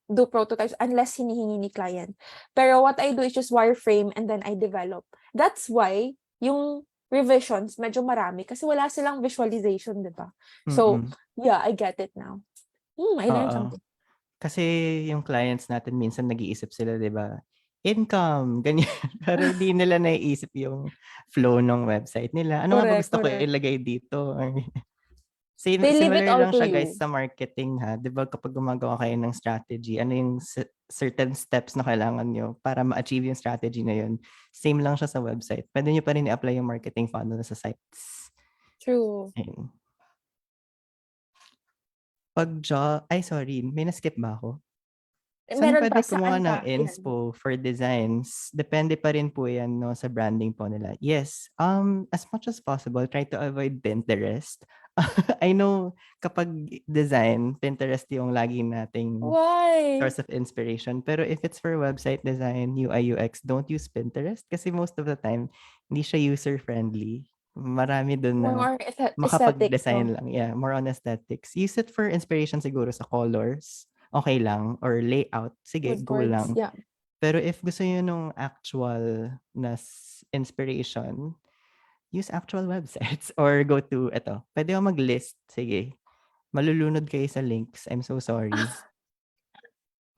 do prototypes unless hinihingi ni client. Pero what I do is just wireframe and then I develop. That's why yung revisions medyo marami kasi wala silang visualization, 'di ba? So, Mm. yeah, I get it now. I learned Oo. something. Kasi yung clients natin minsan nag-iisip sila, 'di ba? Income, ganyan. Pero di nila naiisip yung flow ng website nila. Ano nga ba Correct, gusto ko correct. ilagay dito? Same, They leave it similar all lang to siya guys you. sa marketing ha. 'Di ba kapag gumagawa kayo ng strategy, ano yung certain steps na kailangan nyo para ma-achieve yung strategy na yun? Same lang siya sa website. Pwede nyo pa rin i-apply yung marketing funnel sa sites. True. Ayun. Ay sorry, may na-skip ba ako? Saan Meron pa, pwede kumuha saan ng pa? Yan. inspo for designs? Depende pa rin po yan no, sa branding po nila. Yes, as much as possible, try to avoid Pinterest. I know kapag design, Pinterest yung lagi nating Why? source of inspiration. Pero if it's for website design, UI, UX, don't use Pinterest kasi most of the time, hindi siya user-friendly. Marami dun na More aesthetic, makapag-design no? lang. Yeah, more on aesthetics. Use it for inspiration siguro sa colors. Okay lang. Or layout. Sige, Mood go boards, lang. yeah. Pero if gusto niyo nung actual na inspiration, use actual websites or go to pwede ako mag-list. Sige. Malulunod kayo sa links. I'm so sorry.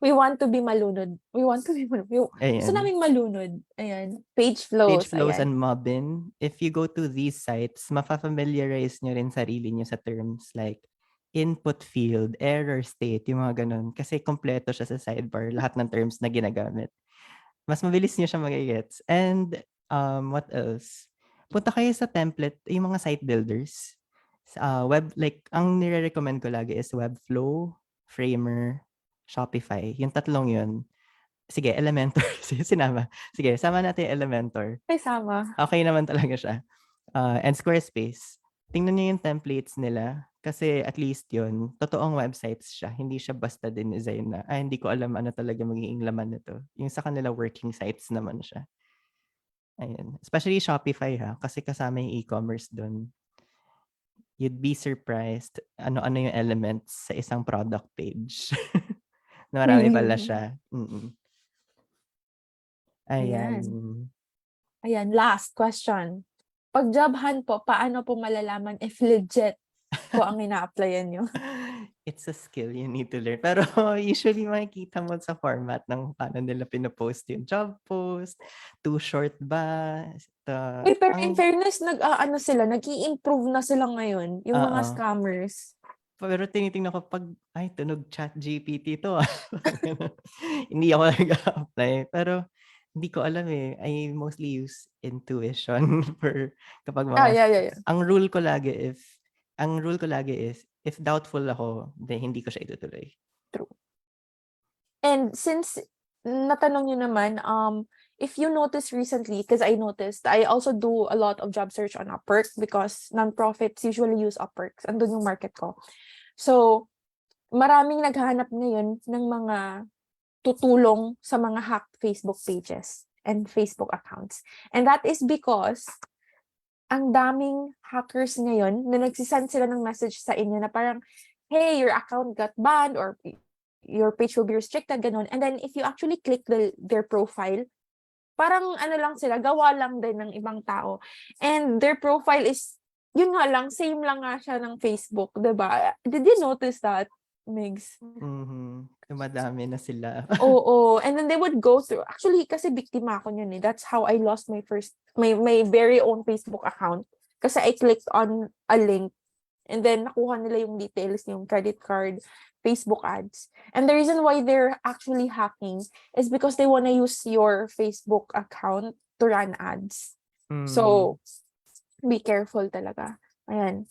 We want to be malunod. We want to be malunod. Gusto Ayan. naming malunod. Ayan. Page Page flows. flows Ayan. and Mobbin. If you go to these sites, mafafamiliarize nyo rin sarili nyo sa terms like input field, error state, yung mga ganun. Kasi kompleto siya sa sidebar, lahat ng terms na ginagamit. Mas mabilis nyo siya magigets. And what else? Punta kayo sa template, yung mga site builders. Ang nire-recommend ko lagi is Webflow, Framer, Shopify. Yung tatlong yun. Sige, Elementor. Sinama. Sige, sama natin yung Elementor. Ay, sama. Okay naman talaga siya. And Squarespace. Tingnan niyo yung templates nila kasi at least yun, totoong websites siya. Hindi siya basta din design na, hindi ko alam ano talaga magiging laman nito. Yung sa kanila working sites naman siya. Ayun. Especially Shopify kasi kasama yung e-commerce doon. You'd be surprised ano-ano yung elements sa isang product page. Na marami pala Really? siya. Ayan. Ayan. Ayan. Last question. Pag job hunt po, paano po malalaman if legit po ang ina-applyan nyo? It's a skill you need to learn. Pero usually makikita mo sa format ng paano nila pinopost yung job post, too short ba? Uy, pero in fairness, ano sila, nag-i-improve na sila ngayon, yung mga Oo. scammers. Pero tinitingnan ko pag, tunog chat GPT to. Hindi ako nag-apply. Pero hindi ko alam eh. I mostly use intuition for kapag mga, Yeah. ang rule ko lagi is, if doubtful ako, then hindi ko siya itutuloy. True. And since natanong nyo naman, if you notice recently, because I noticed, I also do a lot of job search on Upwork because nonprofits usually use Upwork. Andun yung market ko. So, maraming naghahanap ngayon ng mga tutulong sa mga hacked Facebook pages and Facebook accounts. And that is because ang daming hackers ngayon na nagsisend sila ng message sa inyo na parang, hey, your account got banned or your page will be restricted, ganun. And then if you actually click their profile, parang ano lang sila, gawa lang din ng ibang tao. And their profile is, yun nga lang, same lang nga siya ng Facebook, diba? Did you notice that, Migs? Madami na sila. Oo. And then they would go through, actually, kasi biktima ako yun eh. That's how I lost my very own Facebook account. Kasi I clicked on a link and then nakuha nila yung details, yung credit card, Facebook ads. And the reason why they're actually hacking is because they want to use your Facebook account to run ads. So, be careful talaga. Ayan.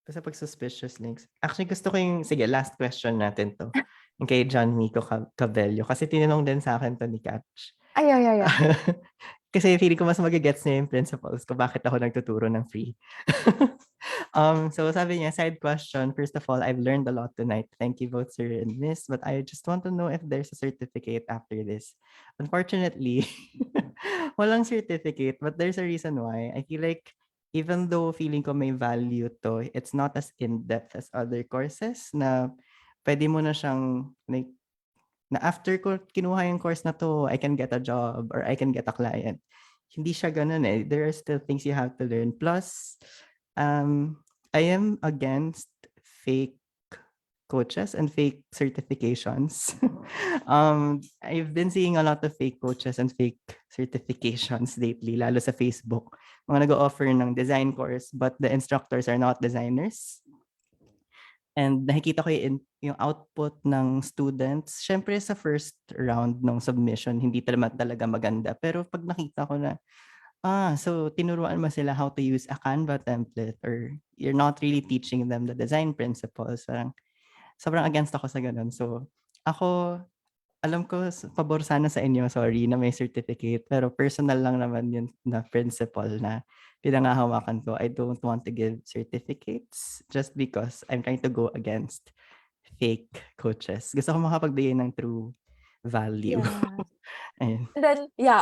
Kasi pag suspicious links. Actually, gusto ko sige, last question natin to. Yung kay John Mico Cabello. Kasi tinanong din sa akin to ni Catch. Ay. Kasi feeling ko mas magigets niya yung principles ko bakit ako nagtuturo ng free. So sabi niya, side question, first of all, I've learned a lot tonight. Thank you both, sir and miss. But I just want to know if there's a certificate after this. Unfortunately, walang certificate, but there's a reason why. I feel like even though feeling ko may value to, it's not as in-depth as other courses na pwede mo na siyang like na after ko kinuha yung course na to, I can get a job or I can get a client. Hindi siya ganun eh. There are still things you have to learn. Plus, I am against fake coaches and fake certifications. I've been seeing a lot of fake coaches and fake certifications lately, lalo sa Facebook. Mga nag-offer ng design course, but the instructors are not designers. And nakikita ko yung output ng students. Syempre sa first round ng submission, hindi talaga maganda. Pero pag nakita ko na, so tinuruan mo sila how to use a Canva template or you're not really teaching them the design principles. Parang sobrang against ako sa ganun. So ako, alam ko, pabor sana sa inyo, sorry, na may certificate. Pero personal lang naman yun na principle na pinangahawakan ko. I don't want to give certificates just because I'm trying to go against fake coaches. Gusto ko makapagbigay ng true value. Yeah. Ayun. And then,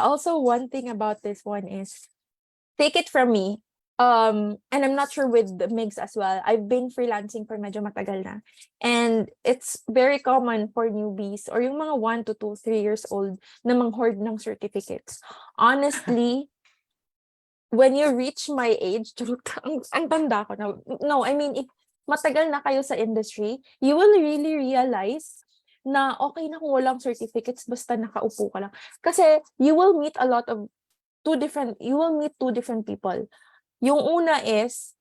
also one thing about this one is, take it from me. And I'm not sure with the Migs as well. I've been freelancing for medyo matagal na. And it's very common for newbies or yung mga 1 to 2, 3 years old na mang-hoard ng certificates. Honestly, when you reach my age, charot, ang tanda ko na. No, I mean, if matagal na kayo sa industry, you will really realize na okay na kung walang certificates basta nakaupo ka lang. Kasi you will meet two different people. Yung una is,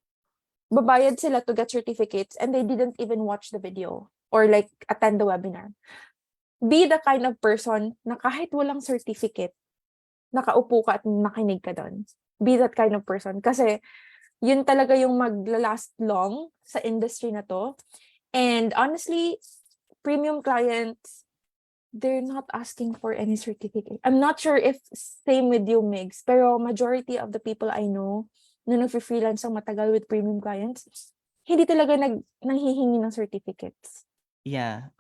babayad sila to get certificates and they didn't even watch the video or like attend the webinar. Be the kind of person na kahit walang certificate, nakaupo ka at nakinig ka doon. Be that kind of person. Kasi yun talaga yung magla-last long sa industry na to. And honestly, premium clients, they're not asking for any certificate. I'm not sure if same with you, Migs, pero majority of the people I know na nag-freelance ang matagal with premium clients, hindi talaga nanghihingi ng certificates. Yeah,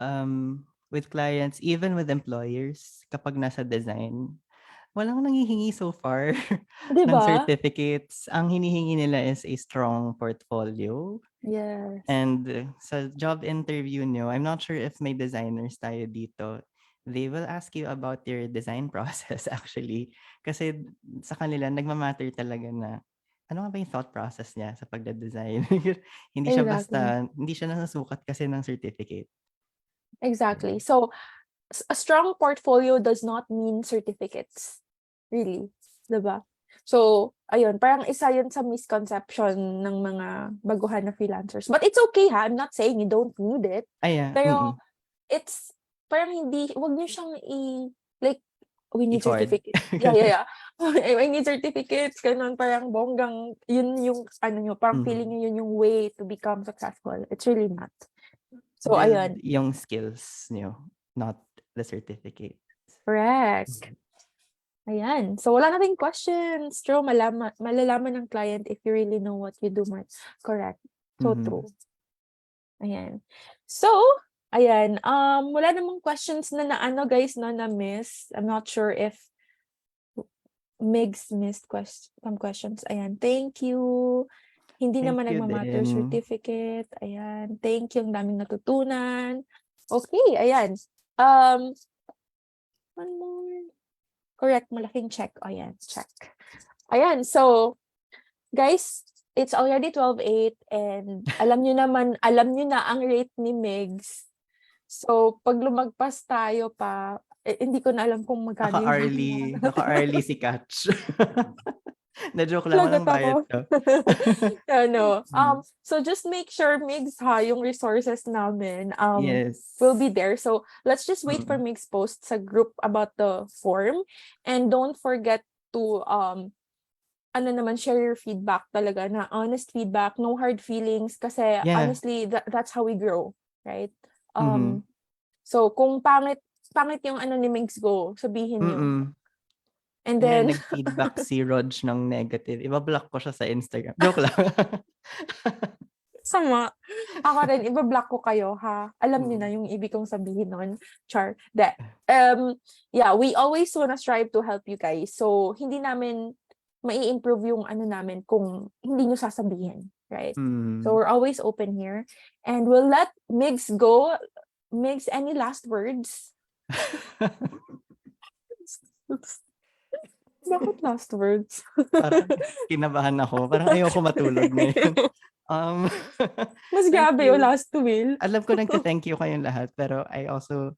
with clients, even with employers, kapag nasa design, walang nanghihingi so far Di ng ba? certificates. Ang hinihingi nila is a strong portfolio. Yes. And sa job interview nyo, I'm not sure if may designers tayo dito. They will ask you about your design process actually. Kasi sa kanila, nagmamatter talaga na ano nga ba yung thought process niya sa pagda-design. Exactly. Hindi siya nasusukat kasi ng certificate. Exactly. So, a strong portfolio does not mean certificates. Really. Diba? So, ayun, parang isa yun sa misconception ng mga baguhan na freelancers. But it's okay ha, I'm not saying you don't need it. Yeah, Pero, it's, parang hindi, wag niyo siyang like, we need i-hoard. certificates. Yeah. I need certificates, ganun, parang bonggang, yun yung, ano nyo, parang feeling nyo yun yung way to become successful. It's really not. So, Build ayun. yung skills nyo, not the certificate. Correct. Ayan. So, wala na ring questions. True, malalaman ng client if you really know what you do. Correct. So true. Ayan. So, ayan. Wala namang questions na ano guys, no, na miss. I'm not sure if Migs missed some questions. Ayan. Thank you. Hindi Thank naman you nagmamatter din. certificate. Ayan. Thank you. Ang daming natutunan. Okay. Ayan. One more. Correct. Malaking check. Ayan. Check. Ayan. So, guys, it's already 12:08 and alam nyo na ang rate ni Migs. So, pag lumagpas tayo pa, hindi ko na alam kung magkano yung babayaran. Naka-early si Catch. Na-joke lang, Lagot walang bayad ako. to. Ano, so just make sure, Migs, ha, yung resources namin, Yes. will be there. So, let's just wait for Mm. Migs post sa group about the form. And don't forget to, ano naman, share your feedback talaga, na honest feedback, no hard feelings, kasi Yeah. honestly, that's how we grow, right? Mhm. So, kung pangit yung ano ni Migs, go, sabihin nyo. Mm. And Kunyari then, nag-feedback si Rog ng negative, iba-block ko siya sa Instagram. Joke lang. sama. Ako rin, iba-block ko kayo, ha? Alam niyo na Mm. yung ibig kong sabihin nun. Char. Yeah, we always wanna strive to help you guys. So, hindi namin mai-improve yung ano namin kung hindi nyo sasabihin. Right? So, Mm. we're always open here. And we'll let Migs go. Migs, any last words? Bakit last words? Parang kinabahan ako. Parang ayoko matulog ngayon. Um, Mas thank grabe yung you. last will. Alam ko nagte-thank you kayong lahat, pero I also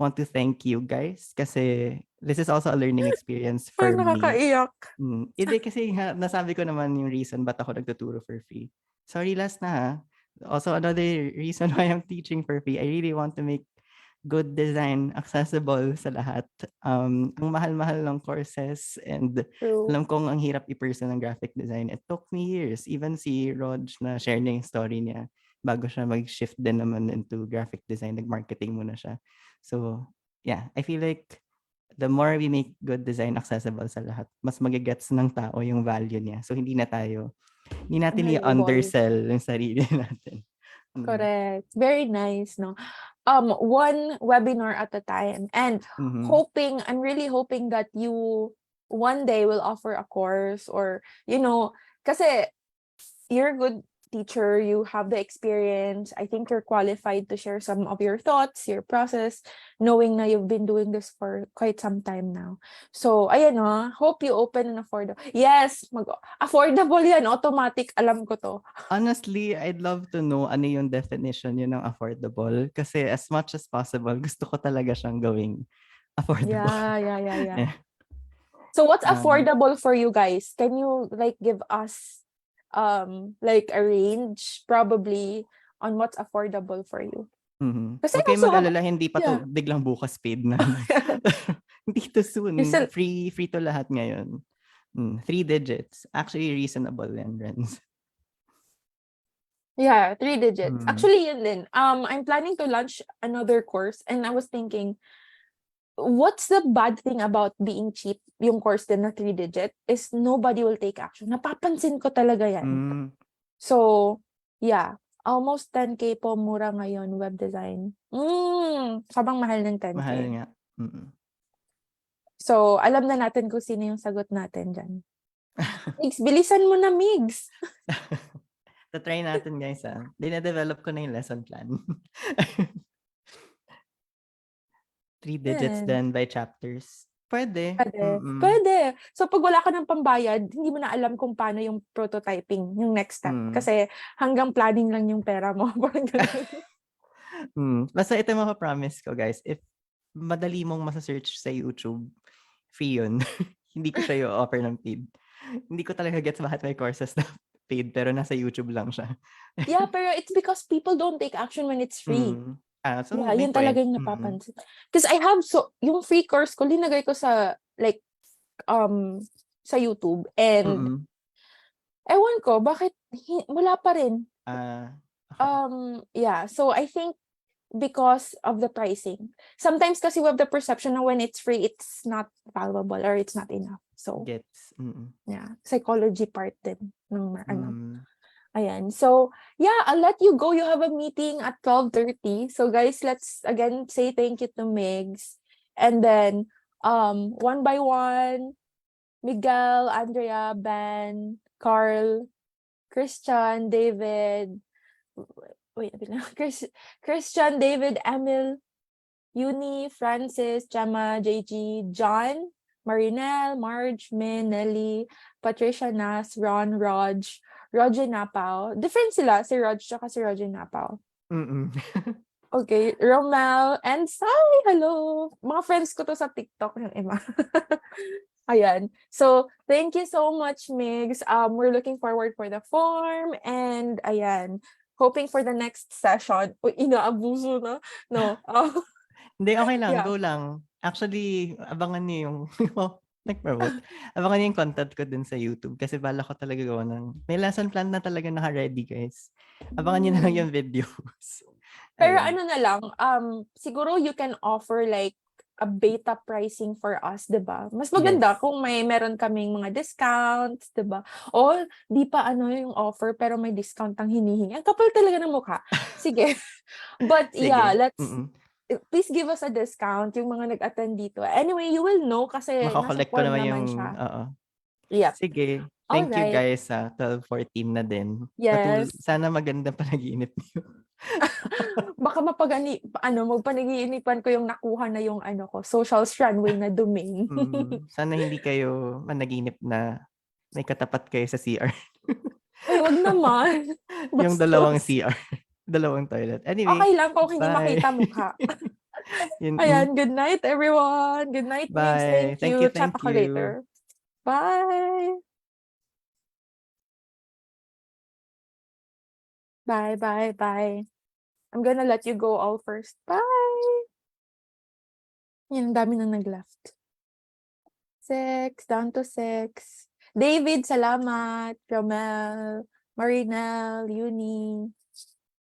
want to thank you guys kasi this is also a learning experience for Parang me. nakakaiyak. Hindi kasi nasabi ko naman yung reason ba't ako nagtuturo for free. Sorry, last na ha. Also, another reason why I'm teaching for free, I really want to make good design accessible sa lahat. Ang mahal-mahal ng courses and True. alam kong ang hirap i-person ng graphic design. It took me years. Even si Rog na share niya yung story niya bago siya mag-shift din naman into graphic design, nag-marketing muna siya. So, yeah, I feel like the more we make good design accessible sa lahat, mas magigets ng tao yung value niya. So, hindi natin Malleable. i-undersell yung sarili natin. Correct. Very nice, no? One webinar at a time. And Mhm. I'm really hoping that you one day will offer a course or, kasi you're good. teacher, you have the experience. I think you're qualified to share some of your thoughts, your process, knowing na you've been doing this for quite some time now. So, ayan hope you open an affordable. Yes, affordable yan, automatic, alam ko to. Honestly, I'd love to know ano yung definition yun ng affordable. Kasi as much as possible, gusto ko talaga siyang gawing affordable. Yeah. Eh, So what's um, affordable for you guys? Can you like give us like a range probably on what's affordable for you? Kasi Huwag I kayong also have mag-alala, hindi pa yeah. to biglang bukas paid na. No? Hindi to You soon. still Free to lahat ngayon. 3 digits. Actually, reasonable yan, Renz. yeah, 3 digits. Mm. Actually, yun din. I'm planning to launch another course and I was thinking, what's the bad thing about being cheap? Yung course din na 3 digit is nobody will take action. Napapansin ko talaga yan. Mm. So, yeah. Almost 10K po mura ngayon, web design. Sobrang mahal ng 10K. Mahal nga. Mm. So, alam na natin kung sino yung sagot natin dyan. Migs, bilisan mo na, Migs! Try natin, guys. Dina-develop ko na yung lesson plan. 3 digits Yan. then by chapters. Pwede. Pwede. Mm-mm. Pwede. So, pag wala ka ng pambayad, hindi mo na alam kung paano yung prototyping, yung next step. Kasi hanggang planning lang yung pera mo. Parang ganun. Basta ito yung promise ko, guys. If madali mong masa-search sa YouTube, free yun. Hindi ko siya i-offer ng paid. Hindi ko talaga gets bakit may courses na paid pero nasa YouTube lang siya. Yeah, pero it's because people don't take action when it's free. So Yeah, may yun talaga point. yung napapansin. Because I have yung free course ko, linagay ko sa like sa YouTube and ewan ko bakit wala pa rin. Okay. Yeah, so I think because of the pricing. Sometimes kasi we have the perception na when it's free, it's not valuable or it's not enough. So, Gets. yeah, psychology part din ng Ayan. So, yeah, I'll let you go. You have a meeting at 12:30. So, guys, let's again say thank you to Migs. And then, one by one, Miguel, Andrea, Ben, Carl, Christian, David, wait, Christian, David, Emil, Uni, Francis, Gemma, JG, John, Marinelle, Marge, Min, Nelly, Patricia Nas, Ron, Roger Napao. Different sila, si Rog tsaka si Roger Napao. Okay, Romel and Sai, hello! Mga friends ko to sa TikTok ng iba. Ayan. So, thank you so much, Migs. We're looking forward for the form and ayan, hoping for the next session. Uy, inaabuso na. No. Hindi, okay lang. Yeah. Go lang. Actually, abangan niyo yung nag-promote. Abangan niyo yung content ko din sa YouTube kasi bala ko talaga gawa ng may lesson plan na talaga naka-ready, guys. Abangan niyo na lang yung videos. Pero Ayun. ano na lang, siguro you can offer like a beta pricing for us, 'di ba? Mas maganda Yes. kung meron kaming mga discounts, 'di ba? O di pa yung offer pero may discount ang hinihingi. Ang kapal talaga ng mukha. Sige. But yeah, Sige. please give us a discount yung mga nag-attend dito. Anyway, you will know kasi nasa Mako-collect ko form naman yung naman siya. oo. Yep. Sige. All Thank you, right. guys. 12:14 na din. Yes. Sana maganda panaginip niyo. Baka magpanag-iinipan ko yung nakuha na yung social strandway na domain. Sana hindi kayo managinip na may katapat kayo sa CR. Ay, wag naman. Yung dalawang Bastos. CR. Dalawang toilet. Anyway, Okay lang kung hindi bye. makita mukha. Yun, Ayan, good night everyone. Good night, Migs. bye. Thank you. Chat Thank ako you. later. Bye. Bye. I'm gonna let you go all first. Bye. Yan, ang dami na nag-left. 6, down to 6. David, salamat. Romel, Marinel, Uni.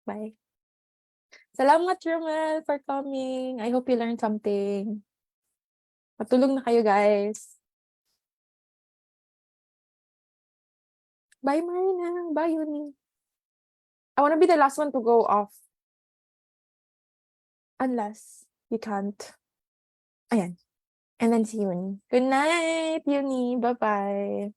Bye. Salamat, Romel, for coming. I hope you learned something. Matulog na kayo, guys. Bye, Marinel. Bye, Uni. I wanna be the last one to go off. Unless you can't. Ayan. And then si Uni. Good night, Uni. Bye-bye.